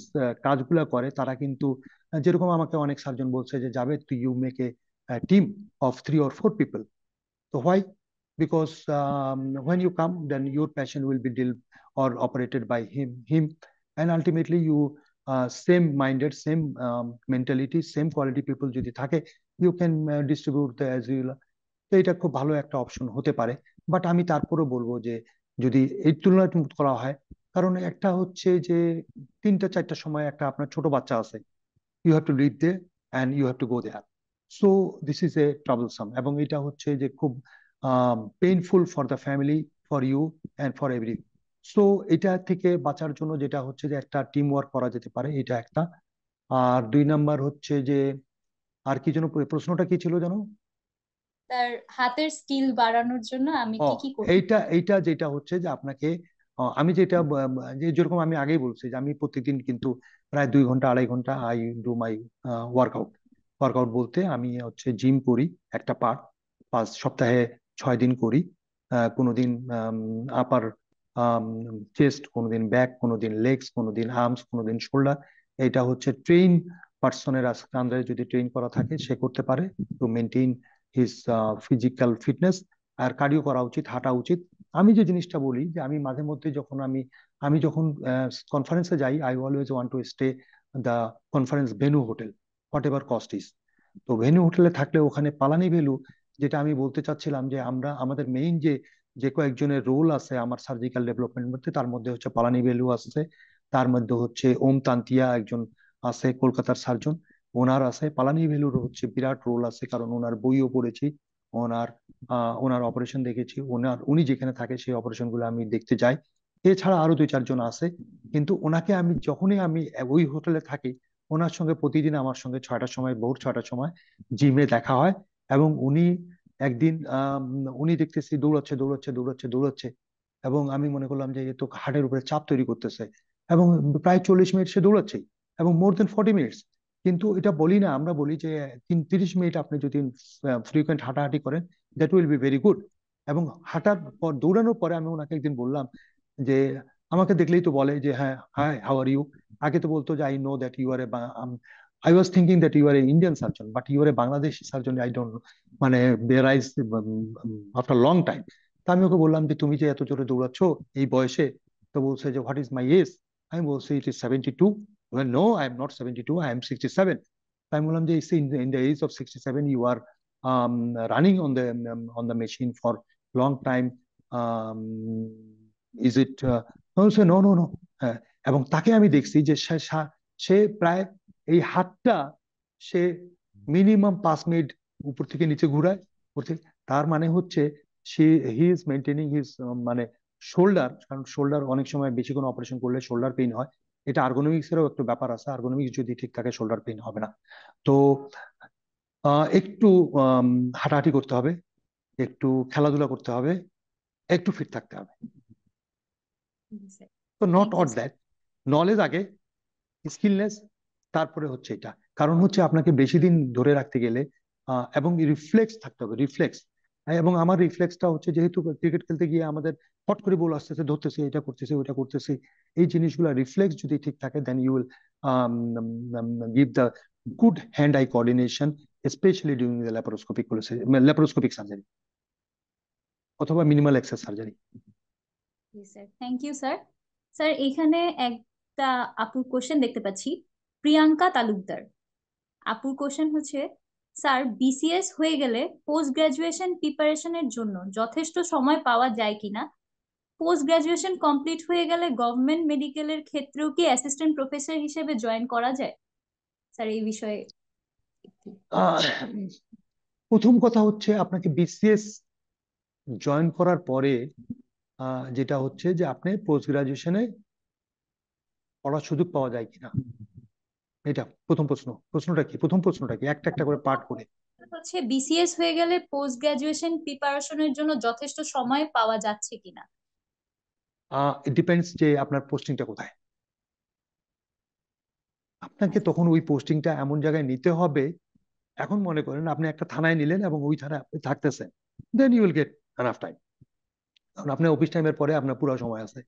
কাজগুলো করে, তারা কিন্তু যেরকম আমাকে অনেক সার্জন বলছে যে যাবে তুই you make a team of 3 or 4 people. So why? Because when you come, then your patient will be dealt or operated by him, and ultimately you same-minded, same mentality, same quality people যদি থাকে, you can distribute the as you. তো এটা খুব ভালো একটা option হতে পারে। But আমি তারপরেও বলবো যে যদি এই তুলনায় করা হয়, কারণ একটা হচ্ছে যে 3টা 4টার সময় একটা আপনার ছোট বাচ্চা আছে, you have to leave they and you have to go there. So this is a troublesome, এবং এটা হচ্ছে যে খুব painful for the family, for you and for every. So এটা থেকে বাঁচার জন্য যেটা হচ্ছে যে একটা টিম ওয়ার্ক করা যেতে পারে, এটা একটা। আর 2 নাম্বার হচ্ছে যে, আর কি যেন, প্রশ্নটা কি ছিল যেন? তার হাতের স্কিল বাড়ানোর জন্য আমি ও, কি কি করতে এইটা যেটা হচ্ছে যে আপনাকে, আমি যেটা যেরকম আমি আগেই বলছি যে আমি প্রতিদিন কিন্তু প্রায় 2 ঘন্টা 2.5 ঘন্টা I do my workout. Workout বলতে আমি হচ্ছে জিম করি, একটা পার্ট, 5 সপ্তাহে 6 দিন করি। কোনোদিন আপার চেস্ট, কোনোদিন ব্যাক, কোনোদিন লেগস, কোনোদিন আর্মস, কোনোদিন শোল্ডার। এটা হচ্ছে ট্রেন পার্সনের আন্ডারে যদি ট্রেন করা থাকে সে করতে পারে, to maintain his physical fitness. আর কার্ডিও করা উচিত, হাঁটা উচিত। আমি যে জিনিসটা বলি যে আমি মাঝে মধ্যে যখন আমি আমি যখন কনফারেন্সে যাই, I always want to stay the conference venue hotel, what ever cost is. তো ভেন্যু হোটেলে থাকলে ওখানে পালানি ভ্যালু, যেটা আমি বলতে চাচ্ছিলাম যে আমরা আমাদের মেইন যে যে কয়েকজনের রোল আছে আমার সার্জিক্যাল ডেভেলপমেন্ট মধ্যে, তার মধ্যে হচ্ছে পালানি ভ্যালু আছে, তার মধ্যে হচ্ছে ওম তান্তিয়া একজন আছে কলকাতার সার্জন, ওনার আছে। পালানি ভ্যালুর হচ্ছে বিরাট রোল আছে, কারণ ওনার বইও পড়েছি, ওনার ওনার অপারেশন দেখেছি, উনি যেখানে থাকে সেই অপারেশন গুলো আমি দেখতে যাই। এছাড়া আরো 2 4 জন আছে, কিন্তু ওনাকে আমি যখনই আমি ওই হোটেলে থাকি, ওনার সঙ্গে প্রতিদিন আমার সঙ্গে 6টার সময়, ভোর 6টার সময় জিমে দেখা হয়। এবং উনি একদিন উনি দেখতেছি দৌড়াচ্ছে দৌড়াচ্ছে দৌড়াচ্ছে দৌড়াচ্ছে, এবং আমি মনে করলাম যে এ তো হার্টের উপরে চাপ তৈরি করতেছে, এবং প্রায় 40 মিনিট সে দৌড়াচ্ছে, এবং মোর দেন 40 মিনিটস। কিন্তু এটা বলি না, আমরা বলি যে 30 মিনিট আপনি যদি ফ্রিকোয়েন্ট হাঁটাহাঁটি করেন, that will be very good. এবং হাঁটার পর, দৌড়ানোর পরে আমি ওনাকে একদিন বললাম যে, আমাকে দেখলেই তো বলে যে হ্যাঁ, হাই, হাউ আর ইউ। আগে তো বলতো যে I know that you are a, I was thinking that you are a Indian surgeon, but you are a Bangladeshi surgeon, I don't, মানে রিয়ালাইজ আফটার লং টাইম। তা আমি ওকে বললাম যে তুমি যে এত জোরে দৌড়াচ্ছ এই বয়সে। তো বলছে যে হোয়াট ইজ মাই এজ। আমি বলছি it is 72। No, I am not 72, I am 67। আমি বললাম যে in the age of 67 you are running on the machine for long time, is it? No no no. হ্যাঁ, এবং তাকে আমি দেখছি যে সে প্রায় এই হাতটা সে মিনিমাম 5 মিনিট উপর থেকে নিচে ঘুরায়, উপর থেকে। তার মানে হচ্ছে সে হি ইজ মেনটেনিং হিজ, মানে শোল্ডার, কারণ শোল্ডার অনেক সময় বেশি কোনো অপারেশন করলে শোল্ডার পেইন হয়। এটা আর্গোনমিক্স এরও একটু ব্যাপার আছে, আর্গোনমিক্স যদি ঠিক থাকে শোল্ডার পেইন হবে না। তো একটু হাঁটাহাঁটি করতে হবে, একটু খেলাধুলা করতে হবে, একটু ফিট থাকতে হবে। স্যার, তো not thank you ought sir. That, knowledge আগে, স্কিলনেস, তারপরে হচ্ছে এটা। কারণ হচ্ছে আপনাকে বেশি দিন ধরে রাখতে গেলে এবং রিফ্লেক্স থাকতে হবে, রিফ্লেক্স। এবং আমার রিফ্লেক্সটা হচ্ছে, যেহেতু ক্রিকেট খেলতে গিয়ে আমাদের হট করে বল আসতেছে, ধরতেছে, এটা করতেছে, ওইটা করতেছে, এই জিনিসগুলো রিফ্লেক্স যদি ঠিক থাকে, then you will give the good hand eye coordination, specially during the laparoscopic surgery অথবা মিনিমাল অ্যাক্সেস সার্জারি। জি sir, thank you sir. Sir, এখানে একটা আপুর কোশ্চেন দেখতে পাচ্ছি, প্রিয়াঙ্কা তালুকদার। আপুর কোশ্চেন হচ্ছে, স্যার বিসিএস হয়ে গেলে পোস্ট গ্রাজুয়েশন প্রিপারেশনের জন্য যথেষ্ট সময় পাওয়া যায় কিনা? পোস্ট গ্রাজুয়েশন কমপ্লিট হয়ে গেলে গভর্নমেন্ট মেডিকেলের ক্ষেত্রেও কি অ্যাসিস্ট্যান্ট প্রফেসর হিসেবে জয়েন করা যায়? স্যার এই বিষয়ে একটু। আহ, প্রথম কথা হচ্ছে, আপনাকে বিসিএস জয়েন করার পরে যেটা হচ্ছে যে আপনি পোস্ট গ্রাজুয়েশনে পড়ার সুযোগ পাওয়া যায় কিনা, এটা প্রথম প্রশ্ন। প্রশ্নটা কি, প্রথম প্রশ্নটা কি, একটা একটা করে পার্ট করে। হচ্ছে বিসিএস হয়ে গেলে পোস্ট গ্রাজুয়েশন প্রিপারেশনের জন্য যথেষ্ট সময় পাওয়া যাচ্ছে কিনা? ইট ডিপেন্ডস যে আপনার পোস্টিংটা কোথায়। আপনাকে আচ্ছা। তখন ওই পোস্টিংটা এমন জায়গায় নিতে হবে। এখন মনে করেন আপনি একটা থানায় নিলেন এবং ওই থানায় আপনি থাকতেছেন, then you will get enough time, কারণ আপনার অফিস টাইমের পরে আপনার পুরো সময় আছে।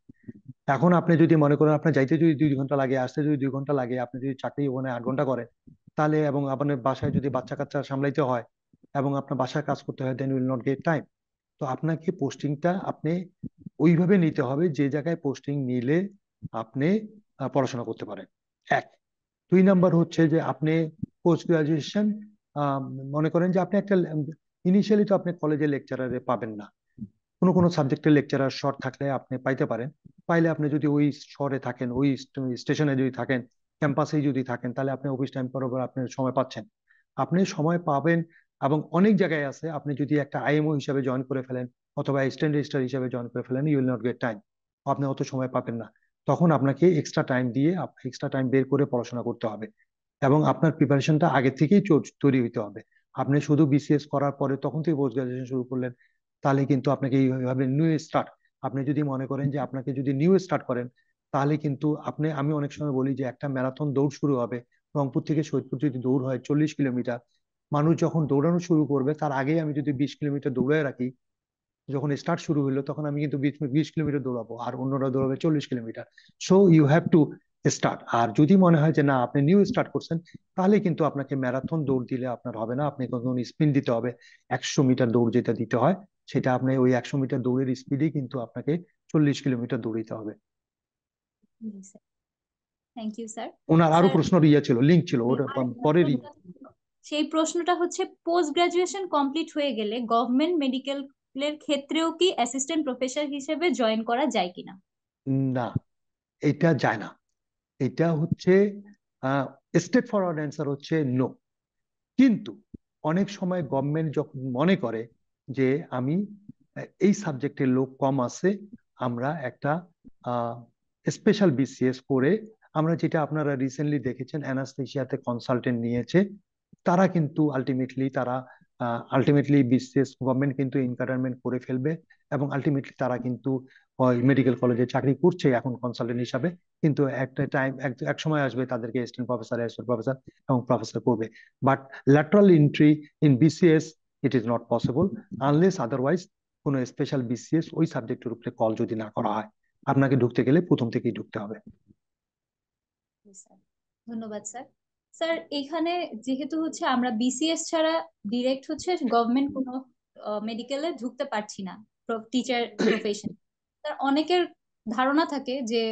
এখন আপনি যদি মনে করেন আপনার যাইতে যদি 2 ঘন্টা লাগে, আসতে যদি 2 ঘন্টা লাগে, আপনি যদি চাকরি ওখানে 8 ঘন্টা করেন, তাহলে, এবং আপনার বাসায় যদি বাচ্চা কাচ্চা সামলাইতে হয় এবং আপনার বাসায় কাজ করতে হয়, then will not get time. তো আপনাকে পোস্টিংটা আপনি ওইভাবে নিতে হবে যে জায়গায় পোস্টিং নিলে আপনি পড়াশোনা করতে পারেন, এক। 2 নাম্বার হচ্ছে যে আপনি পোস্ট গ্রাজুয়েশন, মনে করেন যে আপনি একটা, ইনিশিয়ালি তো আপনি কলেজে লেকচারারে পাবেন না, কোনো কোনো সাবজেক্টের লেকচারার শর্ট থাকলে আপনি পাইতে পারেন। পাইলে আপনি যদি ওই শহরে থাকেন, ওই স্টেশনে যদি থাকেন, ক্যাম্পাসে যদি থাকেন, তাহলে আপনি অফিস টাইম পর আপনি সময় পাচ্ছেন, আপনি সময় পাবেন। এবং অনেক জায়গায় আছে, আপনি যদি একটা আইএমও হিসাবে জয়েন করে ফেলেন অথবা অ্যাসিস্ট্যান্ট রেজিস্ট্রার হিসাবে জয়েন করে ফেলেন, you will not get time, আপনি অত সময় পাবেন না। তখন আপনাকে এক্সট্রা টাইম দিয়ে, এক্সট্রা টাইম বের করে পড়াশোনা করতে হবে, এবং আপনার প্রিপারেশনটা আগে থেকেই তৈরি হইতে হবে। আপনি শুধু বিসিএস করার পরে তখন থেকে পোস্ট গ্রাজুয়েশন শুরু করলেন, তাহলে কিন্তু আপনাকে এইভাবে নিউ স্টার্ট, আপনি যদি মনে করেন যে আপনাকে যদি নিউ স্টার্ট করেন, তাহলে কিন্তু আপনি, আমি অনেক সময় বলি যে একটা ম্যারাথন দৌড় শুরু হবে, রংপুর থেকে সৈয়দপুর যদি দৌড় হয় 40 কিলোমিটার, মানুষ যখন দৌড়ানো শুরু করবে তার আগেই আমি যদি 20 কিলোমিটার দৌড়ে রাখি, যখন স্টার্ট শুরু হলো তখন আমি কিন্তু 20 কিলোমিটার দৌড়াবো আর অন্যরা দৌড়াবে 40 kilometre. So you have to start. আর যদি মনে হয় যে না, আপনি নিউ স্টার্ট করছেন, তাহলে কিন্তু আপনাকে ম্যারাথন দৌড় দিলে আপনার হবে না, আপনি কখন স্পিন দিতে হবে, 100 মিটার দৌড় যেটা দিতে হয়, সেটা আপনি ওই 100 মিটার দৌড়ের স্পিডেই কিন্তু আপনাকে 40 কিলোমিটার দৌড়িতে হবে। জি স্যার, থ্যাংক ইউ স্যার। ওনার আরো স্যার, প্রশ্ন ছিল, লিঙ্ক ছিল ওটা আরেকটা পরেরই। প্রশ্ন ছিল। সেই প্রশ্নটা হচ্ছে, পোস্ট গ্রাজুয়েশন কমপ্লিট হয়ে গেলে গভর্নমেন্ট মেডিকেলের ক্ষেত্রেও কি অ্যাসিস্ট্যান্ট প্রফেসর হিসেবে জয়েন করা যায় কিনা? না, এটা যায় না। এটা হচ্ছে স্টেট ফরওয়ার্ড অ্যান্সার হচ্ছে নো। কিন্তু অনেক সময় গভর্নমেন্ট যখন মনে করে যে আমি এই সাবজেক্টের লোক কম আছে, আমরা একটা স্পেশাল বিসিএস করে, আমরা যেটা আপনারা রিসেন্টলি দেখেছেন অ্যানাস্থেশিয়াতে কনসালটেন্ট নিয়েছে, তারা কিন্তু আলটিমেটলি তারা আলটিমেটলি বিসিএস গভর্নমেন্ট কিন্তু ইনকাটারমেন্ট করে ফেলবে, এবং আলটিমেটলি তারা কিন্তু মেডিকেল কলেজে চাকরি করছে এখন কনসালটেন্ট হিসাবে, কিন্তু একটা টাইম এক সময় আসবে তাদেরকে অ্যাসিস্ট্যান্ট প্রফেসর, অ্যাসোসিয়েট প্রফেসর এবং প্রফেসর করবে। But lateral entry in BCS it is not possible unless otherwise কোনো স্পেশাল বিসিএস ওই সাবজেক্টের উপরে কল যদি না করা হয়। আপনাকে ঢুকতে গেলে প্রথম থেকেই ঢুকতে হবে। স্যার, ধন্যবাদ স্যার। স্যার, এখানে যেহেতু হচ্ছে আমরা বিসিএস ছাড়া ডিরেক্ট হচ্ছে গভর্নমেন্ট কোনো মেডিকেলে ঢুকতে পারছি না, টিচার প্রফেশন, তার অনেকের ধারণা থাকে যে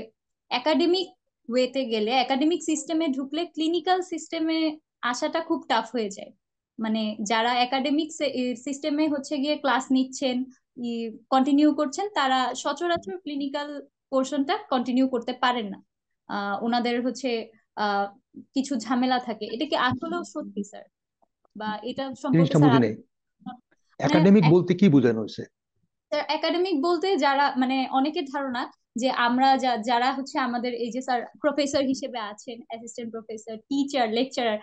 একাডেমিক ওয়েতে গেলে, একাডেমিক সিস্টেমে ঢুকলে ক্লিনিক্যাল সিস্টেমে আসাটা খুব টাফ হয়ে যায়। মানে যারা একাডেমিক সিস্টেমে হচ্ছে গিয়ে ক্লাস নিচ্ছেন, কন্টিনিউ করছেন, তারা সচরাচর ক্লিনিক্যাল পোর্শনটা কন্টিনিউ করতে পারেন না। ওনাদের হচ্ছে আহ কিছু ঝামেলা থাকে। এটা কি আসলেও সত্যি স্যার? বা এটা সম্পর্কে জিনিসটা স্যার বুঝি নেই, মানে একাডেমিক বলতে কি বোঝানো হয়েছে? একাডেমিক বলতে যারা মানে অনেকের ধারণা যে আমরা যারা হচ্ছে আমাদের এই যে স্যার প্রফেসর হিসেবে আছেন, অ্যাসিস্ট্যান্ট প্রফেসর, টিচার, লেকচারার,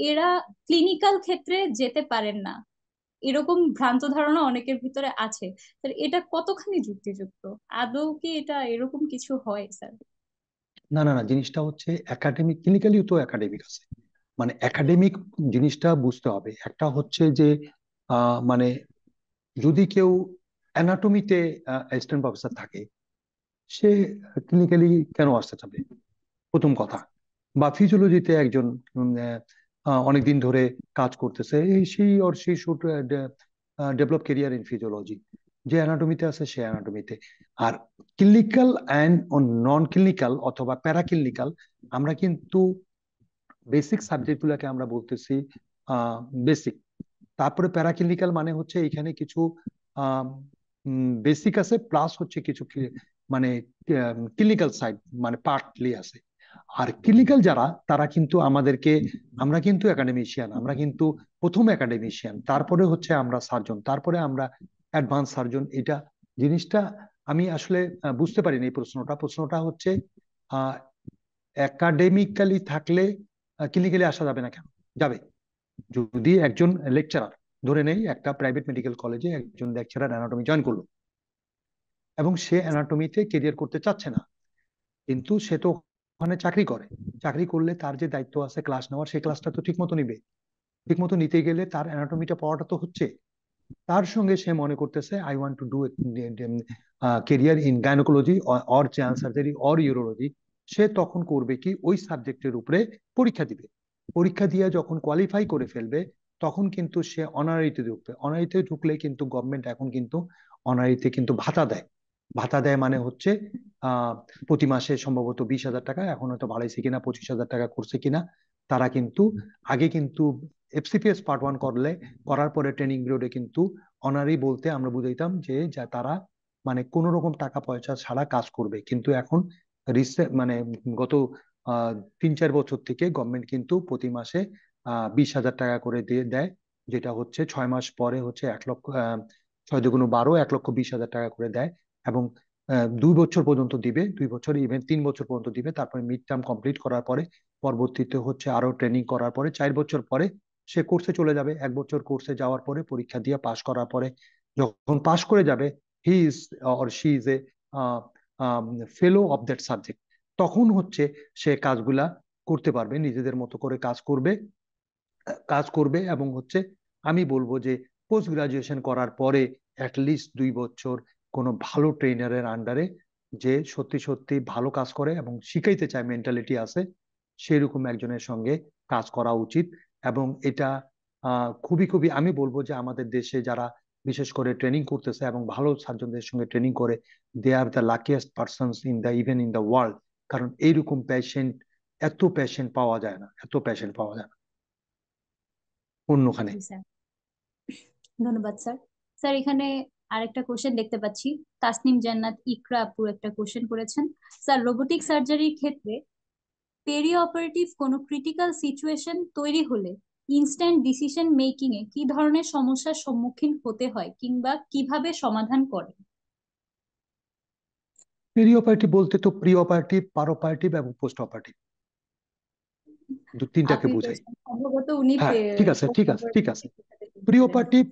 এরা ক্লিনিক্যাল ক্ষেত্রে যেতে পারেন না, এরকম ভ্রান্ত ধারণা অনেকের ভিতরে আছে। স্যার, এটা কতখানি যুক্তিযুক্ত? আদৌ কি এটা এরকম কিছু হয় স্যার? না না না, জিনিসটা হচ্ছে একাডেমিক, ক্লিনিক্যালিও তো একাডেমিক আছে। মানে একাডেমিক জিনিসটা বুঝতে হবে। একটা হচ্ছে যে মানে যদি কেউ অ্যানাটমিতে অ্যাসিস্ট্যান্ট প্রফেসর থাকে, সে ক্লিনিক্যালি কেন আসতে চাবে, প্রথম কথা। বা ফিজিওলজিতে একজন অনেকদিন ধরে কাজ করতেছে, সে should develop career in physiology. যে অ্যানাটমিতে আছে সে অ্যানাটমিতে। আর ক্লিনিক্যাল অ্যান্ড নন ক্লিনিক্যাল অথবা প্যারাক্লিনিক্যাল, আমরা কিন্তু বেসিক সাবজেক্ট গুলাকে আমরা বলতেছি বেসিক। তারপরে প্যারাক্লিনিক্যাল মানে হচ্ছে এখানে কিছু বেসিক আছে, প্লাস হচ্ছে কিছু মানে ক্লিনিক্যাল সাইড মানে পার্টলি আছে। আর ক্লিনিক্যাল যারা, তারা কিন্তু আমাদেরকে, আমরা কিন্তু একাডেমিশিয়ান, আমরা কিন্তু প্রথম একাডেমিশিয়ান, তারপরে হচ্ছে আমরা সার্জন, তারপরে আমরা অ্যাডভান্স সার্জন। এটা জিনিসটা আমি আসলে বুঝতে পারিনি। এই প্রশ্নটা হচ্ছে একাডেমিক্যালি থাকলে ক্লিনিক্যালি আসা যাবে না কেন? যাবে। যদি একজন লেকচারার, ধরে নেই একটা প্রাইভেট মেডিকেল কলেজে একজন লেকচারার অ্যানাটমি জয়েন করলো, এবং সে অ্যানাটমিতে কেরিয়ার করতে চাচ্ছে না, কিন্তু সে তো ওখানে চাকরি করে। চাকরি করলে তার যে দায়িত্ব আছে ক্লাস নেওয়ার, সেই ক্লাসটা তো ঠিক মতো নিবে। ঠিক মতো নিতে গেলে তার অ্যানাটমিটা পড়াটা তো হচ্ছে। তার সঙ্গে সে মনে করতেছে I want to do career in gynaecology or general surgery or urology. সে তখন করবে কি, ওই সাবজেক্টের উপরে পরীক্ষা দিবে। পরীক্ষা দিয়ে যখন কোয়ালিফাই করে ফেলবে, তখন কিন্তু সে অনারিতে ঢুকবে। অনারিতে ঢুকলে কিন্তু গভর্নমেন্ট এখন কিন্তু অনারিতে কিন্তু ভাতা দেয়। ভাতা দেয় মানে হচ্ছে আহ প্রতি মাসে সম্ভবত 20,000 টাকা, এখন হয়তো বাড়াইছে কিনা, 25,000 টাকা করছে কিনা। তারা কিন্তু আগে কিন্তু এফসিপিএস পার্ট 1 করলে, করার পরে ট্রেনিং পিরিয়ডে কিন্তু অনারি বলতে আমরা বুঝাইতাম যে যা তারা মানে কোন রকম টাকা পয়সা ছাড়া কাজ করবে। কিন্তু এখন মানে গত 3-4 বছর থেকে গভর্নমেন্ট কিন্তু প্রতি মাসে 20,000 টাকা করে দিয়ে দেয়, যেটা হচ্ছে 6 মাস পরে হচ্ছে 1 লক্ষ, 6 × 2 = 12, 1,20,000 টাকা করে দেয়। এবং 2 বছর পর্যন্ত দিবে, 2 বছর ইভেন 3 বছর পর্যন্ত দিবে। তারপরে মিড টার্ম কমপ্লিট করার পরে, পরবর্তীতে হচ্ছে আরো ট্রেনিং করার পরে 4 বছর পরে সে কোর্সে চলে যাবে। 1 বছর কোর্সে যাওয়ার পরে, পরীক্ষা দিয়ে পাশ করার পরে, যখন পাশ করে যাবে, he is or she is a fellow of that subject. তখন হচ্ছে সে কাজগুলা করতে পারবে, নিজেদের মতো করে কাজ করবে। এবং হচ্ছে আমি বলবো যে পোস্ট গ্রাজুয়েশন করার পরে অ্যাটলিস্ট 2 বছর কোনো ভালো ট্রেনারের আন্ডারে, যে সত্যি সত্যি ভালো কাজ করে এবং শিখাইতে চায়, মেন্টালিটি আছে, সেরকম একজনের সঙ্গে কাজ করা উচিত। এবং এটা খুবই খুবই আমি বলবো যে আমাদের দেশে যারা বিশেষ করে ট্রেনিং করতেছে এবং ভালো সার্জনদের সঙ্গে ট্রেনিং করে, they are the luckiest persons in the even in the world. কারণ এইরকম পেশেন্ট, এত পেশেন্ট পাওয়া যায় না, এত পেশেন্ট পাওয়া যায় না অন্যখানে। জি স্যার, ধন্যবাদ স্যার। স্যার, এখানে আরেকটা কোশ্চেন দেখতে পাচ্ছি, তাসনিম জান্নাত ইকরা আপু একটা কোশ্চেন করেছেন। স্যার, রোবোটিক সার্জারির ক্ষেত্রে পেরি অপারেটিভ কোনো ক্রিটিক্যাল সিচুয়েশন তৈরি হলে ইনস্ট্যান্ট ডিসিশন মেকিং এ কি ধরনের সমস্যার সম্মুখীন হতে হয় কিংবা কিভাবে সমাধান করে? পেরি অপারেটিভ বলতে তো প্রি অপারেটিভ, পার অপারেটিভ এবং পোস্ট অপারেটিভ। তিনটাকে আপনি তো বোঝাই। সম্ভবত উনি হ্যাঁ, ঠিক আছে, ঠিক আছে, ঠিক আছে। Preoperative,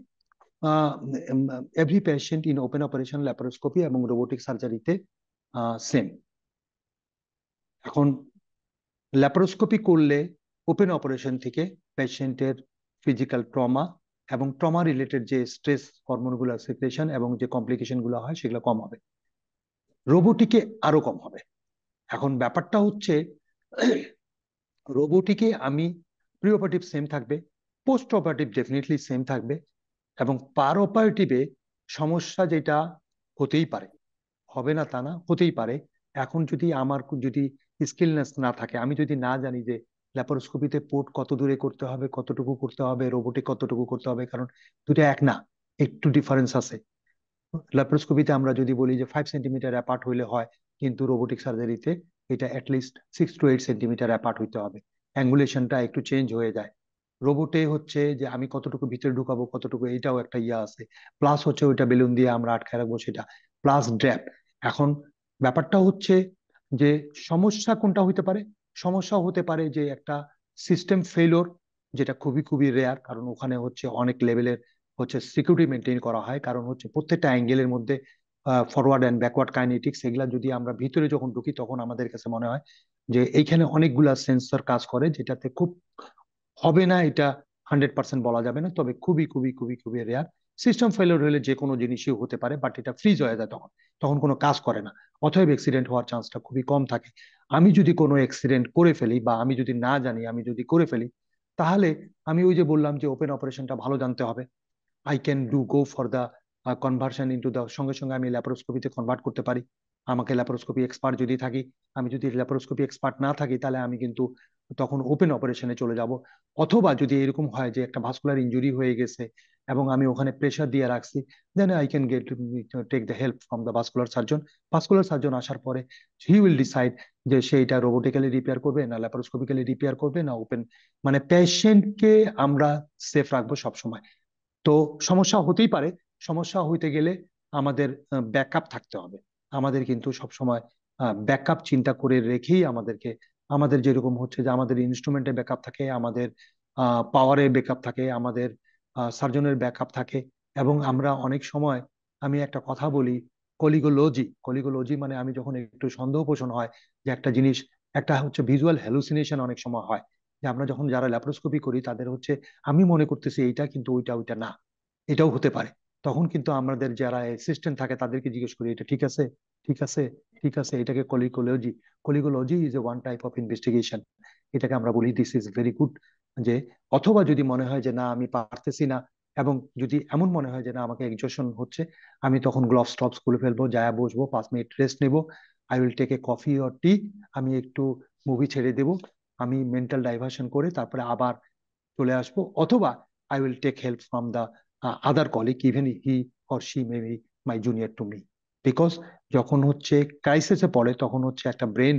every patient in open operation laparoscopy এবং রোবোটিক সার্জারিতে সেম। এখন ল্যাপারোস্কোপি করলে ওপেন অপারেশন থেকে পেশেন্টের ফিজিক্যাল ট্রমা এবং ট্রমা রিলেটেড যে স্ট্রেস হরমোনগুলো সিক্রেশন এবং যে কমপ্লিকেশন গুলো হয় সেগুলো কম হবে, রোবোটিকে আরো কম হবে। এখন ব্যাপারটা হচ্ছে রোবোটিকে আমি প্রি অপারেটিভ সেম থাকবে, পোস্ট অপারেটিভ ডেফিনেটলি সেম থাকবে, এবং পার অপারেটিভে সমস্যা যেটা হতেই পারে, হবে না তা না, হতেই পারে। এখন যদি আমার যদি স্কিলনেস না থাকে, আমি যদি না জানি যে ল্যাপারোস্কোপিতে পোর্ট কত দূরে করতে হবে, কতটুকু করতে হবে, রোবোটে কতটুকু করতে হবে, কারণ দুটো এক না, একটু ডিফারেন্স আছে। ল্যাপারোস্কোপিতে আমরা যদি বলি যে 5 সেন্টিমিটার অ্যাপার্ট হইলে হয়, কিন্তু রোবোটিক সার্জারিতে এটা অ্যাটলিস্ট 6 to 8 সেন্টিমিটার অ্যাপার্ট হইতে হবে, অ্যাঙ্গুলেশনটা একটু চেঞ্জ হয়ে যায়। রোবটে হচ্ছে যে আমি কতটুকু ভিতরে ঢুকাবো, কতটুকু, এটাও একটা ইয়ে আছে। প্লাস হচ্ছে ওইটা বেলুন দিয়ে আমরা আটকে রাখবো সেটা, প্লাস ড্র্যাপ। এখন ব্যাপারটা হচ্ছে যে সমস্যা কোনটা হতে পারে, সমস্যা হতে পারে যে একটা সিস্টেম ফেলোর, যেটা খুবই খুবই রেয়ার, কারণ ওখানে হচ্ছে অনেক লেভেলের হচ্ছে সিকিউরিটি মেনটেন করা হয়, কারণ হচ্ছে প্রত্যেকটা অ্যাঙ্গেলের মধ্যে ফরওয়ার্ড অ্যান্ড ব্যাকওয়ার্ড কাইনেটিক্স, এগুলা যদি আমরা ভিতরে যখন ঢুকি তখন আমাদের কাছে মনে হয় যে এইখানে অনেকগুলা সেন্সর কাজ করে, যেটাতে খুব হবে না এটা 100% বলা যাবে না, তবে খুবই খুবই খুবই খুবই রেয়ার। সিস্টেম ফেলিওর হলে যে কোনো জিনিসই হতে পারে, বাট এটা ফ্রিজ হয়ে যায়, তখন তখন কোনো কাজ করে না, অতএব অ্যাক্সিডেন্ট হওয়ার চান্সটা খুবই কম থাকে। আমি যদি কোনো অ্যাক্সিডেন্ট করে ফেলি বা আমি যদি না জানি, আমি যদি করে ফেলি, তাহলে আমি ওই যে বললাম যে ওপেন অপারেশনটা ভালো জানতে হবে। I can do go for the conversion into the, সঙ্গে সঙ্গে আমি ল্যাপারোস্কোপিতে কনভার্ট করতে পারি, আমাকে ল্যাপারোস্কোপি এক্সপার্ট যদি থাকি। আমি যদি ল্যাপারোস্কোপি এক্সপার্ট না থাকি, তাহলে আমি কিন্তু তখন ওপেন অপারেশনে চলে যাব। অথবা যদি এরকম হয় যে একটা ভাস্কুলার ইনজুরি হয়ে গেছে এবং আমি ওখানে প্রেশার দিয়ে রাখছি, then I can get take the help from the vascular surgeon. Vascular surgeon আসার পরে হি উইল ডিসাইড যে সে এটা রোবোটিক্যালি রিপেয়ার করবে না ল্যাপারোস্কোপিক্যালি রিপেয়ার করবে না ওপেন, মানে পেশেন্টকে আমরা সেফ রাখবো সবসময়। তো সমস্যা হতেই পারে, সমস্যা হইতে গেলে আমাদের ব্যাকআপ থাকতে হবে। আমাদের কিন্তু সবসময় ব্যাকআপ চিন্তা করে রেখেই আমাদেরকে, আমাদের যেরকম হচ্ছে যে আমাদের ইনস্ট্রুমেন্টের ব্যাকআপ থাকে, আমাদের পাওয়ারের ব্যাকআপ থাকে, আমাদের সার্জনের ব্যাকআপ থাকে। এবং আমরা অনেক সময়, আমি একটা কথা বলি, কলিগোলজি, কলিগোলজি মানে আমি যখন একটু সন্দেহ পোষণ হয় যে একটা জিনিস, একটা হচ্ছে ভিজুয়াল হ্যালুসিনেশন অনেক সময় হয়, যে আমরা যখন যারা ল্যাপারোস্কোপি করি তাদের হচ্ছে আমি মনে করতেছি এইটা, কিন্তু ওইটা ওইটা না, এটাও হতে পারে। তখন কিন্তু আমাদের যারা অ্যাসিস্ট্যান্ট থাকে তাদেরকে জিজ্ঞেস করি, এটা ঠিক আছে, ঠিক আছে, ঠিক আছে, এটাকে colligology, colligology is a one type of investigation, এটাকে আমরা বলি দিস ইজ ভেরি গুড। যে অথবা যদি মনে হয় যে না আমি পারতেছি না, এবং যদি এমন মনে হয় যে না আমাকে এক্সজশন হচ্ছে, আমি তখন গ্লোভস টপস খুলে ফেলবো, যায়া বসবো, 5 মিনিট রেস্ট নেবো, I will take a coffee or tea, আমি একটু মুভি ছেড়ে দেবো, আমি মেন্টাল ডাইভার্সন করে তারপরে আবার চলে আসবো। অথবা I will take help from the other colleague, even he or she may be my junior to me. Because যখন হচ্ছে ক্রাইসিসে পড়ে তখন হচ্ছে একটা ব্রেন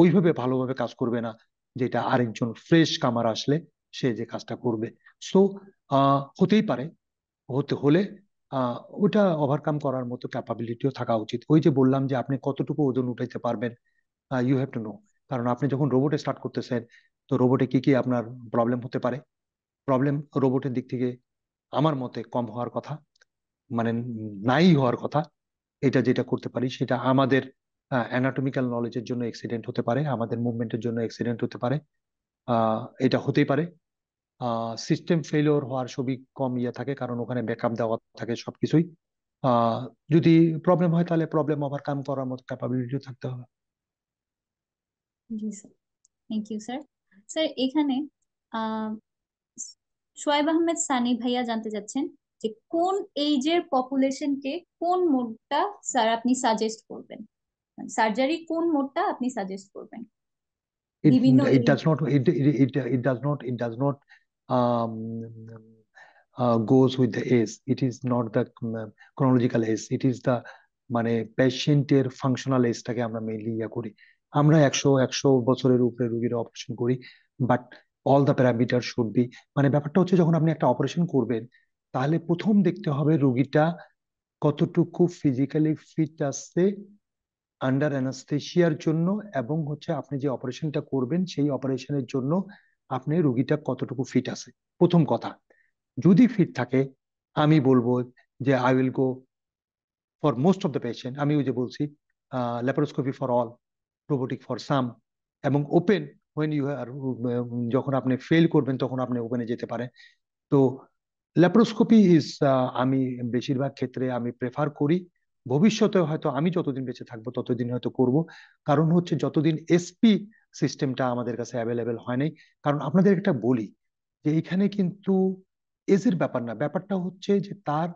ওইভাবে ভালোভাবে কাজ করবে না, যেটা আরেকজন ফ্রেশ কামার আসলে সে যে কাজটা করবে। সো হতেই পারে, হতে হলে আহ ওটা ওভারকাম করার মতো ক্যাপাবিলিটিও থাকা উচিত। ওই যে বললাম যে আপনি কতটুকু ওজন উঠাইতে পারবেন, ইউ হ্যাভ টু নো। কারণ আপনি যখন রোবটে স্টার্ট করতেছেন, তো রোবটে কি কি আপনার প্রবলেম হতে পারে, প্রবলেম রোবটের দিক থেকে আমার মতে কম হওয়ার কথা, মানে নাই হওয়ার কথা। এটা যেটা করতে পারি সেটা আমাদের অ্যানাটমিক্যাল নলেজের জন্য এক্সিডেন্ট হতে পারে, আমাদের মুভমেন্টের জন্য এক্সিডেন্ট হতে পারে, এটা হতেই পারে। সিস্টেম ফেলিওর হওয়ার সবই কম ইয়ে থাকে, কারণ ওখানে ব্যাকআপ দেওয়া থাকে সবকিছুই। আহ যদি প্রবলেম হয় তাহলে প্রবলেম ওভারকাম করার মতো ক্যাপাবিলিটি থাকতে হবে। জি sir, thank you sir. Sir এখানে আহ শোয়েব আহমেদ সানি ভাইয়া জানতে চাচ্ছেন যে কোন এইজের পপুলেশনকে কোন মোডটা স্যার আপনি সাজেস্ট করবেন, সার্জারি কোন মোডটা আপনি সাজেস্ট করবেন it বিভিন্ন it age. does not, it does not um, goes with the age. It is not the chronological age, it is the মানে পেশেন্টের ফাংশনাল এজটাকে আমরা মেইনলি ইয়া করি। আমরা একশো বছরের উপরে রোগীর অপারেশন করি, but all the parameter should be, মানে ব্যাপারটা হচ্ছে যখন আপনি একটা অপারেশন করবেন, তাহলে প্রথম দেখতে হবে রোগীটা কতটুকু ফিজিক্যালি ফিট আছে, আন্ডার অ্যানাস্থেসিয়ার জন্য, এবং হচ্ছে আপনি যে অপারেশনটা করবেন সেই অপারেশনের জন্য আপনি রুগীটা কতটুকু ফিট আছে। প্রথম কথা, যদি ফিট থাকে আমি বলবো যে I will go for most of the patient. আমি ওই যে বলছি laparoscopy for all, robotic for some, এবং ওপেন হোয়েন ইউ আর, যখন আপনি ফেল করবেন তখন আপনি ওপেনে যেতে পারেন। তো ল্যাপারোস্কোপি ইজ, আমি বেশিরভাগ ক্ষেত্রে আমি প্রেফার করি। ভবিষ্যতে হয়তো আমি যতদিন বেঁচে থাকবো ততদিন হয়তো করব, কারণ হচ্ছে যতদিন এসপি সিস্টেমটা আমাদের কাছে অ্যাভেলেবেল হয় নাই। কারণ আপনাদের একটা বলি যে এখানে কিন্তু এজের ব্যাপার না, ব্যাপারটা হচ্ছে যে তার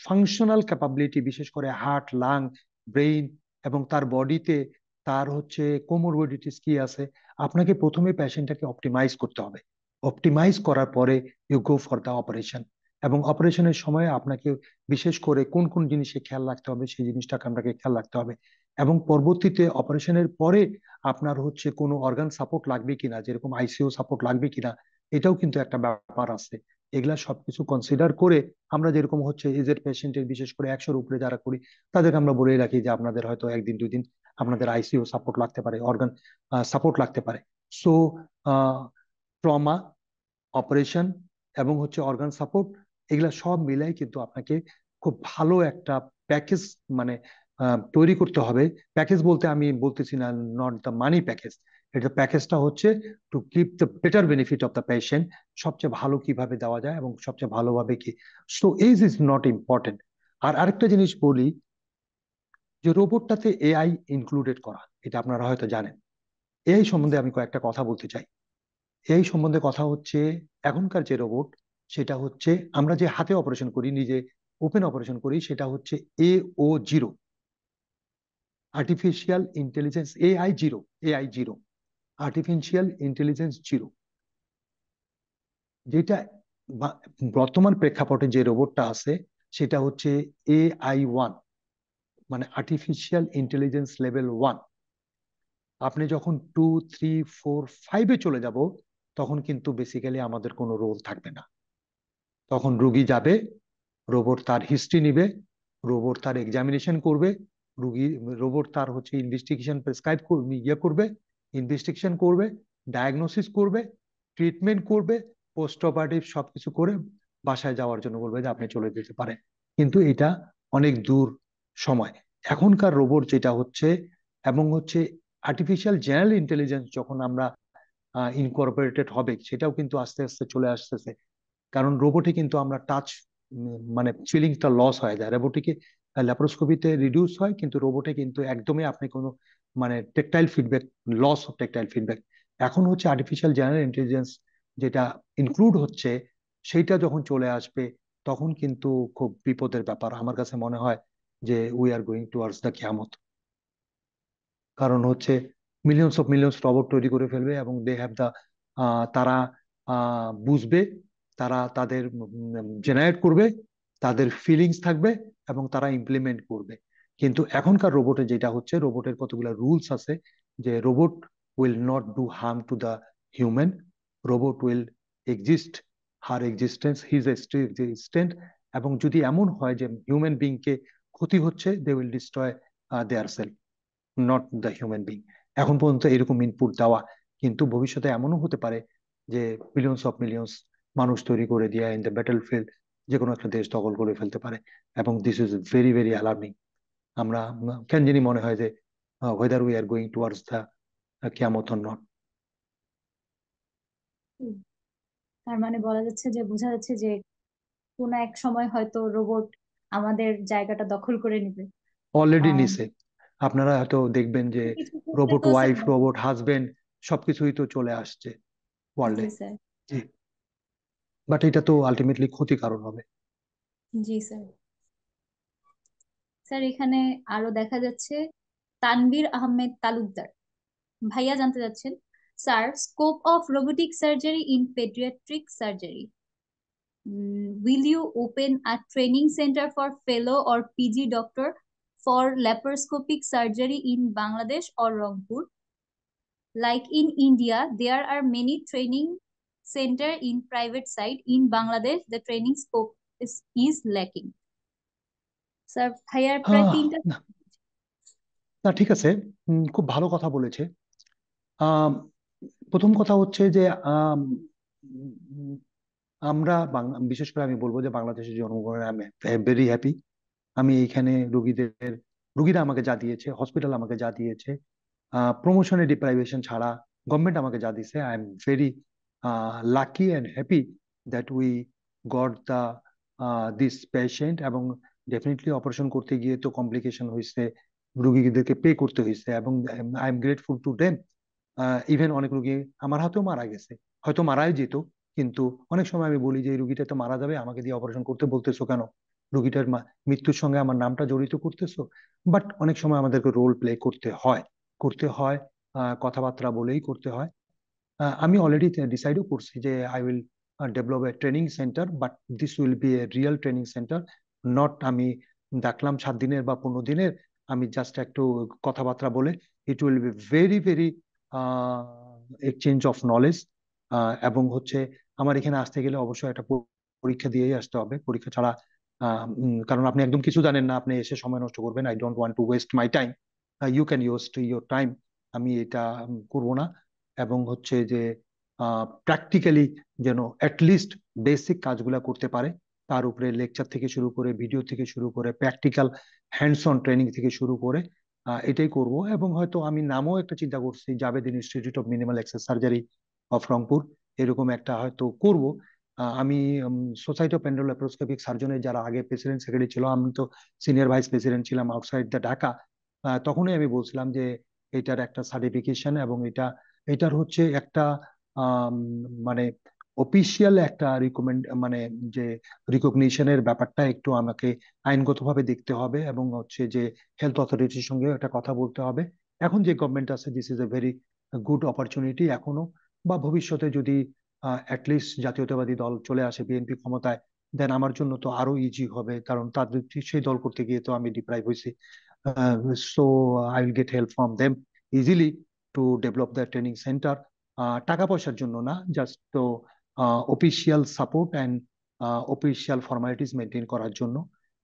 ফাংশনাল ক্যাপাবিলিটি, বিশেষ করে হার্ট, লাং, ব্রেইন, এবং তার বডিতে তার হচ্ছে কোমরবিডিটিস কি আছে। আপনাকে প্রথমে পেশেন্টটাকে অপটিমাইজ করতে হবে। অপটিমাইজ করার পরে you go for the operation. এবং অপারেশনের সময় আপনাকে বিশেষ করে কোন কোন জিনিসে খেয়াল রাখতে হবে সেই জিনিসটাকে আপনাকে খেয়াল রাখতে হবে। এবং পরবর্তীতে অপারেশনের পরে আপনার হচ্ছে কোনো অর্গান সাপোর্ট লাগবে কিনা, যেরকম আইসিইউ সাপোর্ট লাগবে কিনা, এটাও কিন্তু একটা ব্যাপার আছে। এগুলা সবকিছু কনসিডার করে আমরা যেরকম হচ্ছে এজের পেশেন্টের, বিশেষ করে 100-র উপরে যারা করি, তাদেরকে আমরা বলে রাখি যে আপনাদের হয়তো একদিন দুই দিন আপনাদের আইসিইউ সাপোর্ট লাগতে পারে, অর্গান সাপোর্ট লাগতে পারে। সো ট্রমা, অপারেশন এবং হচ্ছে অর্গান সাপোর্ট, এগুলা সব মিলাই কিন্তু আপনাকে খুব ভালো একটা প্যাকেজ মানে তৈরি করতে হবে। প্যাকেজ বলতে আমি বলতেছি না নট দ্য মানি প্যাকেজ, এটা প্যাকেজটা হচ্ছে to keep the better benefit of the patient, সবচেয়ে ভালো কিভাবে দেওয়া যায় এবং সবচেয়ে ভালোভাবে কি। So age is not important. আর আরেকটা জিনিস বলি, যে রোবটটাতে এআই ইনক্লুডেড করা, এটা আপনারা হয়তো জানেন। এআই সম্বন্ধে আমি কয়েকটা কথা বলতে চাই। এই সম্বন্ধে কথা হচ্ছে, এখনকার যে রোবট, সেটা হচ্ছে আমরা যে হাতে অপারেশন করি, নিজে ওপেন অপারেশন করি, সেটা হচ্ছে AO0, artificial intelligence, AI0, AI0, artificial intelligence zero. যেটা বর্তমান প্রেক্ষাপটে যে রোবটটা আছে সেটা হচ্ছে AI1, মানে আর্টিফিশিয়াল ইন্টেলিজেন্স লেভেল 1। আপনি যখন 2, 3, 4, 5-এ চলে যাব, তখন কিন্তু বেসিক্যালি আমাদের কোনো রোল থাকবে না। তখন রুগী যাবে, রোবট তার হিস্ট্রি নিবে, রোবট তার এক্সামিনেশন করবে, রুগী, রোবট তার হচ্ছে ইনভেস্টিগেশন প্রেসক্রাইব করবে, করবে, ইনভেস্টিগেশন করবে, ডায়াগনোসিস করবে, ট্রিটমেন্ট করবে, পোস্ট অপারেটিভ সবকিছু করে বাসায় যাওয়ার জন্য বলবে যে আপনি চলে যেতে পারেন। কিন্তু এটা অনেক দূর সময়। এখনকার রোবট যেটা হচ্ছে, এবং হচ্ছে আর্টিফিশিয়াল জেনারেল ইন্টেলিজেন্স যখন আমরা ইনকর্পোরেটেড হবে, সেটাও কিন্তু আস্তে আস্তে চলে আসতেছে। কারণ রোবটে কিন্তু আমরা টাচ, মানে ফিলিংসটা লস হয়ে যায় রোবটিকে। ল্যাপারোস্কোপিতে রিডিউস হয়, কিন্তু রোবটে কিন্তু একদমই আপনি কোনো মানে tactile feedback, loss of tactile feedback. এখন হচ্ছে আর্টিফিশিয়াল জেনারেল ইন্টেলিজেন্স যেটা ইনক্লুড হচ্ছে, সেইটা যখন চলে আসবে তখন কিন্তু খুব বিপদের ব্যাপার আমার কাছে মনে হয়, যে we are going towards the কিয়ামত। কারণ হচ্ছে মিলিয়নস অফ মিলিয়নস রোবট তৈরি করে ফেলবে, এবং দে হ্যাভ দা, তারা বুঝবে, তারা তাদের জেনারেট করবে, তাদের ফিলিংস থাকবে, এবং তারা ইমপ্লিমেন্ট করবে। কিন্তু এখনকার রোবটে যেটা হচ্ছে, রোবটের কতগুলো রুলস আছে, যে robot will not do harm to the human, robot will exist, her existence, his existent, এবং যদি এমন হয় যে হিউম্যান বিংকে ক্ষতি হচ্ছে, they will destroy their self, not the human being. এখন পর্যন্ত এরকম ইনপুট দেওয়া, কিন্তু ভবিষ্যতে এমনও হতে পারে যে মিলিয়ন্স অফ মিলিয়ন্স মানুষ তৈরি করে দিয়ে ইন দ্য ব্যাটল ফিল্ড যে কোনো একটা দেশ দখল করে ফেলতে পারে। এবং this is very very alarming. আমরা কেন জানি মনে হয় যে whether we are going towards the কিয়ামত or not. তার মানে বলা যাচ্ছে যে, বোঝা যাচ্ছে যে কোনো এক সময় হয়তো রোবট আমাদের জায়গাটা দখল করে নেবে। অলরেডি আহ নিছে। আপনারা হয়তো দেখবেন যে কিছু ক্ষেত্রে রোবট তো স্যার। ওয়াইফ, রোবট হাজবেন্ড সবকিছুই তো চলে আসছে জি ওয়ার্ল্ডে। স্যার। জি, বাট এটা তো আলটিমেটলি ক্ষতিকারক হবে। জি স্যার। স্যার এখানে আরো দেখা যাচ্ছে তানভীর আহমেদ তালুকদার ভাইয়া জানতে চাচ্ছেন, sir, scope of robotic surgery in paediatric surgery, will you open a training center for fellow or PG doctor for laparoscopic surgery in Bangladesh or Rangpur? Like in India, there are many training center in private side. In Bangladesh, the training scope is lacking. Sir ভাইয়ার প্রায় আহ, তিনটা। না, ঠিক আছে। খুব ভালো কথা বলেছে। আম, প্রথম কথা হচ্ছে যে আম, উম, আমরা বিশেষ করে আমি বলবো যে বাংলাদেশের জনগণের আমি ভেরি হ্যাপি। আমি এইখানে রুগীরা আমাকে যা দিয়েছে, হসপিটাল আমাকে যা দিয়েছে, প্রমোশনের ডিপ্রাইভেশন ছাড়া গভর্নমেন্ট আমাকে যা দিছে, I am very lucky and happy that we got the this patient. এবং ডেফিনেটলি অপারেশন করতে গিয়ে তো কমপ্লিকেশন হয়েছে, রুগীদেরকে পে করতে হয়েছে, এবং I am grateful to them. Even অনেক রুগী আমার হাতেও মারা গেছে, হয়তো মারাই যেত, কিন্তু অনেক সময় আমি বলি যে এই রুগীটা তো মারা যাবে, আমাকে দিয়ে অপারেশন করতে বলতেছো কেন? রুগীটার মৃত্যুর সঙ্গে আমার নামটা জড়িত করতেছো। বাট অনেক সময় আমাদেরকে রোল প্লে করতে হয়, কথাবার্তা বলেই করতে হয়। আমি অলরেডি ডিসাইডও করছি যে I will develop a training centre, but this will be A real training centre. Not আমি দেখলাম 7 দিনের বা 15 দিনের, আমি জাস্ট একটু কথাবার্তা বলে। ইট will be very very exchange of knowledge. এবং হচ্ছে আমার এখানে আসতে গেলে অবশ্যই একটা পরীক্ষা দিয়েই আসতে হবে, পরীক্ষা ছাড়া কারণ আপনি একদম কিছু জানেন না, আপনি এসে সময় নষ্ট করবেন। I don't want to waste my time. You can waste your time. আমি এটা করব না। এবং হচ্ছে যে প্র্যাকটিক্যালি যেন অ্যাটলিস্ট বেসিক কাজগুলা করতে পারে, তার উপরে লেকচার থেকে শুরু করে, ভিডিও থেকে শুরু করে, প্র্যাকটিক্যাল হ্যান্ডস অন ট্রেনিং থেকে শুরু করে এটাই করব। এবং হয়তো আমি নামও একটা চিন্তা করছি, Javed institute of minimal access surgery of Rangpur, এরকম একটা হয়তো করব। আমি সোসাইটি অফ এন্ডো ল্যাপারোস্কোপিক সার্জনের যারা আগে প্রেসিডেন্ট সেক্রেটারি ছিল, আমি তো সিনিয়র ভাইস প্রেসিডেন্ট ছিলাম আউটসাইড দ্য ঢাকা। তখনই আমি বলছিলাম যে এটার একটা সার্টিফিকেশন, এবং এটার হচ্ছে একটা আম, মানে অফিসিয়াল একটা রিকমেন্ড, মানে যে রিকগনিশনের ব্যাপারটা একটু আমাকে আইনগতভাবে দেখতে হবে, এবং হচ্ছে যে হেলথ অথরিটির সঙ্গে একটা কথা বলতে হবে। এখন যে গভর্নমেন্ট আছে, this is a very good opportunity এখনো, বা ভবিষ্যতে যদি অ্যাটলিস্ট জাতীয়তাবাদী দল চলে আসে, বিএনপি ক্ষমতায়, দেন আমার জন্য তো আরো ইজি হবে, কারণ তাদের সেই দল করতে গিয়ে তো আমি ডিপ্রাইভ হয়েছি। So I will get help from them easily to develop the training centre. টাকা পয়সার জন্য না, জাস্ট তো official support and official formalities maintain করার জন্য।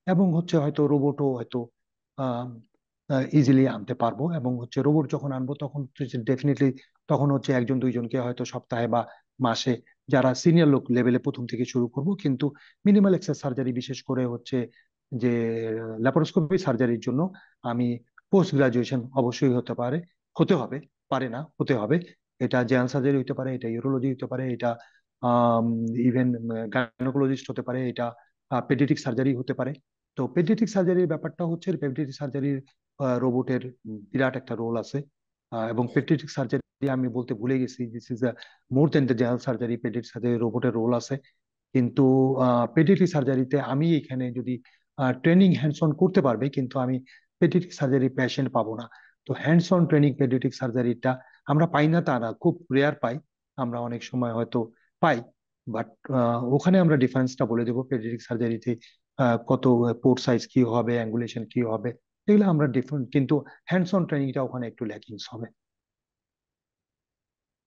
এবং হচ্ছে হয়তো রোবটও হয়তো ইজিলি আনতে পারবো। এবং হচ্ছে রোবট যখন আনবো তখন ডেফিনেটলি তখন হচ্ছে একজন দুইজনকে হয়তো সপ্তাহে বা মাসে, যারা সিনিয়র লোক লেভেলে, প্রথম থেকে শুরু করব। কিন্তু মিনিমাল এক্সেস সার্জারি, বিশেষ করে হচ্ছে যে ল্যাপারোস্কোপি সার্জারির জন্য আমি পোস্ট গ্রাজুয়েশন অবশ্যই হতে হবে, পারে না, হতে হবে। এটা জেনারেল সার্জারি হতে পারে, এটা ইউরোলজি হতে পারে, এটা ইভেন গাইনোকোলজিস্ট হতে পারে, এটা পেডিয়াট্রিক সার্জারি হতে পারে। তো পেডিয়াট্রিক সার্জারির ব্যাপারটা হচ্ছে, পেডিয়াট্রিক সার্জারির রোবটের বিরাট একটা রোল আছে। এবং পেডিয়াট্রিক সার্জারি আমি বলতে ভুলে গেছি, this is more than the general surgery, pediatric surgery রোবটের রোল আছে। কিন্তু পেডিয়াট্রিক সার্জারিতে আমি এখানে যদি ট্রেনিং হ্যান্ডস অন করতে পারবে, কিন্তু আমি পেডিয়াট্রিক সার্জারি পেশেন্ট পাবো না। তো হ্যান্ডস অন ট্রেনিং পেডিয়াট্রিক সার্জারিটা আমরা পাই না তা না, খুব রেয়ার পাই, আমরা অনেক সময় হয়তো পাই। বাট ওখানে আমরা ডিফারেন্সটা বলে দেবো, পেডিয়াট্রিক সার্জারিতে কত পোর্ট সাইজ কি হবে, অ্যাঙ্গুলেশন কি হবে, এগুলো আমরা ডিফারেন্ট, কিন্তু হ্যান্ডস অন ট্রেনিংটা ওখানে একটু ল্যাকিংস হবে।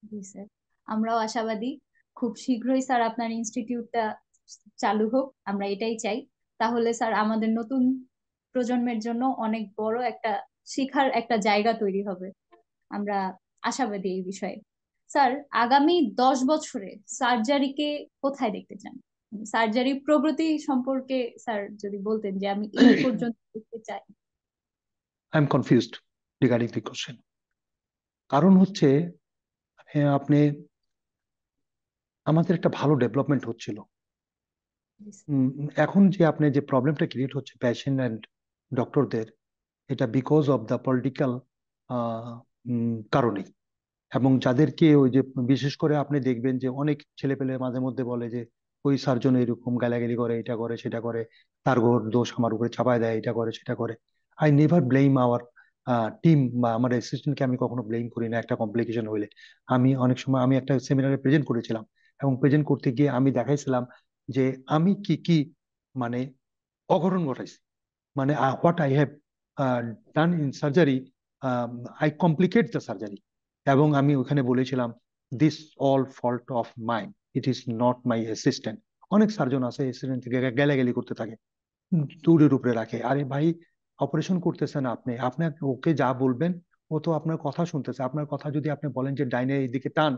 জি স্যার, আমরাও আশাবাদী খুব শীঘ্রই স্যার আপনার ইনস্টিটিউটটা চালু হোক, আমরা এটাই চাই। তাহলে স্যার আমাদের নতুন প্রজন্মের জন্য অনেক বড় একটা শিখার একটা জায়গা তৈরি হবে, আমরা আশাবাদী এই বিষয়ে। স্যার, আগামী 10 বছরে সার্জারিকে কোথায় দেখতে চান? সার্জারি প্রগতি সম্পর্কে স্যার যদি বলতেন যে আমি এই পর্যন্ত দেখতে চাই। I am confused regarding the question. কারণ হচ্ছে আপনি, আমাদের একটা ভালো ডেভেলপমেন্ট হচ্ছিল। এখন যে আপনি যে প্রবলেমটা ক্রিয়েট হচ্ছে পেশেন্ট অ্যান্ড ডক্টরদের, এটা বিকজ অফ দ্য পলিটিক্যাল কারণে। এবং যাদেরকে ওই যে, বিশেষ করে আপনি দেখবেন যে অনেক ছেলে পেলে মাঝে মধ্যে বলে যে ওই সার্জন এরকম গালাগালি করে, এটা করে সেটা করে, তার ঘর দোষ আমার উপরে চাপায় দেয়, এটা করে সেটা করে। I never blame our team বা আমার অ্যাসিস্ট্যান্টকে আমি কখনো ব্লেম করি না একটা কমপ্লিকেশন হইলে। আমি অনেক সময়, আমি একটা সেমিনারে প্রেজেন্ট করেছিলাম, এবং প্রেজেন্ট করতে গিয়ে আমি দেখাইছিলাম যে আমি কি কি মানে অঘটন ঘটাইছি, মানে what I have done in surgery, I complicate the surgery. এবং আমি ওখানে বলেছিলাম, this all fault of mine, it is not my assistant. অনেক সার্জন আছে অ্যাসিস্ট্যান্ট থেকে গালাগালি করতে থাকে, দূরের উপরে রাখে। আরে ভাই, অপারেশন করতেছেন আপনি, আপনি ওকে যা বলবেন ও তো আপনার কথা শুনতেছে। আপনার কথা যদি আপনি বলেন যে ডাইনে এইদিকে টান,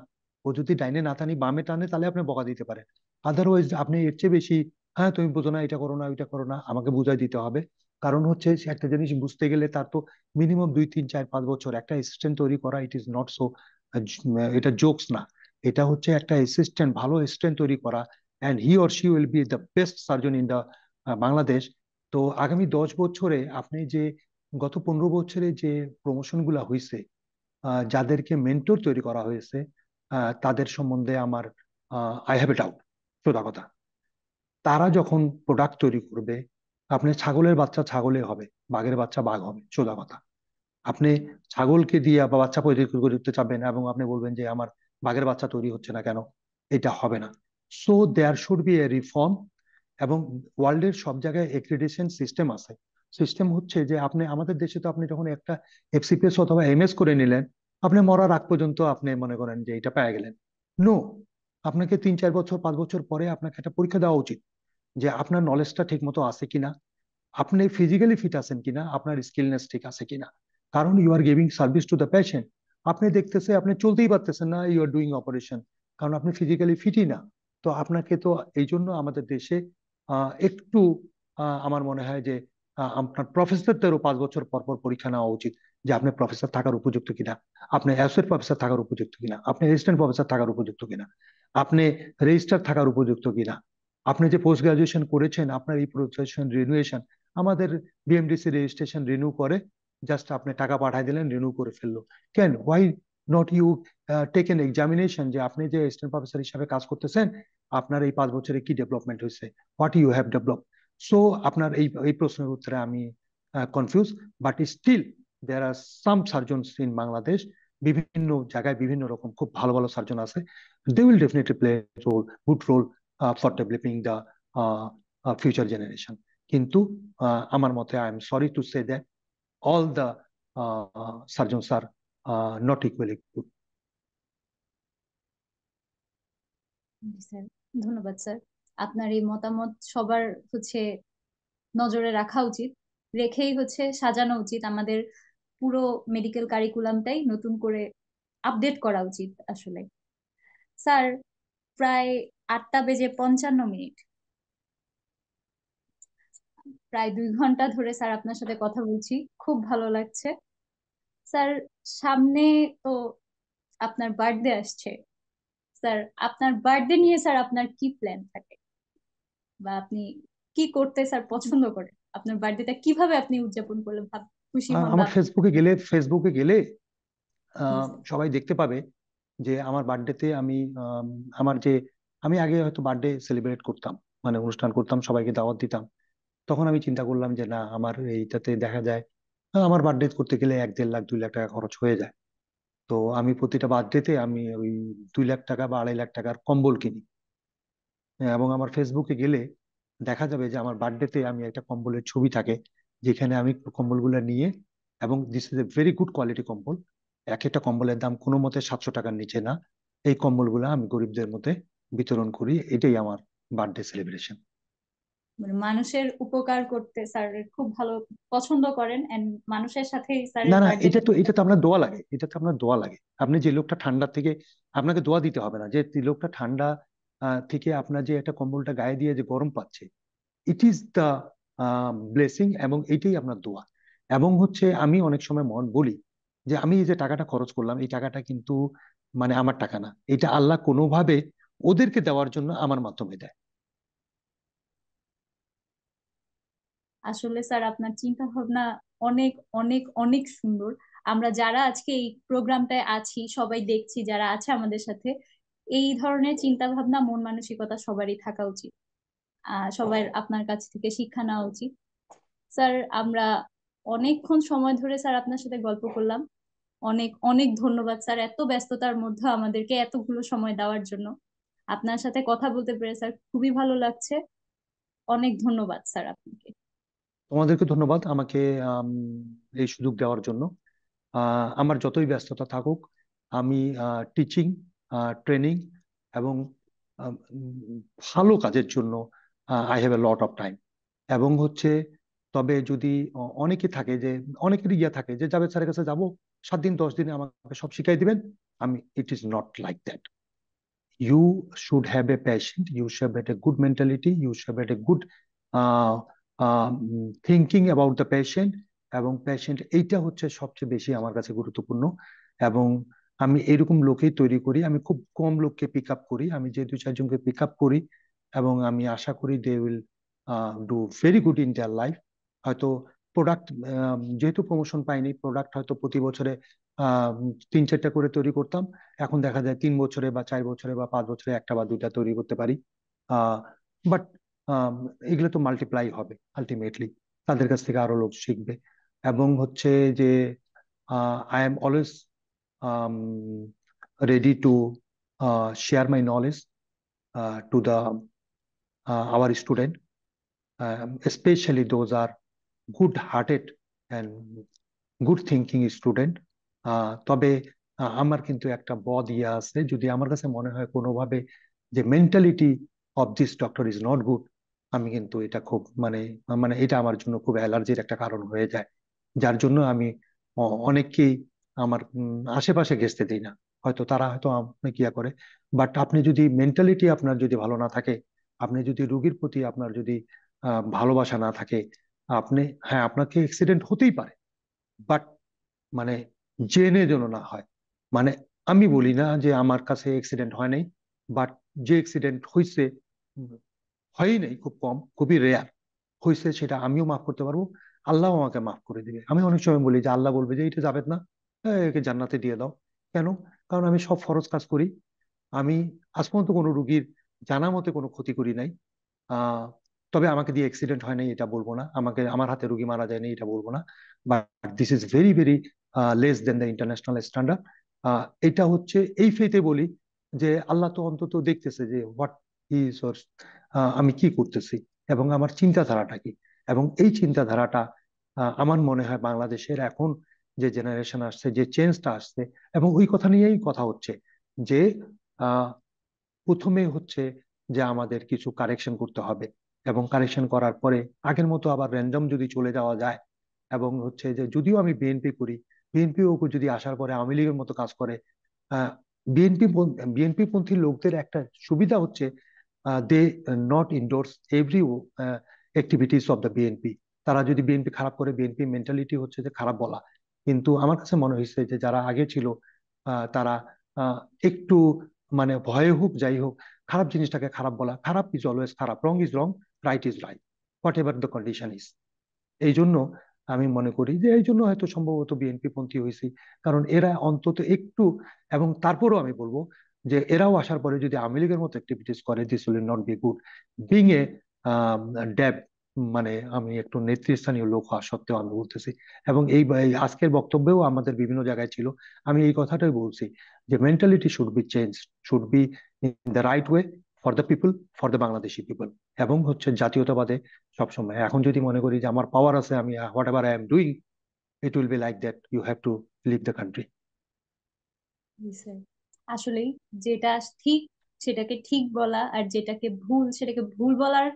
ও যদি ডাইনে না টানি বামে টানে, তাহলে আপনি বকা দিতে পারেন। আদারওয়াইজ আপনি এর চেয়ে বেশি, হ্যাঁ তুমি বোঝো না, এটা করো না, ওইটা করো না, আমাকে বুঝাই দিতে হবে। কারণ হচ্ছে সে একটা জিনিস বুঝতে গেলে তার তো মিনিমাম 2 3 4 5 বছর একটা অ্যাসিস্ট্যান্ট তৈরি করা, ইট ইজ নট সো, এটা জোকস না। এটা হচ্ছে একটা অ্যাসিস্ট্যান্ট, ভালো অ্যাসিস্ট্যান্ট তৈরি করা, and he or she will be the best surgeon in the Bangladesh. তো আগামী 10 বছরে আপনি যে গত 15 বছরে যে প্রমোশন গুলা হয়েছে, যাদেরকে মেন্টর তৈরি করা হয়েছে, তাদের সম্বন্ধে আমার আই হ্যাভ এ ডাউট, সোজা কথা। তারা যখন প্রোডাক্ট তৈরি করবে, আপনি ছাগলের বাচ্চা ছাগলে হবে, বাঘের বাচ্চা বাঘ হবে, সোজা কথা। আপনি ছাগলকে দিয়ে বা বাচ্চা তৈরি করতে চাবেন এবং আপনি বলবেন যে আমার বাঘের বাচ্চা তৈরি হচ্ছে না কেন, এটা হবে না। So there should be a reform. এবং ওয়ার্ল্ডের সব জায়গায় এক্রিডিটেশন সিস্টেম আছে। সিস্টেম হচ্ছে যে আপনি, আমাদের দেশে তো আপনি যখন একটা এফসিপিএস অথবা এমএস করে নিলেন, আপনি মরার আগ পর্যন্ত আপনি মনে করেন যে এটা পেয়ে গেলেন। নো, আপনাকে 3 4 বছর 5 বছর পরে আপনাকে একটা পরীক্ষা দেওয়া উচিত যে আপনার নলেজটা ঠিক মতো আছে কিনা, আপনি ফিজিক্যালি ফিট আছেন কিনা, আপনার স্কিলনেস ঠিক আছে কিনা। কারণ you are giving service to the patient. আপনি দেখতেছে আপনি চলতেই পারতেছেন না, ইউ আর ডুইং অপারেশন, কারণ আপনি ফিজিক্যালি ফিটই না। তো আপনাকে তো এই জন্য আমাদের দেশে একটু আমার মনে হয় যে আপনার প্রফেসরদেরও 5 বছর পর পর পরীক্ষা নেওয়া উচিত যে আপনি প্রফেসর থাকার উপযুক্ত কিনা, আপনি অ্যাসোসিয়েট প্রফেসর থাকার উপযুক্ত কিনা, আপনি অ্যাসিস্ট্যান্ট প্রফেসর থাকার উপযুক্ত কিনা, আপনি রেজিস্ট্রার থাকার উপযুক্ত কিনা, আপনি যে পোস্ট গ্রাজুয়েশন করেছেন আপনার এই প্রফেশন রিনুয়েশন। আমাদের বিএমডিসি রেজিস্ট্রেশন রিনিউ করে, জাস্ট আপনি টাকা পাঠাই দিলেন, রিনিউ করে ফেললো। কেন, why not you take an examination যে আপনি যে অ্যাসিস্ট্যান্ট প্রফেসর হিসাবে কাজ করতেছেন, আপনার এই 5 বছরে কি ডেভেলপমেন্ট হয়েছে, what you have develop. So আপনার এই প্রশ্নের উত্তরে আমি confuse. But still there are some surgeons in Bangladesh, বিভিন্ন জায়গায় বিভিন্ন রকম খুব ভালো ভালো সার্জন আছে। They will definitely play role, good role for developing the future generation. কিন্তু আমার মতে, I am sorry to say that all the surgeons are not equally good. Sir, ধন্যবাদ স্যার। আপনার এই মতামত সবার হচ্ছে নজরে রাখা উচিত, রেখেই হচ্ছে সাজানো উচিত আমাদের পুরো মেডিকেল কারিকুলামটাই নতুন করে আপডেট করা উচিত আসলে। স্যার, প্রায় 8টা বেজে 55 মিনিট, প্রায় 2 ঘন্টা ধরে স্যার আপনার সাথে কথা বলছি, খুব ভালো লাগছে। স্যার, সামনে তো আপনার বার্থডে আসছে। স্যার, আপনার বার্থডে নিয়ে স্যার আপনার কি প্ল্যান থাকে, বা আপনি কি করতে স্যার পছন্দ করেন? আপনার বার্থডেটা কিভাবে আপনি উদযাপন করলে খুশি হন, বা আমার ফেসবুকে গেলে জি স্যার। সবাই দেখতে পাবে যে আমার বার্থডেতে আমি আমার যে, আমি আগে হয়তো বার্থডে সেলিব্রেট করতাম, মানে অনুষ্ঠান করতাম, সবাইকে দাওয়াত দিতাম। তখন আমি চিন্তা করলাম যে না, আমার এইটাতে দেখা যায় আমার বার্থডে করতে গেলে 1 1.5 লাখ 2 লাখ টাকা খরচ হয়ে যায়। তো আমি প্রতিটা বার্থডেতে আমি ওই 2 লাখ টাকা বা 2.5 লাখ টাকার কম্বল কিনি। এবং আমার ফেসবুকে গেলে দেখা যাবে যে আমার বার্থডেতে আমি একটা কম্বলের ছবি থাকে, যেখানে আমি কম্বলগুলো নিয়ে, এবং this is a very good quality কম্বল, এক একটা কম্বলের দাম কোনো মতে 700 টাকার নিচে না। এই কম্বলগুলো আমি গরিবদের মধ্যে বিতরণ করি, এটাই আমার বার্থডে সেলিব্রেশন। মানে মানুষের উপকার করতে স্যার খুব ভালো পছন্দ করেন, এন্ড মানুষের সাথে স্যারের না না, বার্থডেটা। এটা তো আপনার দোয়া লাগে, এটা তো আপনার দোয়া লাগে। আপনি যে লোকটা ঠান্ডা থেকে, আপনাকে দোয়া দিতে হবে না, যে লোকটা ঠান্ডা থেকে আপনার যে একটা কম্বলটা গায়ে দিয়ে যে গরম পাচ্ছে, ইট ইজ দ্য ব্লেসিং, এবং এটাই আপনার দোয়া। এবং হচ্ছে আমি অনেক সময় মন বলি যে আমি এই যে টাকাটা খরচ করলাম, এই টাকাটা কিন্তু মানে আমার টাকা না, এটা আল্লাহ কোনোভাবে ওদেরকে দেওয়ার জন্য আমার মাধ্যমে দেয়। আসলে স্যার আপনার চিন্তা ভাবনা অনেক অনেক অনেক সুন্দর। আমরা যারা আজকে এই প্রোগ্রামটায় আছি সবাই দেখছি, যারা আছে আমাদের সাথে, এই ধরনের চিন্তা ভাবনা মন মানসিকতা সবারই থাকা উচিত। সবার আপনার কাছ থেকে শিক্ষা নেওয়া উচিত। স্যার, আমরা অনেকক্ষণ সময় ধরে স্যার আপনার সাথে গল্প করলাম। অনেক অনেক ধন্যবাদ স্যার, এত ব্যস্ততার মধ্যে আমাদেরকে এতগুলো সময় দেওয়ার জন্য। আপনার সাথে কথা বলতে পেরে স্যার খুবই ভালো লাগছে। অনেক ধন্যবাদ স্যার আপনাকে। তোমাদেরকে ধন্যবাদ আমাকে আম, এই সুযোগ দেওয়ার জন্য। আমার যতই ব্যস্ততা থাকুক, আমি টিচিং, ট্রেনিং এবং ভালো কাজের জন্য I have A lot of time. এবং হচ্ছে তবে যদি অনেকে থাকে যে, অনেকের ইয়ে থাকে যে জাভেদ স্যারের কাছে যাবো, 7 দিন 10 দিনে আমাকে সব শিখাই দিবেন। It is not like that. You should have a patient, you should have a good mentality, you should have a good uh, thinking about the patient, এবং পেশেন্ট এইটা হচ্ছে সবচেয়ে বেশি আমার কাছে গুরুত্বপূর্ণ। এবং আমি এরকম লোকই তৈরি করি, আমি খুব কম লোককে পিক আপ করি, আমি যে 2-4 জনকে পিক আপ করি এবং আমি আশা করি they will do very good in their life. হয়তো প্রোডাক্ট, যেহেতু প্রমোশন পাইনি, প্রোডাক্ট হয়তো প্রতি বছরে 3-4টা করে তৈরি করতাম, এখন দেখা যায় 3 বছরে বা 4 বছরে বা 5 বছরে একটা বা দুইটা তৈরি করতে পারি। বাট এগুলো তো মাল্টিপ্লাই হবে আলটিমেটলি, তাদের কাছ থেকে আরো লোক শিখবে। এবং হচ্ছে যে I am always ready to share my knowledge to the our student, especially those are good hearted and good thinking student. তবে আমার কিন্তু একটা বদ ইয়ে আছে, যদি আমার কাছে মনে হয় কোনোভাবে যে mentality of this doctor is not good, আমি কিন্তু এটা খুব মানে মানে এটা আমার জন্য খুব অ্যালার্জির একটা কারণ হয়ে যায়, যার জন্য আমি অনেককেই আমার আশেপাশে ঘেঁষতে দিই না। হয়তো তারা হয়তো অনেক ইয়া করে, বাট আপনি যদি মেন্টালিটি আপনার যদি ভালো না থাকে, আপনি যদি রোগীর প্রতি আপনার যদি ভালোবাসা না থাকে, আপনি, হ্যাঁ আপনাকে অ্যাক্সিডেন্ট হতেই পারে, বাট মানে জেনে যেন না হয়। মানে আমি বলি না যে আমার কাছে অ্যাক্সিডেন্ট হয় নাই, বাট যে অ্যাক্সিডেন্ট হয়েছে, হয়ই নাই, খুব কম, খুবই রেয়ার হয়েছে, সেটা আমিও মাফ করতে পারবো, আল্লাহ আমাকে মাফ করে দিবে। আমি অনেক সময় বলি যে আল্লাহ বলবে যে এটা যাবে না, একে জান্নাতে দিয়ে দাও। কেন? কারণ আমি সব ফরজ কাজ করি। আমি আজ পর্যন্ত কোনো রুগীর জানা মতে কোনো ক্ষতি করি নাই। আহ তবে আমাকে দিয়ে অ্যাক্সিডেন্ট হয় নাই এটা বলবো না, আমাকে আমার হাতে রুগী মারা যায়নি এটা বলবো না, but this is very very less than the international standard. এটা হচ্ছে এই ফেতে বলি যে আল্লাহ তো অন্তত দেখতেছে যে হোয়াট ইজ, আমি কি করতেছি এবং আমার চিন্তাধারাটা কি। এবং এই চিন্তাধারাটা আমার মনে হয় বাংলাদেশের এখন যে জেনারেশন আসছে, যে চেঞ্জটা আসছে, এবং ওই কথা নিয়েই কথা হচ্ছে যে আহ প্রথমে হচ্ছে যে আমাদের কিছু কারেকশন করতে হবে, এবং কারেকশন করার পরে আগের মতো আবার র্যান্ডম যদি চলে যাওয়া যায়, এবং হচ্ছে যে যদিও আমি বিএনপি করি, বিএনপিও যদি আসার পরে আওয়ামী লীগের মতো কাজ করে, বিএনপি বিএনপি পন্থী লোকদের একটা সুবিধা হচ্ছে they not endorse every activities of the BNP. তারা যদি বিএনপি খারাপ করে, বিএনপি মেন্টালিটি হচ্ছে যে খারাপ বলা। কিন্তু আমার কাছে মনে হয়েছে যে যারা আগে ছিল তারা একটু মানে ভয়ে হোক যাই হোক, খারাপ জিনিসটাকে খারাপ বলা, খারাপ ইজ অলওয়েজ খারাপ, রং is wrong, right is right, what ever the condition is. এই জন্য আমি মনে করি যে এই জন্য হয়তো সম্ভবত বিএনপি পন্থী হয়েছি, কারণ এরা অন্তত একটু। এবং তারপরেও আমি বলবো যে এরাও আসার পরে যদি আওয়ামী লীগের মতো অ্যাক্টিভিটিস করে, this will not be good. Being a dab, মানে আমি একটু নেতৃস্থানীয় লোক হওয়া সত্ত্বেও আমি বলতেছি, এবং এই আজকের বক্তব্যেও আমাদের বিভিন্ন জায়গায় ছিল, আমি এই কথাটাই বলছি যে mentality should be change, should be in the right way, for the people, for the Bangladeshi people. এবং হচ্ছে জাতীয়তাবাদে সবসময়, এখন যদি মনে করি যে আমার পাওয়ার আছে, আমি whatever I am doing, it will be like that, you have to leave the country. জি স্যার, আসলেই যেটা ঠিক সেটাকে ঠিক বলা, আর যেটাকে ভুল সেটাকে ভুল বলার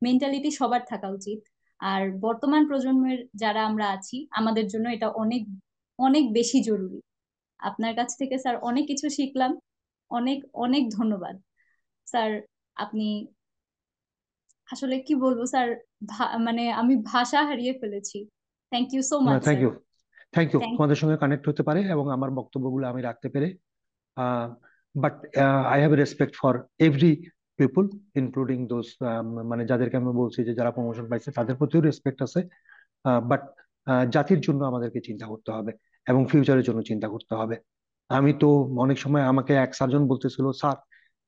মেন্টালিটি সবার থাকা উচিত। আর বর্তমান প্রজন্মের যারা আমরা আছি, আমাদের জন্য এটা অনেক অনেক বেশি জরুরি। আপনার কাছ থেকে স্যার অনেক কিছু শিখলাম। অনেক অনেক ধন্যবাদ স্যার। আপনি আসলে কি বলবো স্যার, মানে আমি ভাষা হারিয়ে ফেলেছি। Thank you so much thank sir. You, thank you, thank তোমাদের সঙ্গে কানেক্ট হতে পারে এবং আমার বক্তব্যগুলো আমি রাখতে পেরে। But I have respect for every people, including those, মানে যাদেরকে আমি বলছি যে যারা প্রমোশন পাইছে, তাদের প্রতিও রেসপেক্ট আছে। বাট জাতির জন্য আমাদেরকে চিন্তা করতে হবে এবং ফিউচারের জন্য চিন্তা করতে হবে। আমি তো অনেক সময়, আমাকে এক সার্জন বলতেছিল, স্যার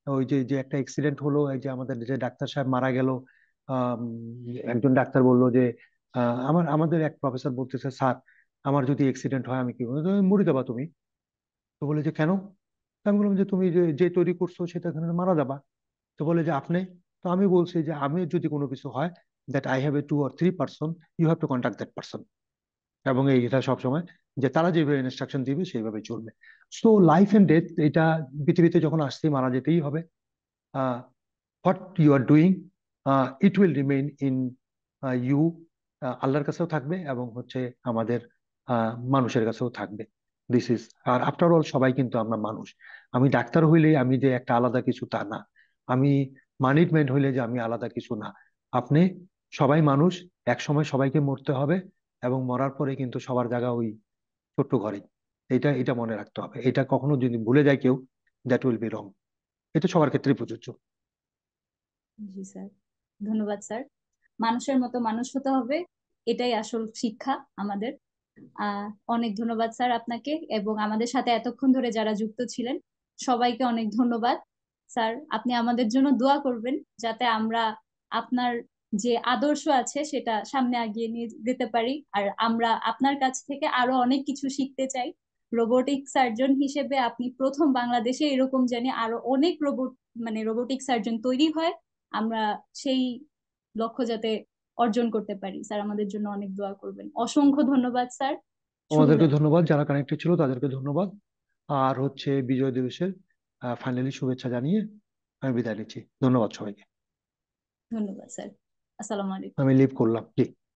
ওই যে যে একটা অ্যাক্সিডেন্ট হলো, এই যে আমাদের যে ডাক্তার সাহেব মারা গেল, আম, একজন ডাক্তার বললো যে আমাদের এক প্রফেসর বলতেছে, স্যার আমার যদি অ্যাক্সিডেন্ট হয় আমি কি বলবো? তুমি মরে যাবা তুমি। তো বলে যে কেন? তো আমি বললাম যে তুমি যে যে তৈরি করছো সেটা এখানে মারা যাবা। তো বলে যে আপনি। তো আমি বলছি যে আমি যদি কোনো কিছু হয়, that I have a 2 or 3 person, you have to contact that person. এবং এটা সবসময় যে তারা যেভাবে ইনস্ট্রাকশন দিবে সেইভাবে চলবে। সো লাইফ এন্ড ডেথ, এটা পৃথিবীতে যখন আসছি মারা যেতেই হবে। What you are doing, it will remain in you, আল্লাহর কাছেও থাকবে এবং হচ্ছে আমাদের মানুষের কাছেও থাকবে। দিস ইজ, আর আফটার অল সবাই কিন্তু আমরা মানুষ। আমি ডাক্তার হইলে আমি যে একটা আলাদা কিছু তা না, আমি ম্যানেজমেন্ট হইলে যে আমি আলাদা কিছু না। আপনি সবাই মানুষ, এক সময় সবাইকে মরতে হবে, এবং মরার পরে কিন্তু সবার জায়গা ওই ছোট্ট ঘরে। এটা এটা মনে রাখতে হবে, এটা কখনো যদি ভুলে যায় কেউ, দ্যাট উইল বি রং। এটা সবার ক্ষেত্রে প্রযোজ্য। জি স্যার, ধন্যবাদ স্যার। মানুষের মতো মানুষ হতে হবে, এটাই আসল শিক্ষা আমাদের। আহ অনেক ধন্যবাদ স্যার আপনাকে, এবং আমাদের সাথে এতক্ষণ ধরে যারা যুক্ত ছিলেন সবাইকে অনেক ধন্যবাদ। স্যার, আপনি আমাদের জন্য দোয়া করবেন যাতে আমরা আপনার যে আদর্শ আছে সেটা সামনে আগিয়ে নিয়ে যেতে পারি, আর আমরা আপনার কাছ থেকে আরো অনেক কিছু শিখতে চাই। রোবোটিক সার্জন হিসেবে আপনি প্রথম বাংলাদেশে, এরকম জানি আরো অনেক রোবোটিক সার্জন তৈরি হয়। আমরা সেই লক্ষ্য যাতে অর্জন করতে পারি। স্যার, আমাদের জন্য অনেক দোয়া করবেন। অসংখ্য ধন্যবাদ স্যার। আমাদেরকে শুভরাত্রি। ধন্যবাদ, যারা কানেক্টেড ছিল তাদেরকে ধন্যবাদ। আর হচ্ছে বিজয় দিবসের ফাইনালি শুভেচ্ছা জানিয়ে আমি বিদায় নিচ্ছি। ধন্যবাদ সবাইকে। ধন্যবাদ স্যার। আসসালামু আলাইকুম। আমি লিভ করলাম, জি।